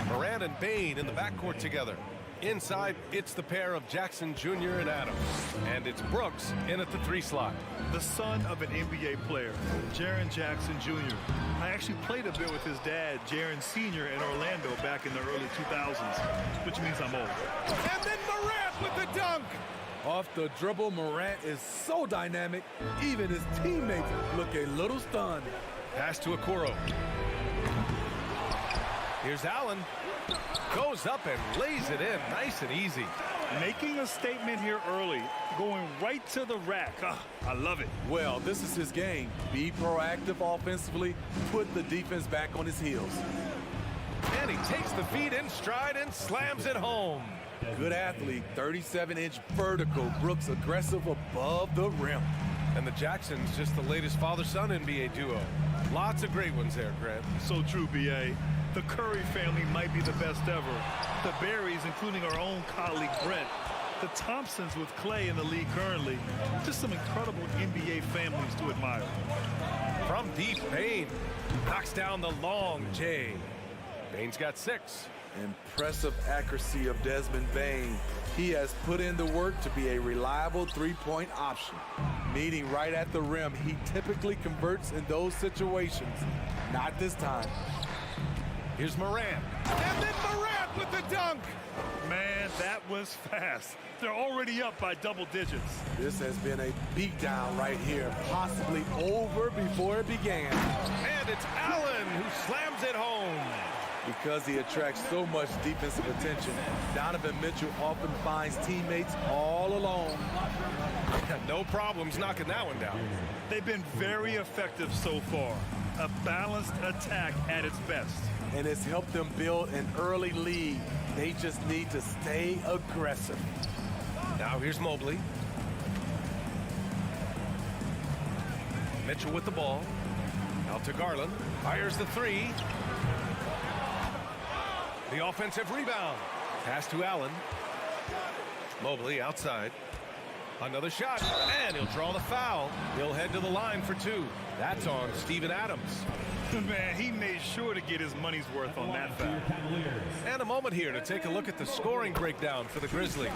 Morant and Bane in the backcourt together. Inside, it's the pair of Jackson Jr. and Adams. And it's Brooks in at the 3 slot. The son of an NBA player, Jaren Jackson Jr. I actually played a bit with his dad, Jaren Sr. in Orlando back in the early 2000s, which means I'm old. And then Morant with the dunk. Off the dribble, Morant is so dynamic, even his teammates look a little stunned. Pass to Okoro. Here's Allen. Goes up and lays it in nice and easy. Making a statement here early, going right to the rack. I love it. Well, this is his game. Be proactive offensively, put the defense back on his heels. And he takes the feed in stride and slams it home. Good athlete, 37-inch vertical. Brooks aggressive above the rim. And the Jacksons just the latest father-son NBA duo. Lots of great ones there, Grant. So true, B.A. The Curry family might be the best ever. The Berries, including our own colleague Brent. The Thompsons with Clay in the league currently. Just some incredible NBA families to admire. From deep, Bane knocks down the long J. Bane's got 6. Impressive accuracy of Desmond Bane. He has put in the work to be a reliable three-point option. Meeting right at the rim, he typically converts in those situations. Not this time. Here's Morant. And then Morant with the dunk. Man, that was fast. They're already up by double digits. This has been a beatdown right here, possibly over before it began. And it's Allen who slams it home. Because he attracts so much defensive attention, Donovan Mitchell often finds teammates all alone. No problems knocking that one down. They've been very effective so far. A balanced attack at its best. And it's helped them build an early lead. They just need to stay aggressive. Now here's Mobley. Mitchell with the ball. Out to Garland. Fires the 3. The offensive rebound. Pass to Allen. Mobley outside. Another shot, and he'll draw the foul. He'll head to the line for 2. That's on Steven Adams. Man, he made sure to get his money's worth on that foul. And a moment here to take a look at the scoring breakdown for the Grizzlies.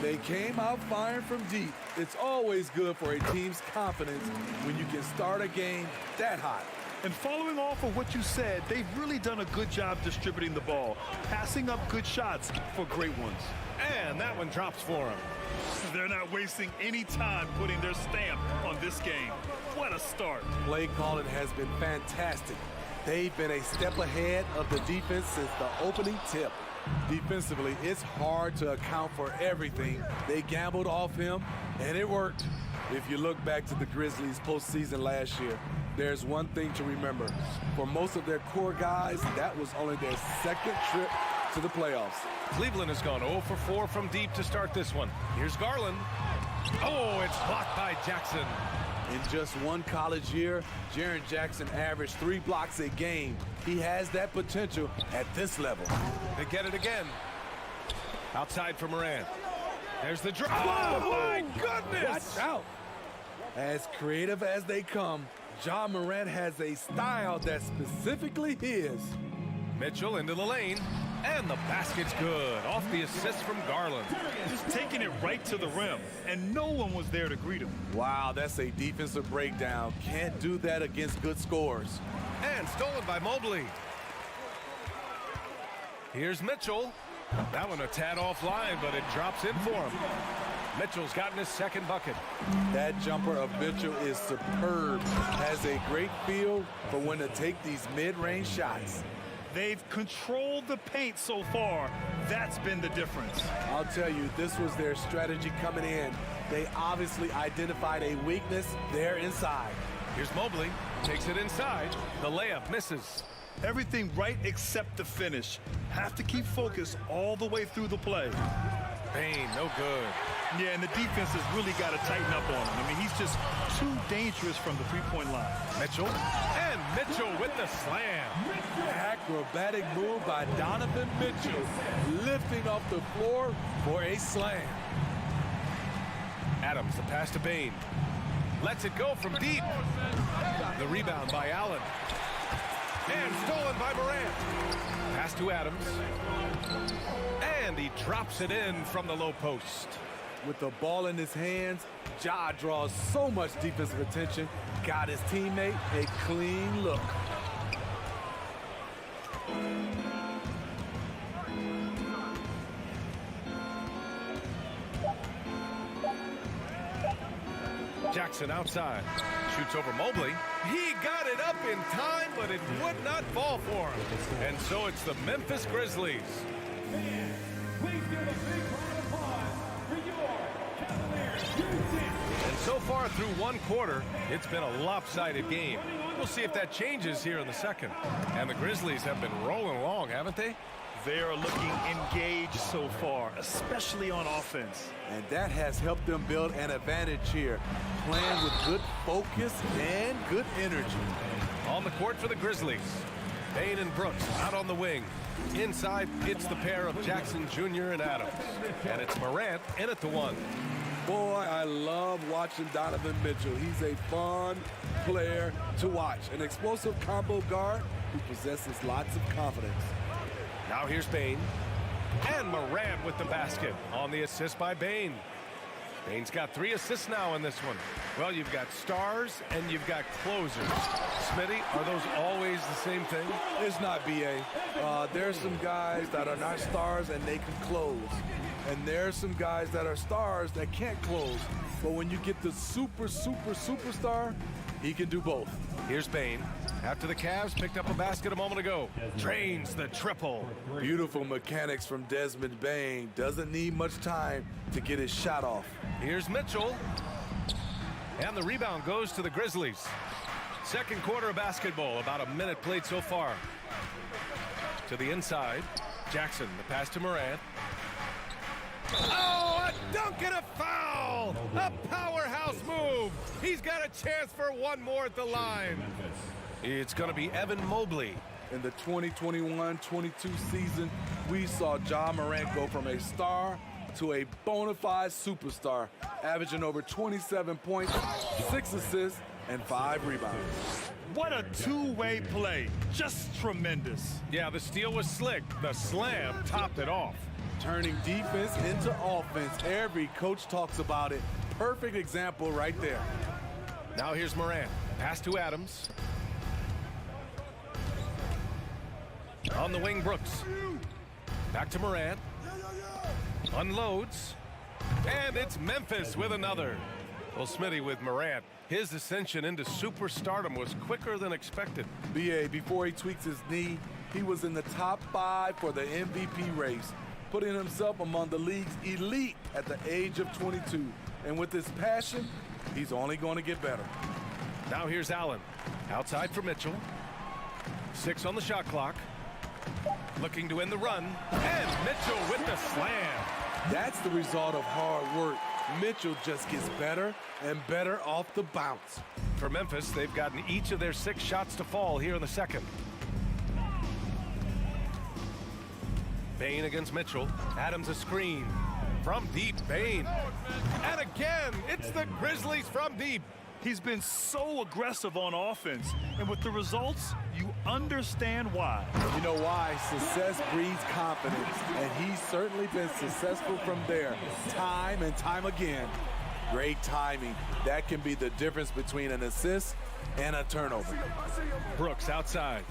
They came out firing from deep. It's always good for a team's confidence when you can start a game that hot. And following off of what you said, they've really done a good job distributing the ball, passing up good shots for great ones. And that one drops for them. They're not wasting any time putting their stamp on this game. What a start. Play calling has been fantastic. They've been a step ahead of the defense since the opening tip. Defensively, it's hard to account for everything. They gambled off him, and it worked. If you look back to the Grizzlies postseason last year, there's one thing to remember. For most of their core guys, that was only their second trip to the playoffs. Cleveland has gone 0 for 4 from deep to start this one. Here's Garland. Oh, it's blocked by Jackson. In just one college year, Jaren Jackson averaged 3 blocks a game. He has that potential at this level. They get it again. Outside for Morant. There's the drop. Oh, my goodness! Watch out. As creative as they come, Ja Morant has a style that's specifically his. Mitchell into the lane. And the basket's good. Off the assist from Garland. Just taking it right to the rim. And no one was there to greet him. Wow, that's a defensive breakdown. Can't do that against good scores. And stolen by Mobley. Here's Mitchell. That one a tad offline, but it drops in for him. Mitchell's gotten his second bucket. That jumper of Mitchell is superb. Has a great feel for when to take these mid-range shots. They've controlled the paint so far. That's been the difference. I'll tell you, this was their strategy coming in. They obviously identified a weakness there inside. Here's Mobley. Takes it inside. The layup misses. Everything right except the finish. Have to keep focused all the way through the play. Bane, no good. Yeah, and the defense has really got to tighten up on him. I mean, he's just too dangerous from the three-point line. Mitchell, and Mitchell with the slam. Acrobatic move by Donovan Mitchell, lifting off the floor for a slam. Adams, the pass to Bane. Lets it go from deep. The rebound by Allen. And stolen by Morant. Pass to Adams. And he drops it in from the low post. With the ball in his hands, Ja draws so much defensive attention. Got his teammate a clean look. Jackson outside. Shoots over Mobley. He got it up in time, but it would not fall for him. And so it's the Memphis Grizzlies. Please give a big round of applause for your Cavaliers. And so far through one quarter, it's been a lopsided game. We'll see if that changes here in the second. And the Grizzlies have been rolling along, haven't they? They are looking engaged so far, especially on offense. And that has helped them build an advantage here, playing with good focus and good energy. On the court for the Grizzlies, Bane and Brooks out on the wing. Inside, it's the pair of Jackson Jr. and Adams. And it's Morant in at the one. Boy, I love watching Donovan Mitchell. He's a fun player to watch. An explosive combo guard who possesses lots of confidence. Now here's Bane. And Morant with the basket on the assist by Bane. Bane's got 3 assists now in this one. Well, you've got stars and you've got closers. Smitty, are those always the same thing? It's not, B.A. There's some guys that are not stars and they can close. And there's some guys that are stars that can't close. But when you get the superstar, he can do both. Here's Bane. After the Cavs picked up a basket a moment ago. Drains the triple. Beautiful mechanics from Desmond Bane. Doesn't need much time to get his shot off. Here's Mitchell. And the rebound goes to the Grizzlies. Second quarter of basketball. About a minute played so far. To the inside. Jackson, the pass to Morant. Oh, a dunk and a foul! A powerhouse move! He's got a chance for one more at the line. It's going to be Evan Mobley. In the 2021-22 season, we saw Ja Morant go from a star to a bona fide superstar, averaging over 27 points, 6 assists, and 5 rebounds. What a two-way play. Just tremendous. Yeah, the steal was slick. The slam topped it off. Turning defense into offense. Every coach talks about it. Perfect example right there. Now here's Morant. Pass to Adams. On the wing, Brooks. Back to Morant. Unloads. And it's Memphis with another. Well, Smitty, with Morant, his ascension into superstardom was quicker than expected. B.A., before he tweaks his knee, he was in the top 5 for the MVP race, putting himself among the league's elite at the age of 22. And with his passion, he's only going to get better. Now here's Allen. Outside for Mitchell. 6 on the shot clock. Looking to end the run. And Mitchell with the slam. That's the result of hard work. Mitchell just gets better and better off the bounce. For Memphis, they've gotten each of their 6 shots to fall here in the second. Bane against Mitchell. Adams a screen. From deep, Bane. And again, it's the Grizzlies from deep. He's been so aggressive on offense, and with the results, you understand why. You know why? Success breeds confidence, and he's certainly been successful from there, time and time again. Great timing. That can be the difference between an assist and a turnover. Brooks outside.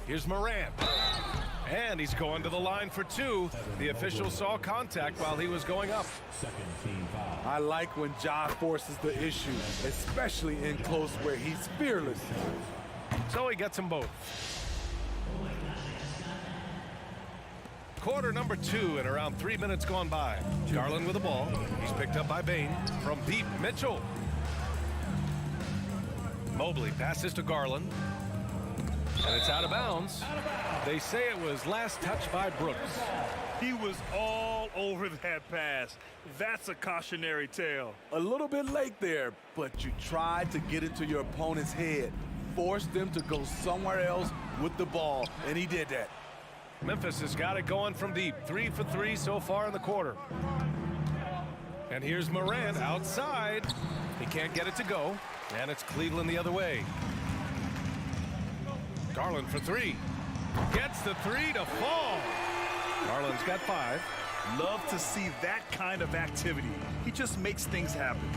Here's Morant. And he's going to the line for 2. The official saw contact while he was going up. I like when Ja forces the issue, especially in close where he's fearless. So he gets them both. Quarter number 2 and around 3 minutes gone by. Garland with the ball. He's picked up by Bane. From deep, Mitchell. Mobley passes to Garland. And it's out of bounds. They say it was last touched by Brooks. He was all over that pass. That's a cautionary tale. A little bit late there, but you tried to get into your opponent's head. Forced them to go somewhere else with the ball, and he did that. Memphis has got it going from deep. 3 for 3 so far in the quarter. And And here's Morant outside. He can't get it to go. And it's Cleveland the other way. Garland for three. Gets the three to fall. Garland's got 5. Love to see that kind of activity. He just makes things happen.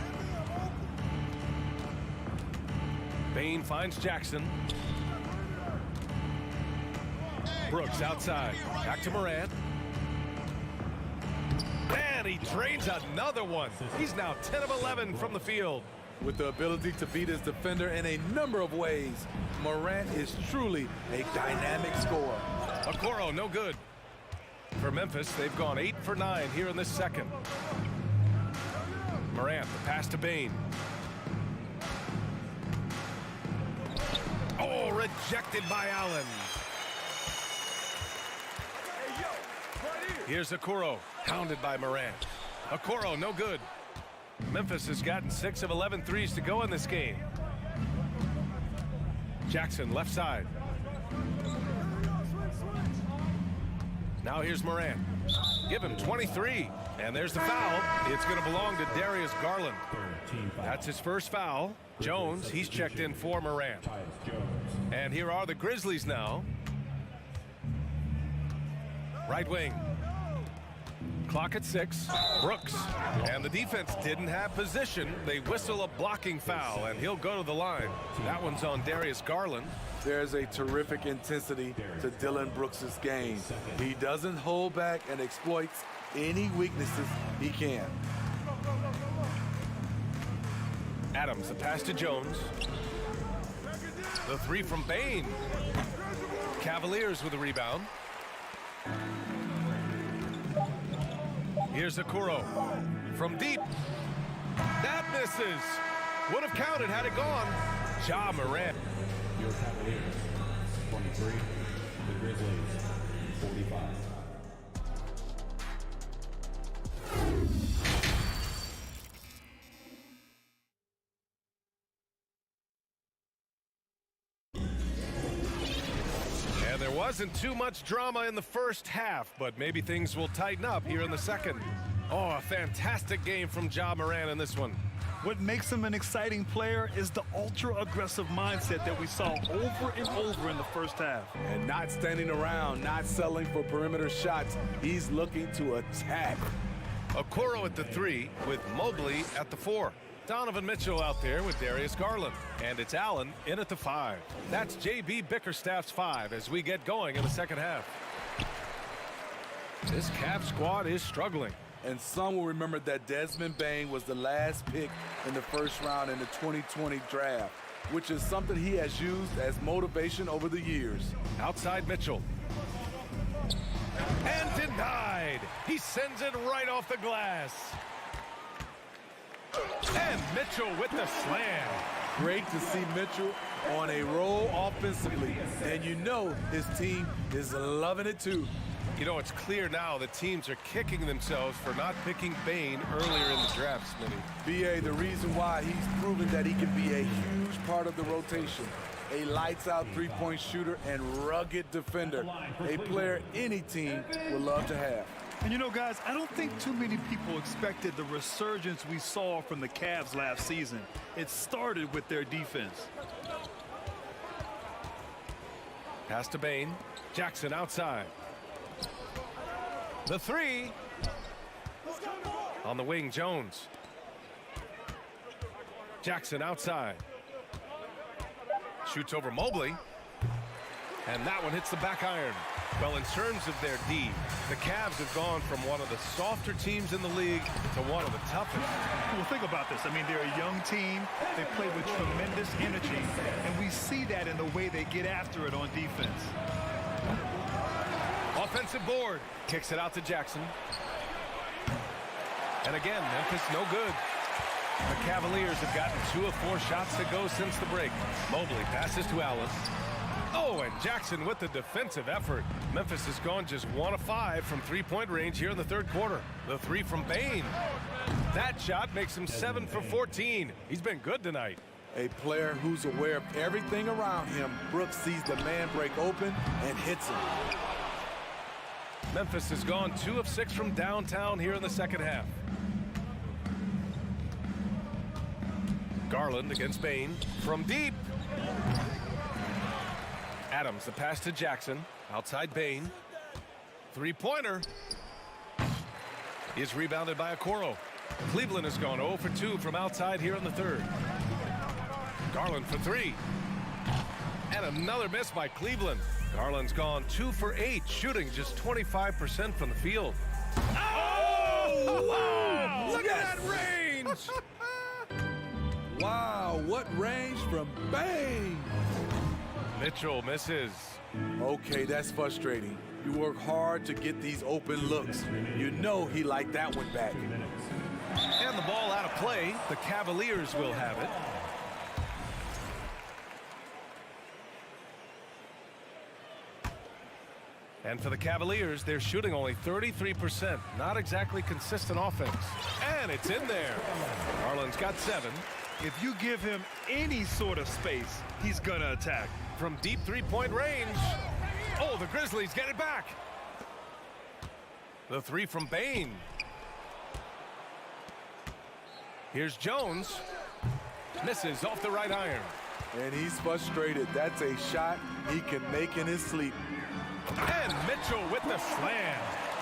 Bane finds Jackson. Brooks outside. Back to Morant. And he drains another one. He's now 10 of 11 from the field. With the ability to beat his defender in a number of ways, Morant is truly a dynamic scorer. Okoro, no good. For Memphis, they've gone 8 for 9 here in this second. Morant, the pass to Bane. Oh, rejected by Allen. Here's Okoro, pounded by Morant. Okoro, no good. Memphis has gotten 6 of 11 threes to go in this game. Jackson, left side. Now here's Morant. Give him 23. And there's the foul. It's going to belong to Darius Garland. That's his first foul. Jones, he's checked in for Morant. And here are the Grizzlies now. Right wing. Clock at 6. Brooks. And the defense didn't have position. They whistle a blocking foul, and he'll go to the line. That one's on Darius Garland. There's a terrific intensity to Dillon Brooks' game. He doesn't hold back and exploits any weaknesses he can. Adams, the pass to Jones. The three from Bane. Cavaliers with a rebound. Here's Okoro from deep. That misses. Would have counted had it gone. Ja Morant. Your Cavaliers, 23. The Grizzlies, 45. And there wasn't too much drama in the first half, but maybe things will tighten up here in the second. Oh, a fantastic game from Ja Morant in this one. What makes him an exciting player is the ultra-aggressive mindset that we saw over and over in the first half. And not standing around, not settling for perimeter shots. He's looking to attack. Okoro at the 3 with Mobley at the 4. Donovan Mitchell out there with Darius Garland. And it's Allen in at the 5. That's J.B. Bickerstaff's 5 as we get going in the second half. This Cavs squad is struggling. And some will remember that Desmond Bane was the last pick in the first round in the 2020 draft, which is something he has used as motivation over the years. Outside Mitchell. And denied. He sends it right off the glass. And Mitchell with the slam. Great to see Mitchell on a roll offensively. And you know his team is loving it too. You know, it's clear now that teams are kicking themselves for not picking Bane earlier in the draft, Smitty. B.A., the reason why he's proven that he can be a huge part of the rotation. A lights-out three-point shooter and rugged defender. A player any team would love to have. And you know, guys, I don't think too many people expected the resurgence we saw from the Cavs last season. It started with their defense. Pass to Bane. Jackson outside. The 3. On the wing, Jones. Jackson outside. Shoots over Mobley. And that one hits the back iron. Well, in terms of their D, the Cavs have gone from one of the softer teams in the league to one of the toughest. Well, think about this. I mean, they're a young team. They play with tremendous energy. And we see that in the way they get after it on defense. Offensive board. Kicks it out to Jackson. And again, Memphis no good. The Cavaliers have gotten 2 of 4 shots to go since the break. Mobley passes to Allen. Oh, and Jackson with the defensive effort. Memphis has gone just 1 of 5 from three-point range here in the third quarter. The 3 from Bane. That shot makes him 7 for 14. He's been good tonight. A player who's aware of everything around him. Brooks sees the man break open and hits him. Memphis has gone 2 of 6 from downtown here in the second half. Garland against Bane from deep. Adams, the pass to Jackson. Outside Bane. Three-pointer. Is rebounded by Okoro. Cleveland has gone 0 for 2 from outside here in the third. Garland for three. And another miss by Cleveland. Garland's gone 2 for 8, shooting just 25% from the field. Oh! Wow! Look Yes! at that range! Wow, what range from Bane! Mitchell misses. Okay, that's frustrating. You work hard to get these open looks. You know he liked that one back. And the ball out of play. The Cavaliers will have it. And for the Cavaliers, they're shooting only 33%. Not exactly consistent offense. And it's in there. Garland's got 7. If you give him any sort of space, he's gonna attack. From deep three-point range. Oh, the Grizzlies get it back. The three from Bane. Here's Jones. Misses off the right iron. And he's frustrated. That's a shot he can make in his sleep. And Mitchell with the slam.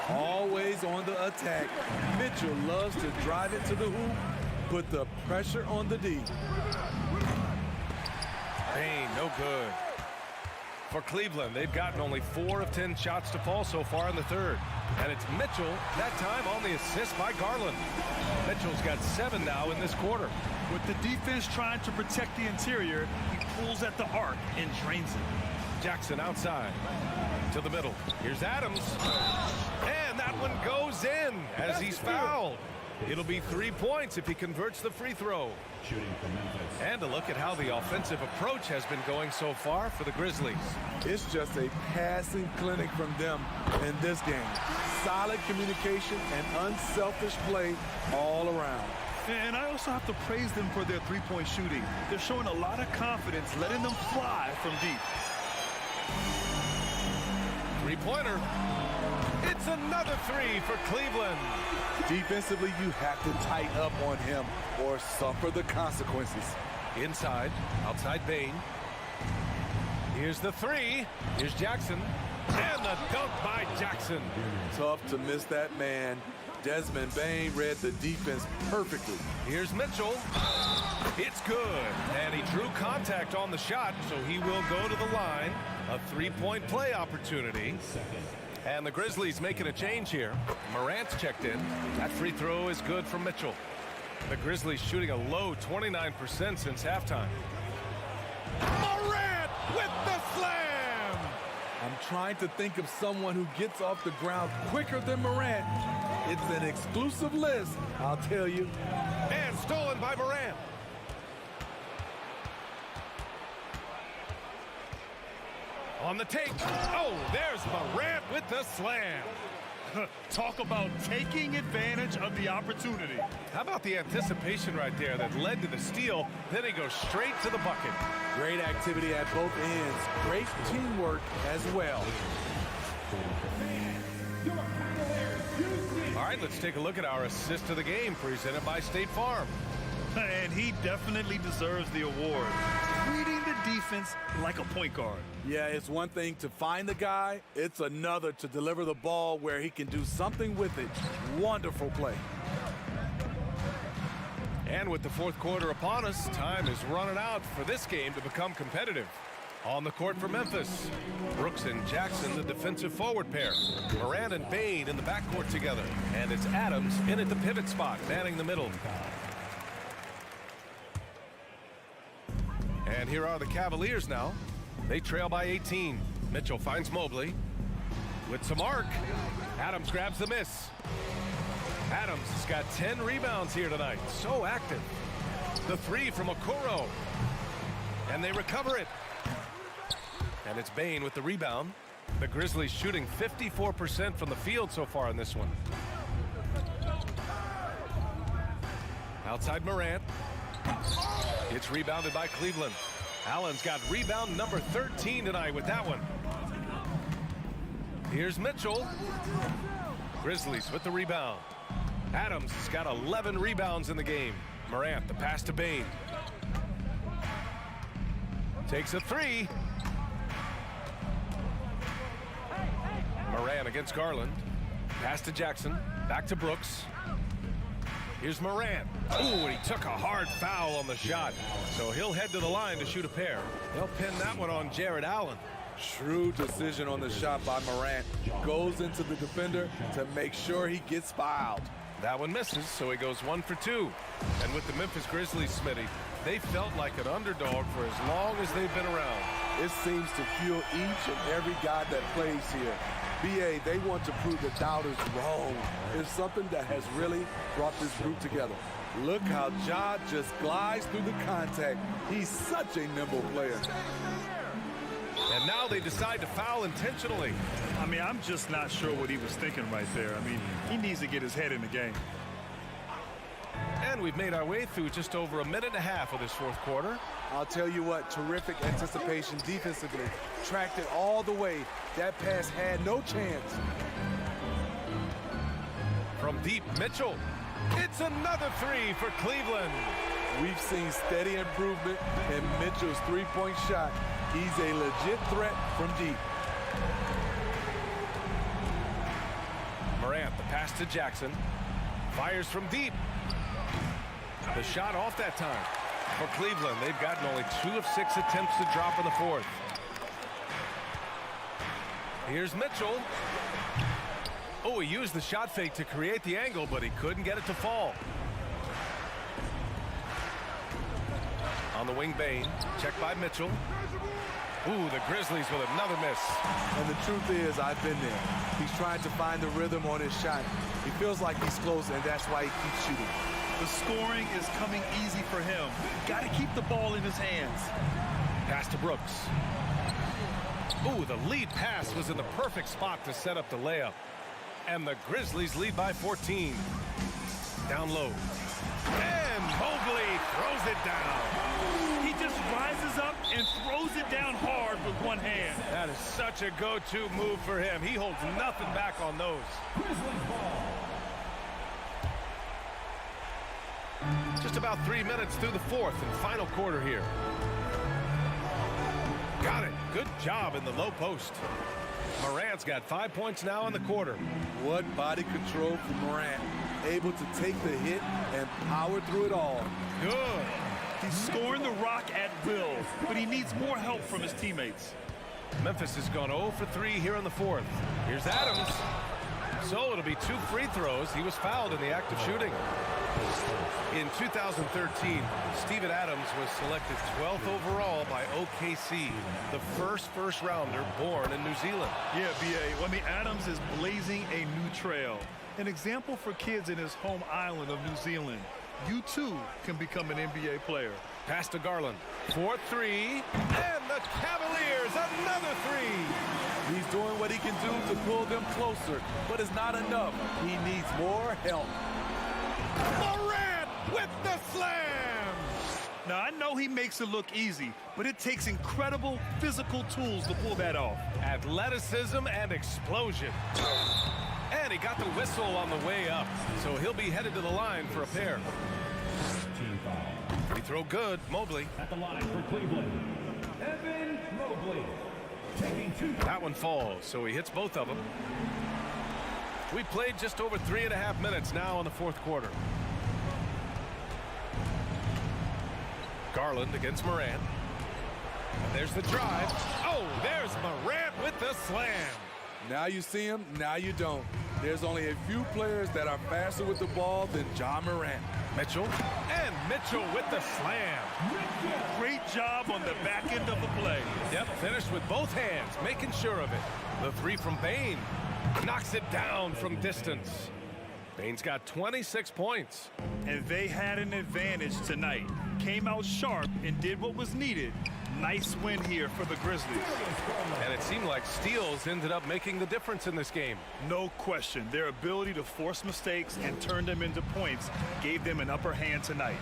Always on the attack. Mitchell loves to drive it to the hoop, put the pressure on the D. Bane, no good. For Cleveland, they've gotten only 4 of 10 shots to fall so far in the third. And it's Mitchell, that time on the assist by Garland. Mitchell's got 7 now in this quarter. With the defense trying to protect the interior, he pulls at the arc and drains it. Jackson outside to the middle. Here's Adams. And that one goes in as he's fouled. It'll be 3 points if he converts the free throw. And a look at how the offensive approach has been going so far for the Grizzlies. It's just a passing clinic from them in this game. Solid communication and unselfish play all around. And I also have to praise them for their three-point shooting. They're showing a lot of confidence, letting them fly from deep. Three-pointer. It's another 3 for Cleveland. Defensively, you have to tighten up on him or suffer the consequences. Inside, outside Bane. Here's the 3. Here's Jackson. And the dunk by Jackson. Tough to miss that man. Desmond Bane read the defense perfectly. Here's Mitchell. It's good. And he drew contact on the shot, so he will go to the line. A 3-point play opportunity. And the Grizzlies making a change here. Morant's checked in. That free throw is good for Mitchell. The Grizzlies shooting a low 29% since halftime. Morant with the slam! I'm trying to think of someone who gets off the ground quicker than Morant. It's an exclusive list, I'll tell you. And stolen by Morant. On the take. Oh, there's Morant with the slam. Talk about taking advantage of the opportunity. How about the anticipation right there that led to the steal? Then he goes straight to the bucket. Great activity at both ends. Great teamwork as well. All right, let's take a look at our assist of the game presented by State Farm. And he definitely deserves the award. Reading the defense like a point guard. Yeah, it's one thing to find the guy. It's another to deliver the ball where he can do something with it. Wonderful play. And with the fourth quarter upon us, time is running out for this game to become competitive. On the court for Memphis, Brooks and Jackson, the defensive forward pair. Morant and Bane in the backcourt together. And it's Adams in at the pivot spot, manning the middle. And here are the Cavaliers now. They trail by 18. Mitchell finds Mobley. With some arc. Adams grabs the miss. Adams has got 10 rebounds here tonight. So active. The 3 from Okoro. And they recover it. And it's Bane with the rebound. The Grizzlies shooting 54% from the field so far in this one. Outside Morant. It's rebounded by Cleveland. Allen's got rebound number 13 tonight with that one. Here's Mitchell. Grizzlies with the rebound. Adams has got 11 rebounds in the game. Morant, the pass to Bane. Takes a three. Moran against Garland. Pass to Jackson. Back to Brooks. Here's Moran. Ooh, and he took a hard foul on the shot. So he'll head to the line to shoot a pair. They'll pin that one on Jared Allen. Shrewd decision on the shot by Morant. Goes into the defender to make sure he gets fouled. That one misses, so he goes 1 for 2. And with the Memphis Grizzlies, Smitty, they felt like an underdog for as long as they've been around. It seems to fuel each and every guy that plays here. BA, they want to prove the doubters wrong. It's something that has really brought this group together. Look how Ja just glides through the contact. He's such a nimble player. And now they decide to foul intentionally. I mean, I'm just not sure what he was thinking right there. I mean, he needs to get his head in the game. And we've made our way through just over a minute and a half of this fourth quarter. I'll tell you what, terrific anticipation defensively. Tracked it all the way. That pass had no chance. From deep, Mitchell. It's another three for Cleveland. We've seen steady improvement in Mitchell's three-point shot. He's a legit threat from deep. Morant, the pass to Jackson. Fires from deep. The shot off that time. For Cleveland, they've gotten only 2 of 6 attempts to drop in the fourth. Here's Mitchell. Oh, he used the shot fake to create the angle, but he couldn't get it to fall. On the wing, Bane. Checked by Mitchell. Ooh, the Grizzlies with another miss. And the truth is, I've been there. He's trying to find the rhythm on his shot. He feels like he's close, and that's why he keeps shooting. The scoring is coming easy for him. Got to keep the ball in his hands. Pass to Brooks. Ooh, the lead pass was in the perfect spot to set up the layup. And the Grizzlies lead by 14. Down low. And Mobley throws it down. He just rises up and throws it down hard with one hand. That is such a go-to move for him. He holds nothing back on those. Just about 3 minutes through the fourth and final quarter here. Got it. Good job in the low post. Morant's got 5 points now in the quarter. What body control from Morant. Able to take the hit and power through it all. Good. He's scoring the rock at will, but he needs more help from his teammates. Memphis has gone 0 for 3 here in the fourth. Here's Adams. So it'll be 2 free throws. He was fouled in the act of shooting. In 2013, Steven Adams was selected 12th overall by OKC, the first rounder born in New Zealand. Yeah, BA. I mean, Adams is blazing a new trail. An example for kids in his home island of New Zealand. You too can become an NBA player. Pass to Garland. 4-3. And the Cavaliers, another 3. He's doing what he can do to pull them closer, but it's not enough. He needs more help. Morant with the slam. Now, I know he makes it look easy, but it takes incredible physical tools to pull that off. Athleticism and explosion. And he got the whistle on the way up, so he'll be headed to the line for a pair. Free throw good, Mobley. At the line for Cleveland, Evan Mobley. Taking 2. That one falls, so he hits both of them. We played just over 3.5 minutes now in the fourth quarter. Garland against Morant. And there's the drive. Oh, there's Morant with the slam. Now you see him, now you don't. There's only a few players that are faster with the ball than Ja Morant. Mitchell, and Mitchell with the slam. Great job on the back end of the play. Yep, finished with both hands, making sure of it. The 3 from Bane. Knocks it down from distance. Bane's got 26 points. And they had an advantage tonight. Came out sharp and did what was needed. Nice win here for the Grizzlies. And it seemed like steals ended up making the difference in this game. No question. Their ability to force mistakes and turn them into points gave them an upper hand tonight.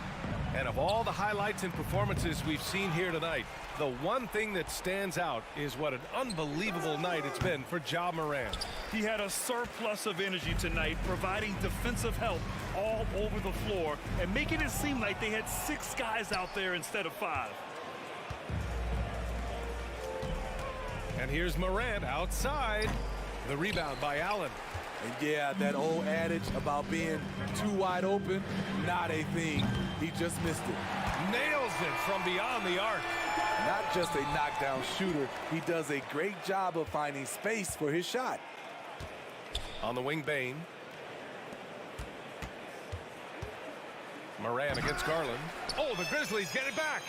And of all the highlights and performances we've seen here tonight, the one thing that stands out is what an unbelievable night it's been for Ja Morant. He had a surplus of energy tonight, providing defensive help all over the floor and making it seem like they had 6 guys out there instead of 5. And here's Morant outside. The rebound by Allen. And yeah, that old adage about being too wide open, not a thing. He just missed it. Nails it from beyond the arc. Not just a knockdown shooter, he does a great job of finding space for his shot. On the wing, Bane. Moran against Garland. Oh, the Grizzlies get it back.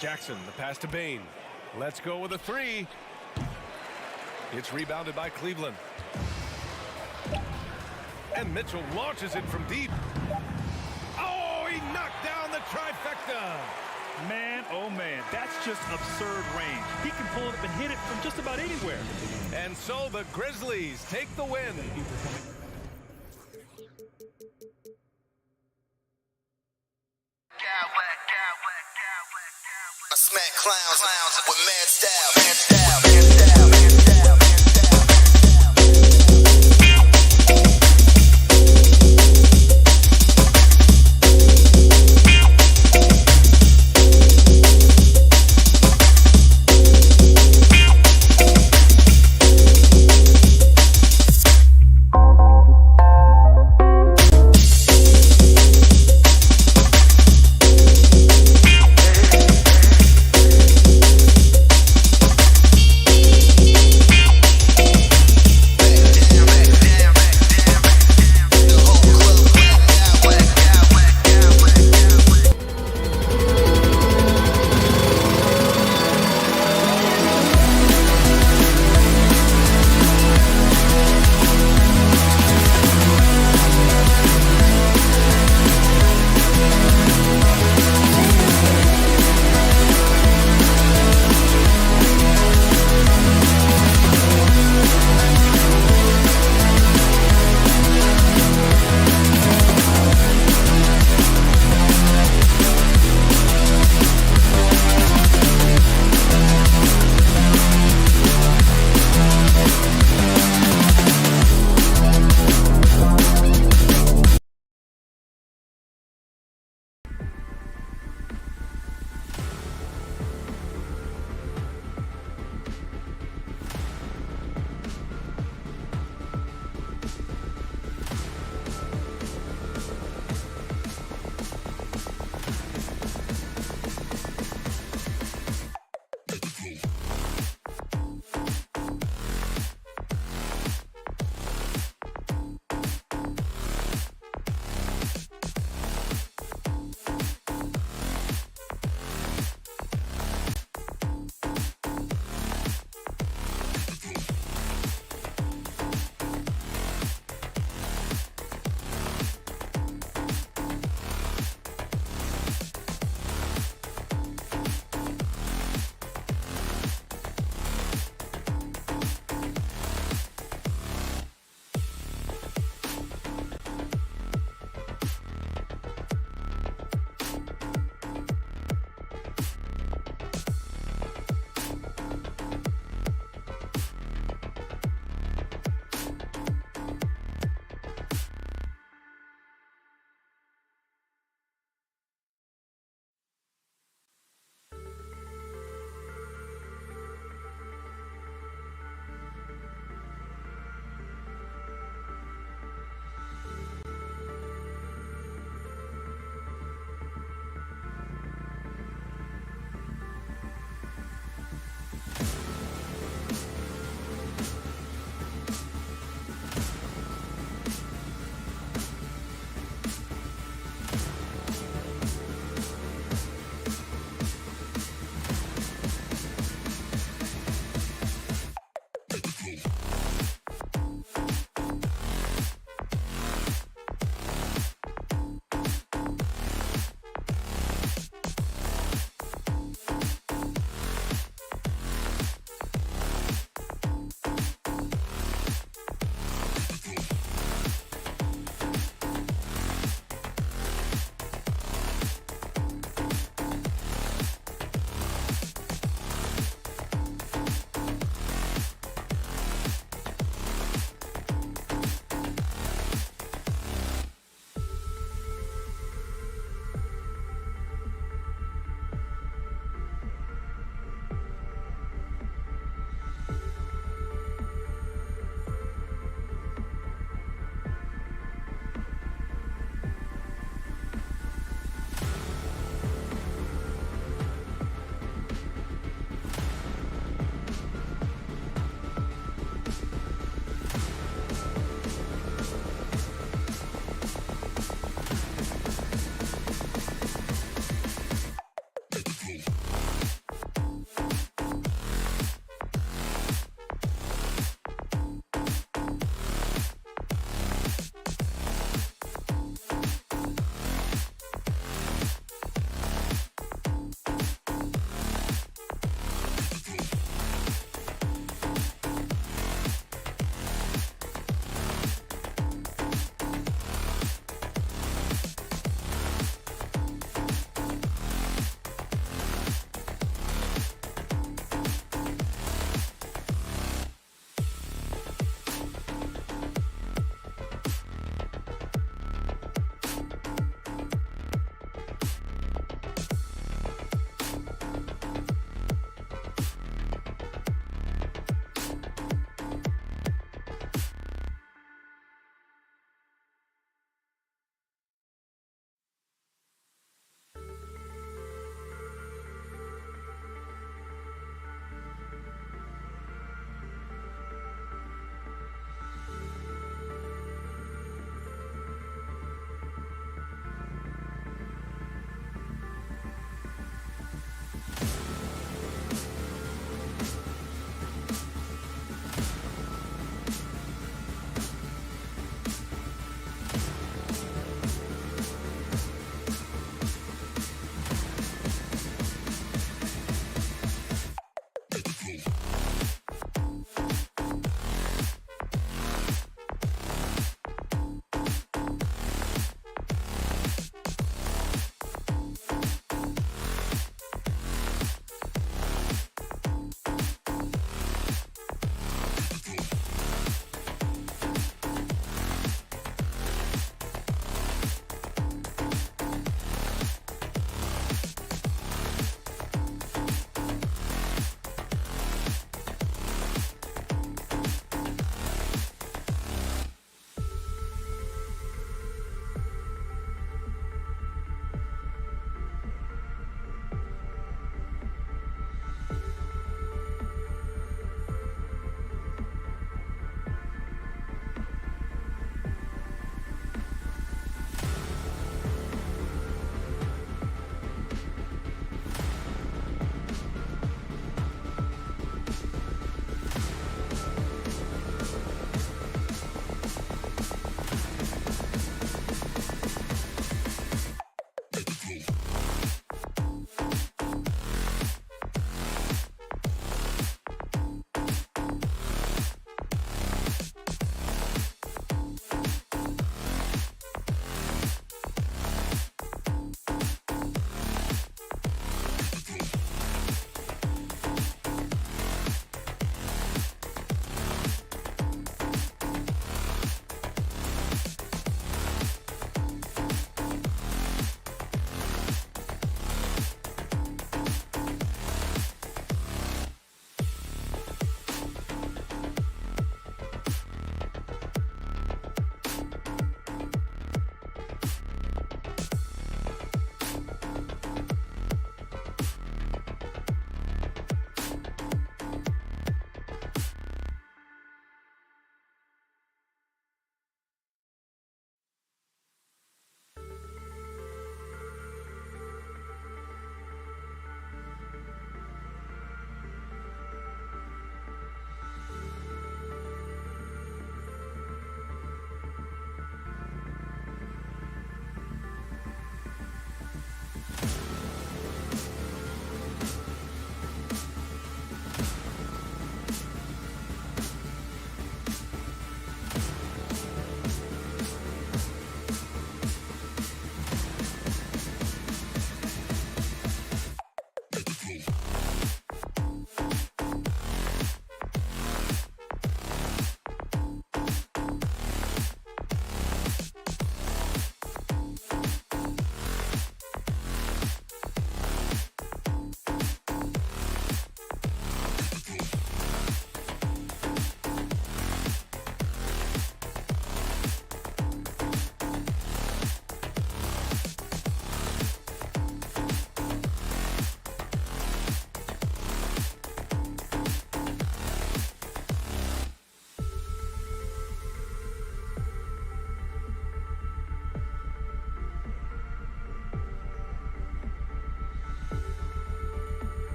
Jackson, the pass to Bane. Let's go with a three. It's rebounded by Cleveland. And Mitchell launches it from deep. Oh, he knocked down the trifecta. Man, oh man, that's just absurd range. He can pull it up and hit it from just about anywhere. And so the Grizzlies take the win. I smack clowns with mad style.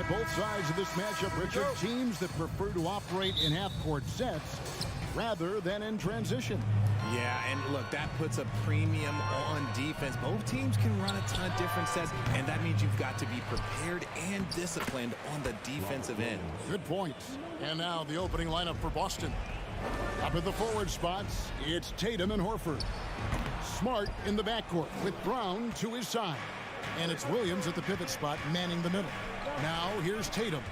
both sides of this matchup, Richard. Teams that prefer to operate in half-court sets rather than in transition. Yeah, and look, that puts a premium on defense. Both teams can run a ton of different sets, and that means you've got to be prepared and disciplined on the defensive end. Good points. And now the opening lineup for Boston. Up at the forward spots, it's Tatum and Horford. Smart in the backcourt with Brown to his side. And it's Williams at the pivot spot, manning the middle. Now here's Tatum.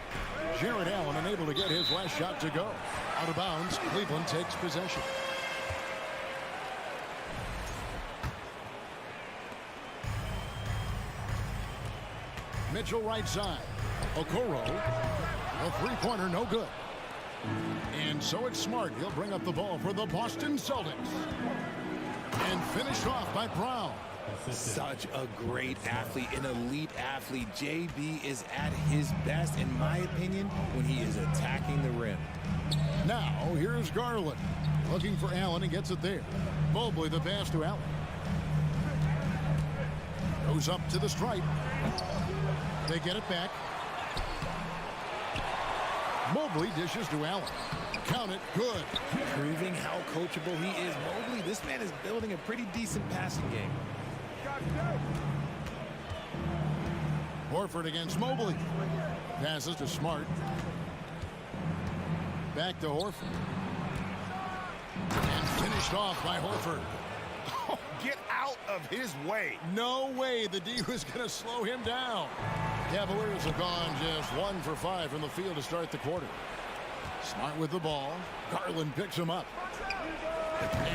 Jared Allen unable to get his last shot to go. Out of bounds, Cleveland takes possession. Mitchell right side. Okoro. A three-pointer, no good. And so it's Smart. He'll bring up the ball for the Boston Celtics. And finished off by Brown. Such a great athlete, an elite athlete. JB is at his best, in my opinion, when he is attacking the rim. Now, here's Garland. Looking for Allen and gets it there. Mobley the pass to Allen. Goes up to the stripe. They get it back. Mobley dishes to Allen. Count it, good. Proving how coachable he is. Mobley, this man is building a pretty decent passing game. Horford against Mobley. Passes to Smart. Back to Horford. And finished off by Horford. Oh, get out of his way. No way the D was going to slow him down. Cavaliers have gone just 1 for 5 from the field to start the quarter. Smart with the ball. Garland picks him up.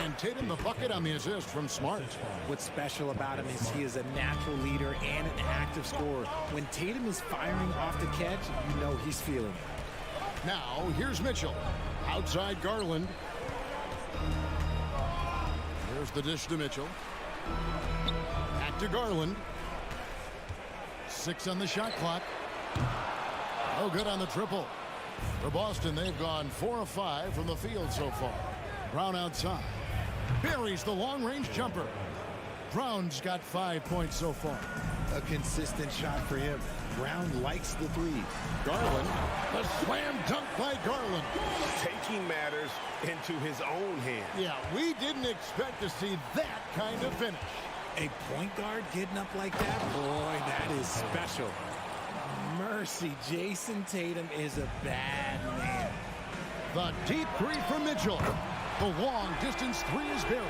And Tatum the bucket on the assist from Smart. What's special about him is he is a natural leader and an active scorer. When Tatum is firing off the catch, you know he's feeling it. Now, here's Mitchell. Outside Garland. Here's the dish to Mitchell. Back to Garland. 6 on the shot clock. No good on the triple. For Boston, they've gone 4 of 5 from the field so far. Brown outside. Buries the long-range jumper. Brown's got 5 points so far. A consistent shot for him. Brown likes the three. Garland. The slam dunk by Garland. Taking matters into his own hands. Yeah, we didn't expect to see that kind of finish. A point guard getting up like that? Boy, that is special. Mercy, Jason Tatum is a bad man. The deep three from Mitchell. The long distance three is buried.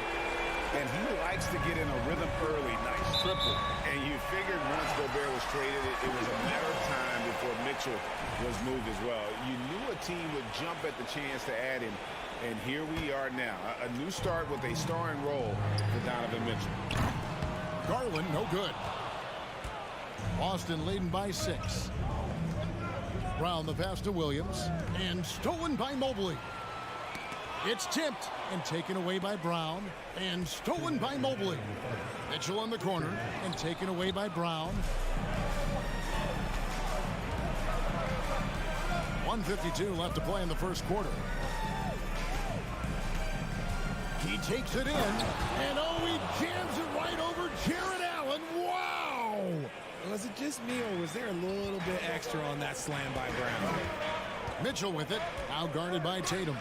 And he likes to get in a rhythm early. Nice triple. And you figured once Gobert was traded, it was a matter of time before Mitchell was moved as well. You knew a team would jump at the chance to add him. And here we are now. A new start with a starring role for Donovan Mitchell. Garland, no good. Boston leading by 6. Brown the pass to Williams. And stolen by Mobley. It's tipped and taken away by Brown. And stolen by Mobley. Mitchell in the corner and taken away by Brown. 1:52 left to play in the first quarter. He takes it in. And oh, he jams it right over Jared Allen. Wow! Was it just me, or was there a little bit extra on that slam by Brown? Mitchell with it. Now guarded by Tatum.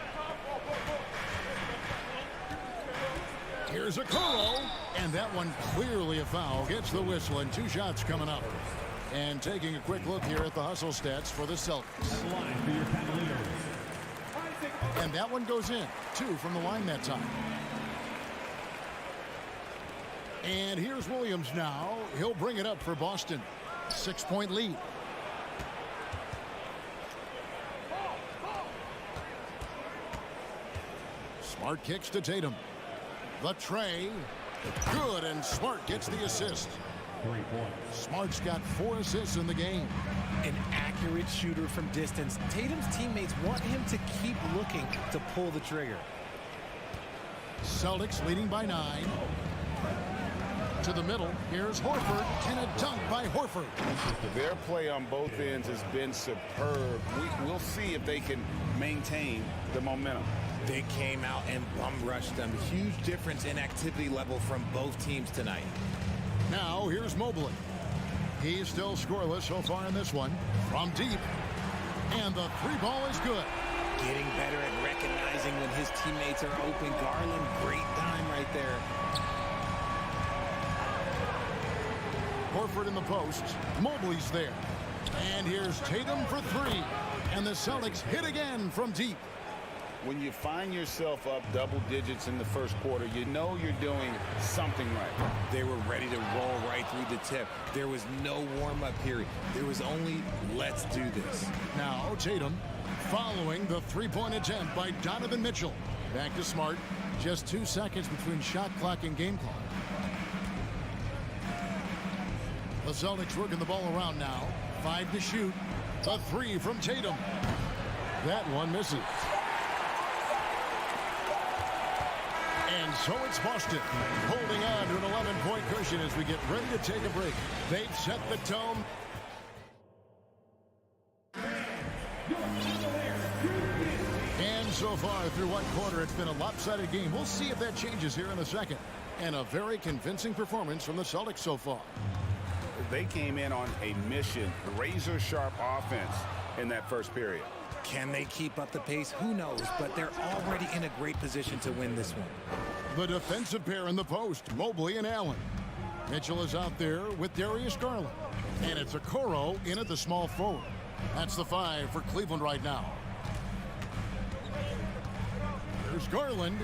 Here's a Okoro. And that one clearly a foul. Gets the whistle, and 2 shots coming up. And taking a quick look here at the hustle stats for the Celtics. And that one goes in. 2 from the line that time. And here's Williams now. He'll bring it up for Boston. 6-point lead. Smart kicks to Tatum. The tray. Good, and Smart gets the assist. Smart's got 4 assists in the game. An accurate shooter from distance. Tatum's teammates want him to keep looking to pull the trigger. Celtics leading by 9. To the middle, here's Horford, and a dunk by Horford. Their play on both ends has been superb. We'll see if they can maintain the momentum. They came out and bum rushed them. Huge difference in activity level from both teams tonight. Now here's Mobley. He's still scoreless so far in this one. From deep. And the three ball is good. Getting better at recognizing when his teammates are open. Garland, great dime right there. Horford in the post. Mobley's there. And here's Tatum for three. And the Celtics hit again from deep. When you find yourself up double digits in the first quarter, you know you're doing something right. They were ready to roll right through the tip. There was no warm-up period. There was only, let's do this. Now Tatum following the three-point attempt by Donovan Mitchell. Back to Smart. Just 2 seconds between shot clock and game clock. The Celtics working the ball around now. 5 to shoot. A three from Tatum. That one misses. And so it's Boston holding on to an 11-point cushion as we get ready to take a break. They've set the tone. And so far through one quarter, it's been a lopsided game. We'll see if that changes here in a second. And a very convincing performance from the Celtics so far. They came in on a mission, razor-sharp offense in that first period. Can they keep up the pace? Who knows, but they're already in a great position to win this one. The defensive pair in the post, Mobley and Allen. Mitchell is out there with Darius Garland. And it's Okoro in at the small forward. That's the 5 for Cleveland right now. There's Garland.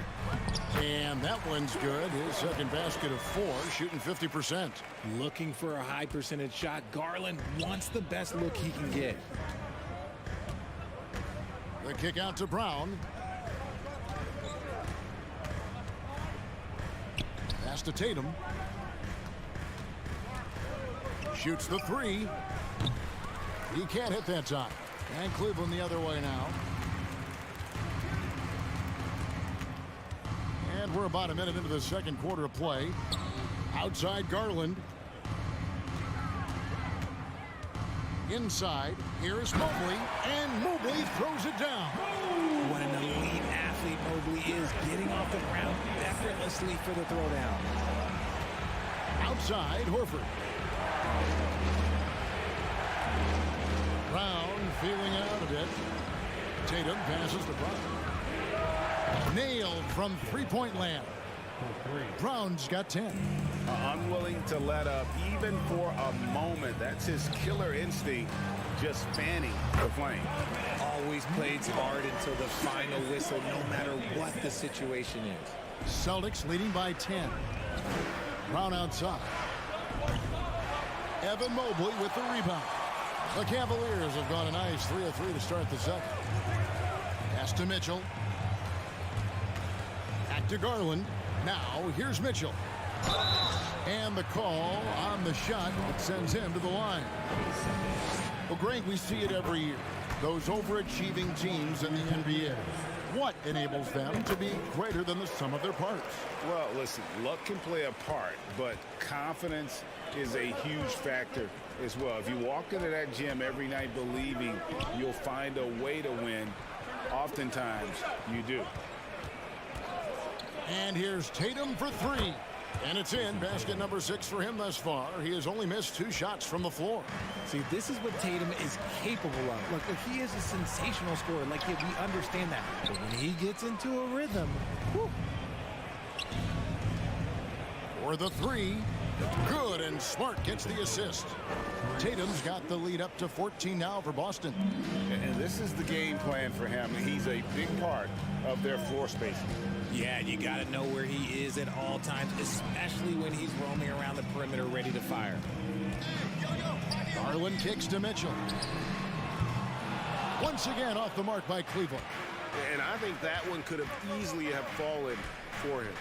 And that one's good. His second basket of 4, shooting 50%. Looking for a high percentage shot. Garland wants the best look he can get. The kick out to Brown. Pass to Tatum. Shoots the 3. He can't hit that time. And Cleveland the other way now. And we're about a minute into the second quarter of play. Outside Garland. Inside, here is Mobley, and Mobley throws it down. What an elite athlete Mobley is, getting off the ground effortlessly for the throwdown. Outside, Horford. Brown feeling out a bit. Tatum passes to Brown. Nailed from three-point land. Brown's got 10. Unwilling to let up even for a moment. That's his killer instinct, just fanning the flame. Always plays hard until the final whistle, no matter what the situation is. Celtics leading by 10. Brown outside. Evan Mobley with the rebound. The Cavaliers have gone a nice 3 of 3 to start the second. Pass to Mitchell. Back to Garland. Now, here's Mitchell. And the call on the shot that sends him to the line. Well, Greg, we see it every year. Those overachieving teams in the NBA. What enables them to be greater than the sum of their parts? Well, listen, luck can play a part, but confidence is a huge factor as well. If you walk into that gym every night believing you'll find a way to win, oftentimes you do. And here's Tatum for 3. And it's in. Basket number 6 for him thus far. He has only missed 2 shots from the floor. See, this is what Tatum is capable of. Look, he is a sensational scorer. Like, we understand that. But when he gets into a rhythm, whew. For the 3. Good, and Smart gets the assist. Tatum's got the lead up to 14 now for Boston. And this is the game plan for him. He's a big part of their floor spacing. Yeah, you got to know where he is at all times, especially when he's roaming around the perimeter ready to fire. Garland kicks to Mitchell. Once again off the mark by Cleveland. And I think that one could have easily have fallen for him.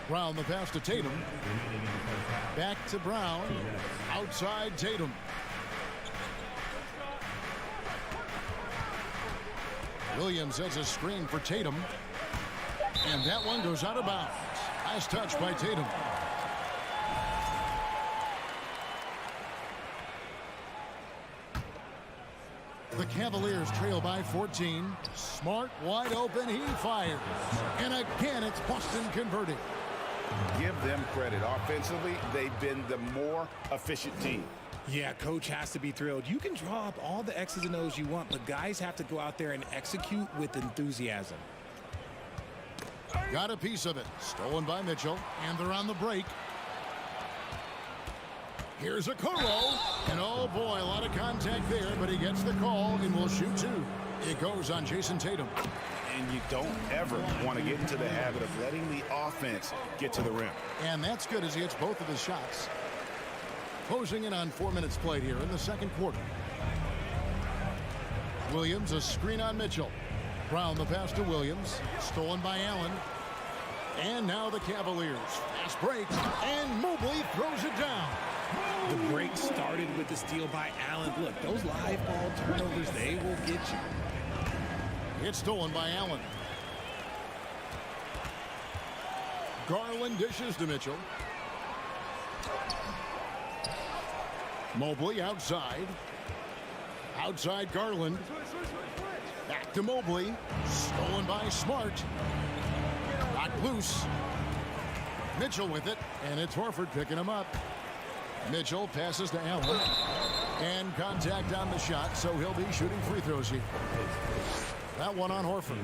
Brown the pass to Tatum. Back to Brown. Outside Tatum. Williams has a screen for Tatum. And that one goes out of bounds. Nice touch by Tatum. The Cavaliers trail by 14. Smart wide open. He fires. And again, it's Boston converting. give them credit. Offensively, they've been the more efficient team. Yeah, coach has to be thrilled. You can draw up all the X's and O's you want, but guys have to go out there and execute with enthusiasm. Got a piece of it. Stolen by Mitchell, and they're on the break. Here's a Okoro, and oh boy, a lot of contact there, but he gets the call and will shoot two. It goes on Jason Tatum. And you don't ever want to get into the habit of letting the offense get to the rim. And that's good as he hits both of his shots. Closing in on 4 minutes played here in the second quarter. Williams, a screen on Mitchell. Brown the pass to Williams. Stolen by Allen. And now the Cavaliers. Fast break. And Mobley throws it down. The break started with the steal by Allen. Look, those live ball turnovers, they will get you. It's stolen by Allen. Garland dishes to Mitchell. Mobley outside. Outside Garland. Back to Mobley. Stolen by Smart. Knocked loose. Mitchell with it. And it's Horford picking him up. Mitchell passes to Allen. And contact on the shot, so he'll be shooting free throws here. That one on Horford.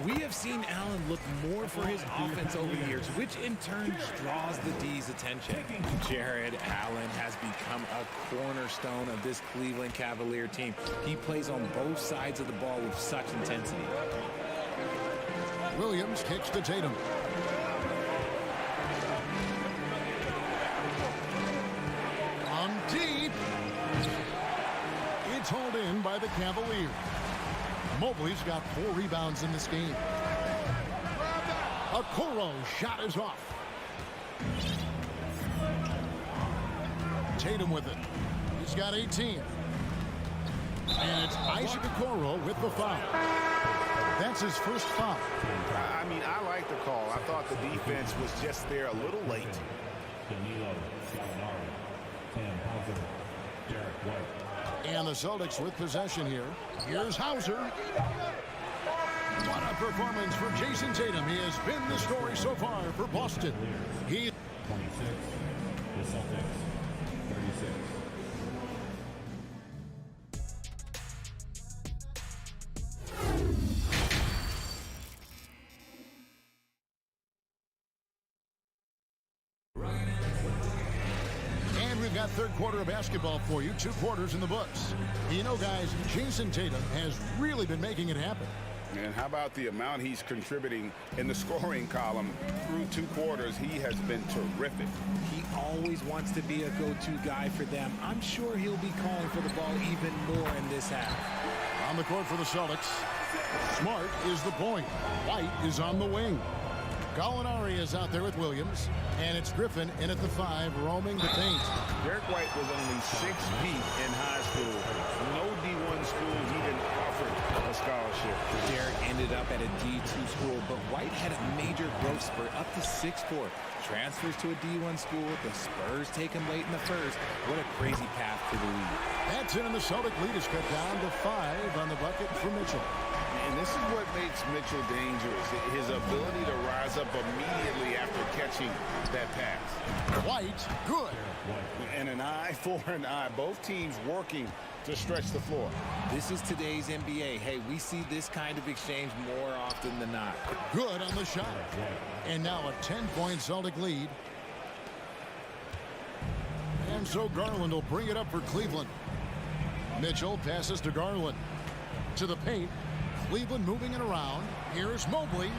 We have seen Allen look more for his offense over the years, which in turn draws the D's attention. Jared Allen has become a cornerstone of this Cleveland Cavalier team. He plays on both sides of the ball with such intensity. Williams kicks to Tatum. On deep. It's hauled in by the Cavaliers. Mobley's got 4 rebounds in this game. Okoro shot is off. Tatum with it. He's got 18. And it's Isaac Okoro with the foul. That's his first foul. I mean, I like the call. I thought the defense was just there a little late. And the Celtics with possession here. Here's Hauser. What a performance for Jason Tatum. He has been the story so far for Boston. He 26, the Celtics, 36. Got third quarter of basketball for you. 2 quarters in the books. You know, guys, Jason Tatum has really been making it happen. And how about the amount he's contributing in the scoring column through 2 quarters? He has been terrific. He always wants to be a go-to guy for them. I'm sure he'll be calling for the ball even more in this half. On the court for the Celtics, Smart is the point. White is on the wing. Gallinari is out there with Williams, and it's Griffin in at the 5, roaming the paint. Derek White was only 6 feet in high school. No D1 school even offered a scholarship. Derek ended up at a D2 school, but White had a major growth spurt up to 6'4". Transfers to a D1 school. The Spurs take him late in the first. What a crazy path to the lead. That's it, and the Celtic lead is cut down to 5 on the bucket for Mitchell. And this is what makes Mitchell dangerous, his ability to rise up immediately after catching that pass. White, good. And an eye for an eye. Both teams working to stretch the floor. This is today's NBA. Hey, we see this kind of exchange more often than not. Good on the shot. And now a 10-point Celtic lead. And so Garland will bring it up for Cleveland. Mitchell passes to Garland. To the paint. Cleveland moving it around. Here's Mobley.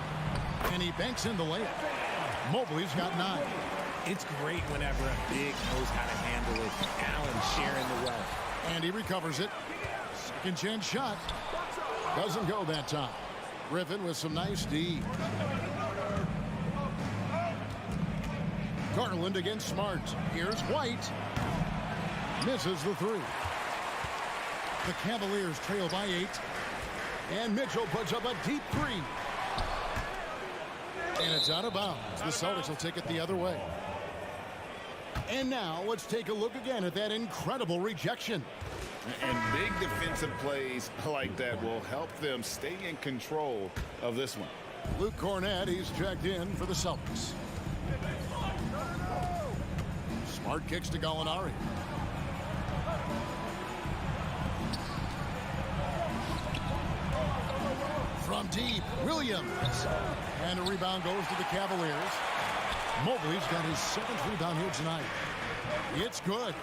And he banks in the layup. Mobley's got 9. It's great whenever a big knows how to handle it. Allen sharing the wealth. And he recovers it. Second chance shot. Doesn't go that time. Griffin with some nice D. Garland against Smart. Here's White. Misses the 3. The Cavaliers trail by 8. And Mitchell puts up a deep 3. And it's out of bounds. The Celtics will take it the other way. And now let's take a look again at that incredible rejection. And big defensive plays like that will help them stay in control of this one. Luke Cornett, he's checked in for the Celtics. Smart kicks to Gallinari. From deep, Williams. And a rebound goes to the Cavaliers. Mobley's got his 7th rebound here tonight. It's good.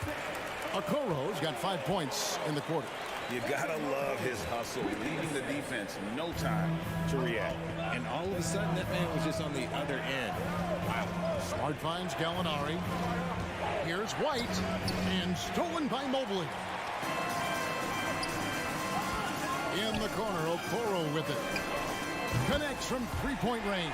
Okoro's got 5 points in the quarter. You gotta love his hustle, leaving the defense no time to react. And all of a sudden, that man was just on the other end. Wow. Smart finds Gallinari. Here's White, and stolen by Mobley. In the corner, Okoro with it. Connects from three-point range.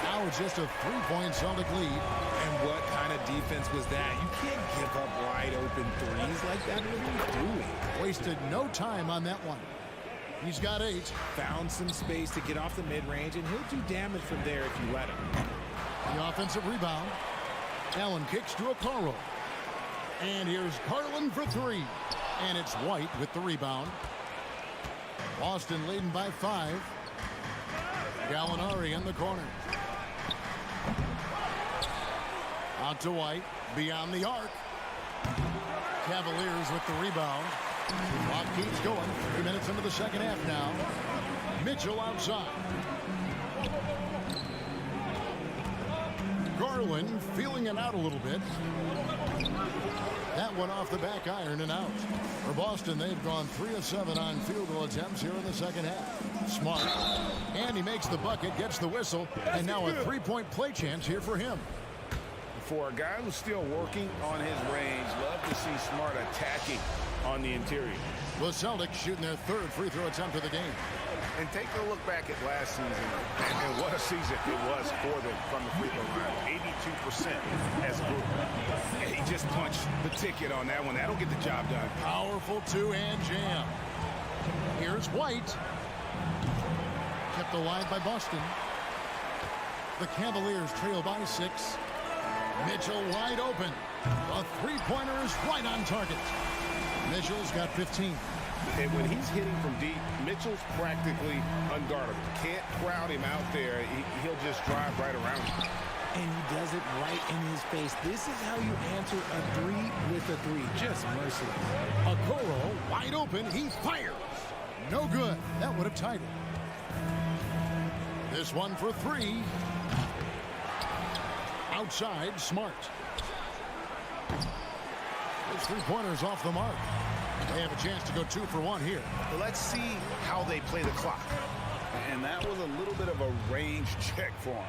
Now it's just a 3-point Celtic lead. And what kind of defense was that? You can't give up wide open threes like that. What are you doing? Wasted no time on that one. He's got 8. Found some space to get off the mid-range, and he'll do damage from there if you let him. The offensive rebound. Allen kicks to Okoro. And here's Garland for 3. And it's White with the rebound. Boston leading by 5. Gallinari in the corner. Out to White. Beyond the arc. Cavaliers with the rebound. Clock keeps going. 3 minutes into the second half now. Mitchell outside. Garland feeling it out a little bit. That one off the back iron and out. For Boston, they've gone 3 of 7 on field goal attempts here in the second half. Smart. And he makes the bucket, gets the whistle, and now a 3-point play chance here for him. For a guy who's still working on his range, love to see Smart attacking on the interior. The Celtics shooting their 3rd free throw attempt of the game. And take a look back at last season, and what a season it was for them from the free throw line. 82% as a group. And he just punched the ticket on that one. That'll get the job done. Powerful two-hand jam. Here's White. Kept alive by Boston. The Cavaliers trail by 6. Mitchell wide open. A three-pointer is right on target. Mitchell's got 15. And when he's hitting from deep, Mitchell's practically unguardable. Can't crowd him out there. He'll just drive right around him. And he does it right in his face. This is how you answer a 3 with a 3. Just merciless. Okoro wide open. He fires. No good. That would have tied it. This one for 3. Outside, Smart. Those 3-pointers off the mark. They have a chance to go 2 for 1 here. Let's see how they play the clock. And that was a little bit of a range check for him.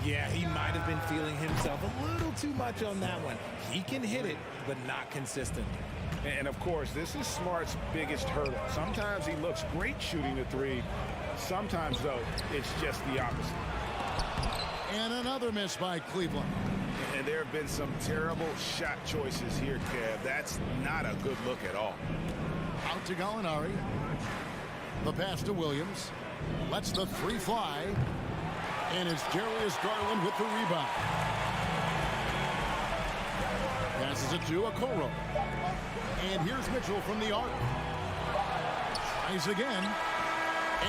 Yeah, he might have been feeling himself a little too much on that one. He can hit it, but not consistently. And of course, this is Smart's biggest hurdle. Sometimes he looks great shooting the 3. Sometimes, though, it's just the opposite. And another miss by Cleveland. And there have been some terrible shot choices here, Kev. That's not a good look at all. Out to Gallinari. The pass to Williams. Lets the 3 fly. And it's Darius Garland with the rebound. Passes it to Okoro. And here's Mitchell from the arc. Tries again.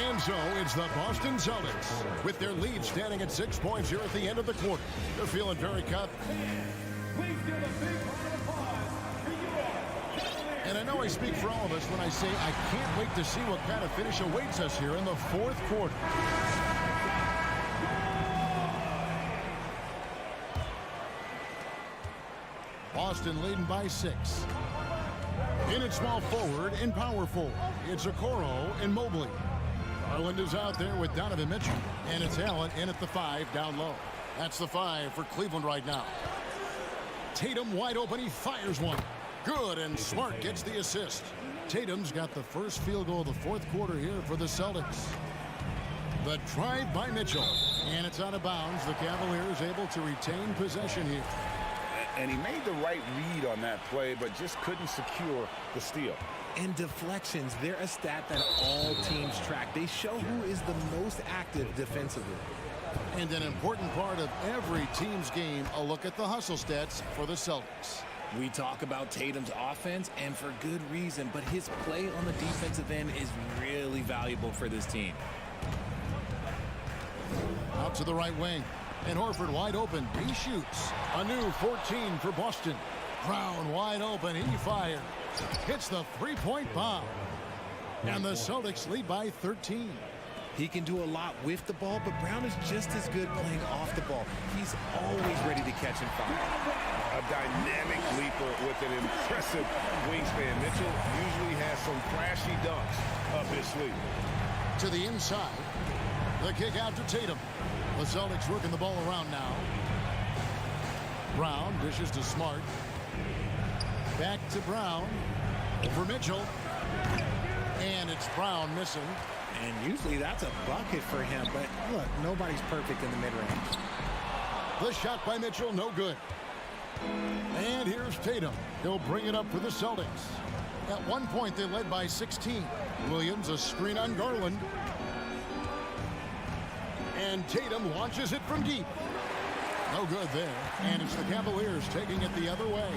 And so it's the Boston Celtics with their lead standing at 6 points here at the end of the quarter. They're feeling very confident. And I know I speak for all of us when I say I can't wait to see what kind of finish awaits us here in the 4th quarter. Boston leading by 6. In at small forward and power forward, it's Okoro and Mobley. Garland is out there with Donovan Mitchell. And it's Allen in at the 5 down low. That's the 5 for Cleveland right now. Tatum wide open. He fires one. Good, and Smart gets the assist. Tatum's got the first field goal of the 4th quarter here for the Celtics. The drive by Mitchell. And it's out of bounds. The Cavaliers able to retain possession here. And he made the right read on that play, but just couldn't secure the steal. And deflections, they're a stat that all teams track. They show who is the most active defensively. And an important part of every team's game, a look at the hustle stats for the Celtics. We talk about Tatum's offense, and for good reason, but his play on the defensive end is really valuable for this team. Out to the right wing. And Horford wide open. He shoots. A new 14 for Boston. Brown wide open. He fires. Hits the three-point bomb. And the Celtics lead by 13. He can do a lot with the ball, but Brown is just as good playing off the ball. He's always ready to catch and foul. A dynamic leaper with an impressive wingspan. Mitchell usually has some flashy dunks up his sleeve. To the inside. The kick out to Tatum. The Celtics working the ball around now. Brown dishes to Smart. Back to Brown. Over Mitchell. And it's Brown missing. And usually that's a bucket for him, but look, nobody's perfect in the mid-range. The shot by Mitchell, no good. And here's Tatum. He'll bring it up for the Celtics. At one point, they led by 16. Williams, a screen on Garland. And Tatum launches it from deep. No good there. And it's the Cavaliers taking it the other way.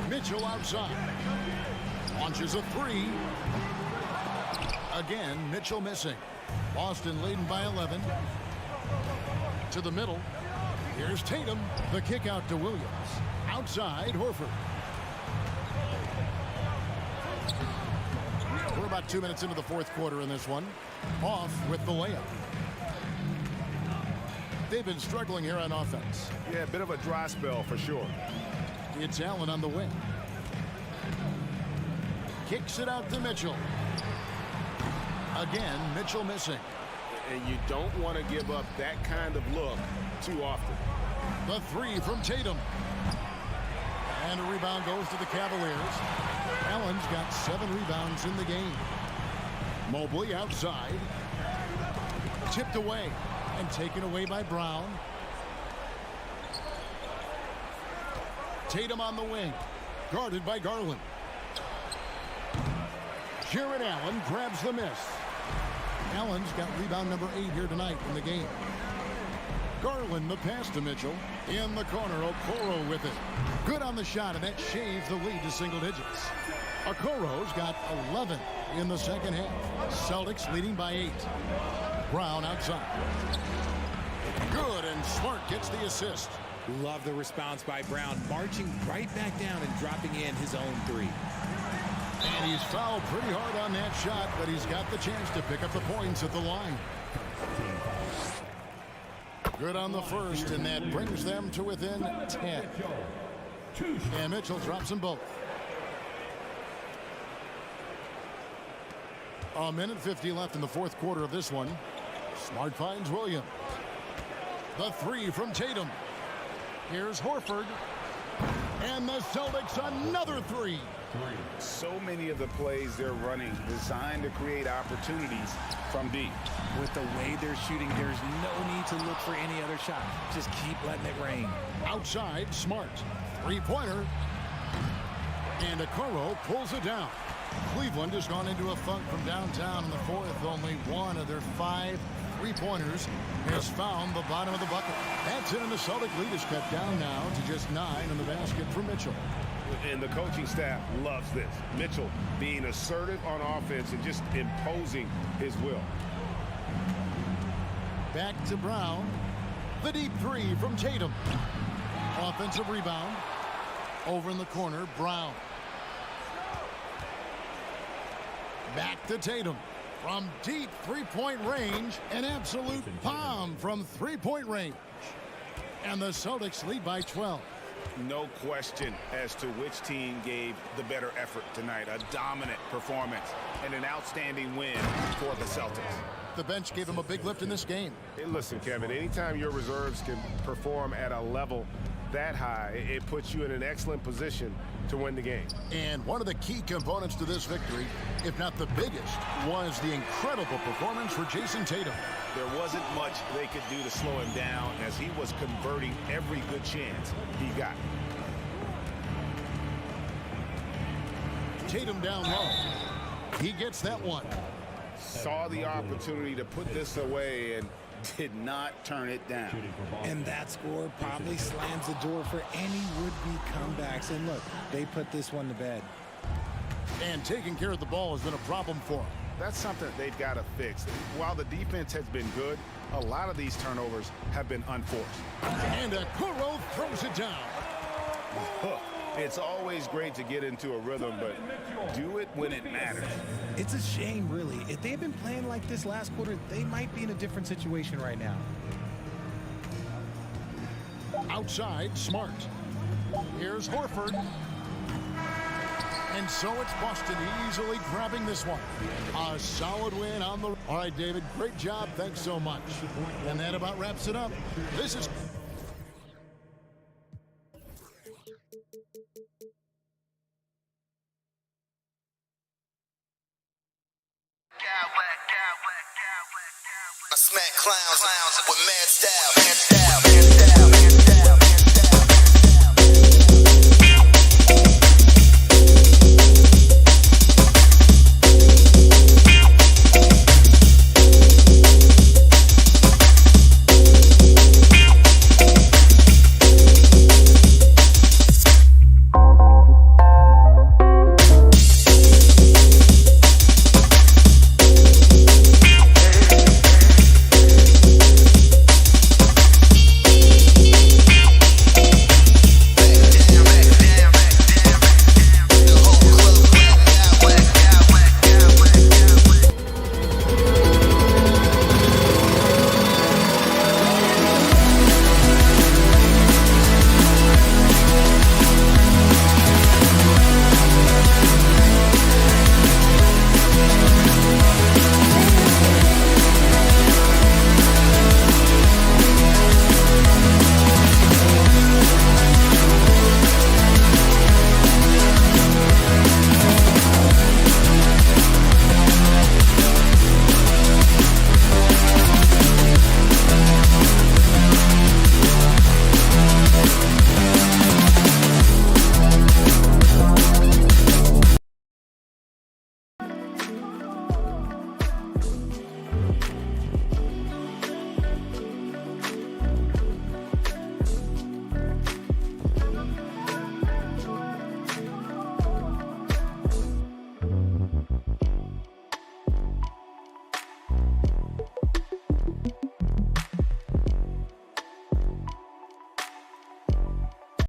Mitchell outside. Launches a three. Again, Mitchell missing. Boston leading by 11. To the middle. Here's Tatum. The kick out to Williams. Outside, Horford. We're about 2 minutes into the fourth quarter in this one. Off with the layup. They've been struggling here on offense. Yeah, a bit of a dry spell for sure. It's Allen on the wing. Kicks it out to Mitchell. Again, Mitchell missing. And you don't want to give up that kind of look too often. The three from Tatum. And a rebound goes to the Cavaliers. Allen's got 7 rebounds in the game. Mobley outside. Tipped away and taken away by Brown. Tatum on the wing. Guarded by Garland. Jared Allen grabs the miss. Allen's got rebound number 8 here tonight in the game. Garland the pass to Mitchell. In the corner, Okoro with it. Good on the shot, and that shaves the lead to single digits. Okoro's got 11 in the second half. Celtics leading by 8. Brown outside. Good, and Smart gets the assist. Love the response by Brown, marching right back down and dropping in his own 3. And he's fouled pretty hard on that shot, but he's got the chance to pick up the points at the line. Good on the first, and that brings them to within 10. And Mitchell drops them both. A minute 50 left in the fourth quarter of this one. Smart finds Williams. The three from Tatum. Here's Horford. And the Celtics another 3. So many of the plays they're running designed to create opportunities from deep. With the way they're shooting, there's no need to look for any other shot. Just keep letting it rain. Outside, Smart. Three-pointer. And Okoro pulls it down. Cleveland has gone into a funk from downtown in the fourth. Only one of their 5 three-pointers has found the bottom of the bucket. That's it, and the Celtic lead is cut down now to just 9 in the basket for Mitchell. And the coaching staff loves this. Mitchell being assertive on offense and just imposing his will. Back to Brown. The deep 3 from Tatum. Offensive rebound. Over in the corner, Brown. Back to Tatum. From deep three-point range, an absolute bomb from three-point range. And the Celtics lead by 12. No question as to which team gave the better effort tonight. A dominant performance and an outstanding win for the Celtics. The bench gave him a big lift in this game. Hey, listen, Kevin, anytime your reserves can perform at a level that high, it puts you in an excellent position to win the game. And one of the key components to this victory, if not the biggest, was the incredible performance for Jason Tatum. There wasn't much they could do to slow him down as he was converting every good chance he got. Tatum down low. He gets that one. Saw the opportunity to put this away and did not turn it down. And that score probably slams the door for any would-be comebacks. And look, they put this one to bed. And taking care of the ball has been a problem for him. That's something they've got to fix. While the defense has been good, a lot of these turnovers have been unforced. And Okoro throws it down. It's always great to get into a rhythm, but do it when it matters. It's a shame, really. If they had been playing like this last quarter, they might be in a different situation right now. Outside, Smart. Here's Horford. And so it's Boston easily grabbing this one. A solid win on the... All right, David, great job. Thanks so much. And that about wraps it up. This is... I smack clowns with mad style.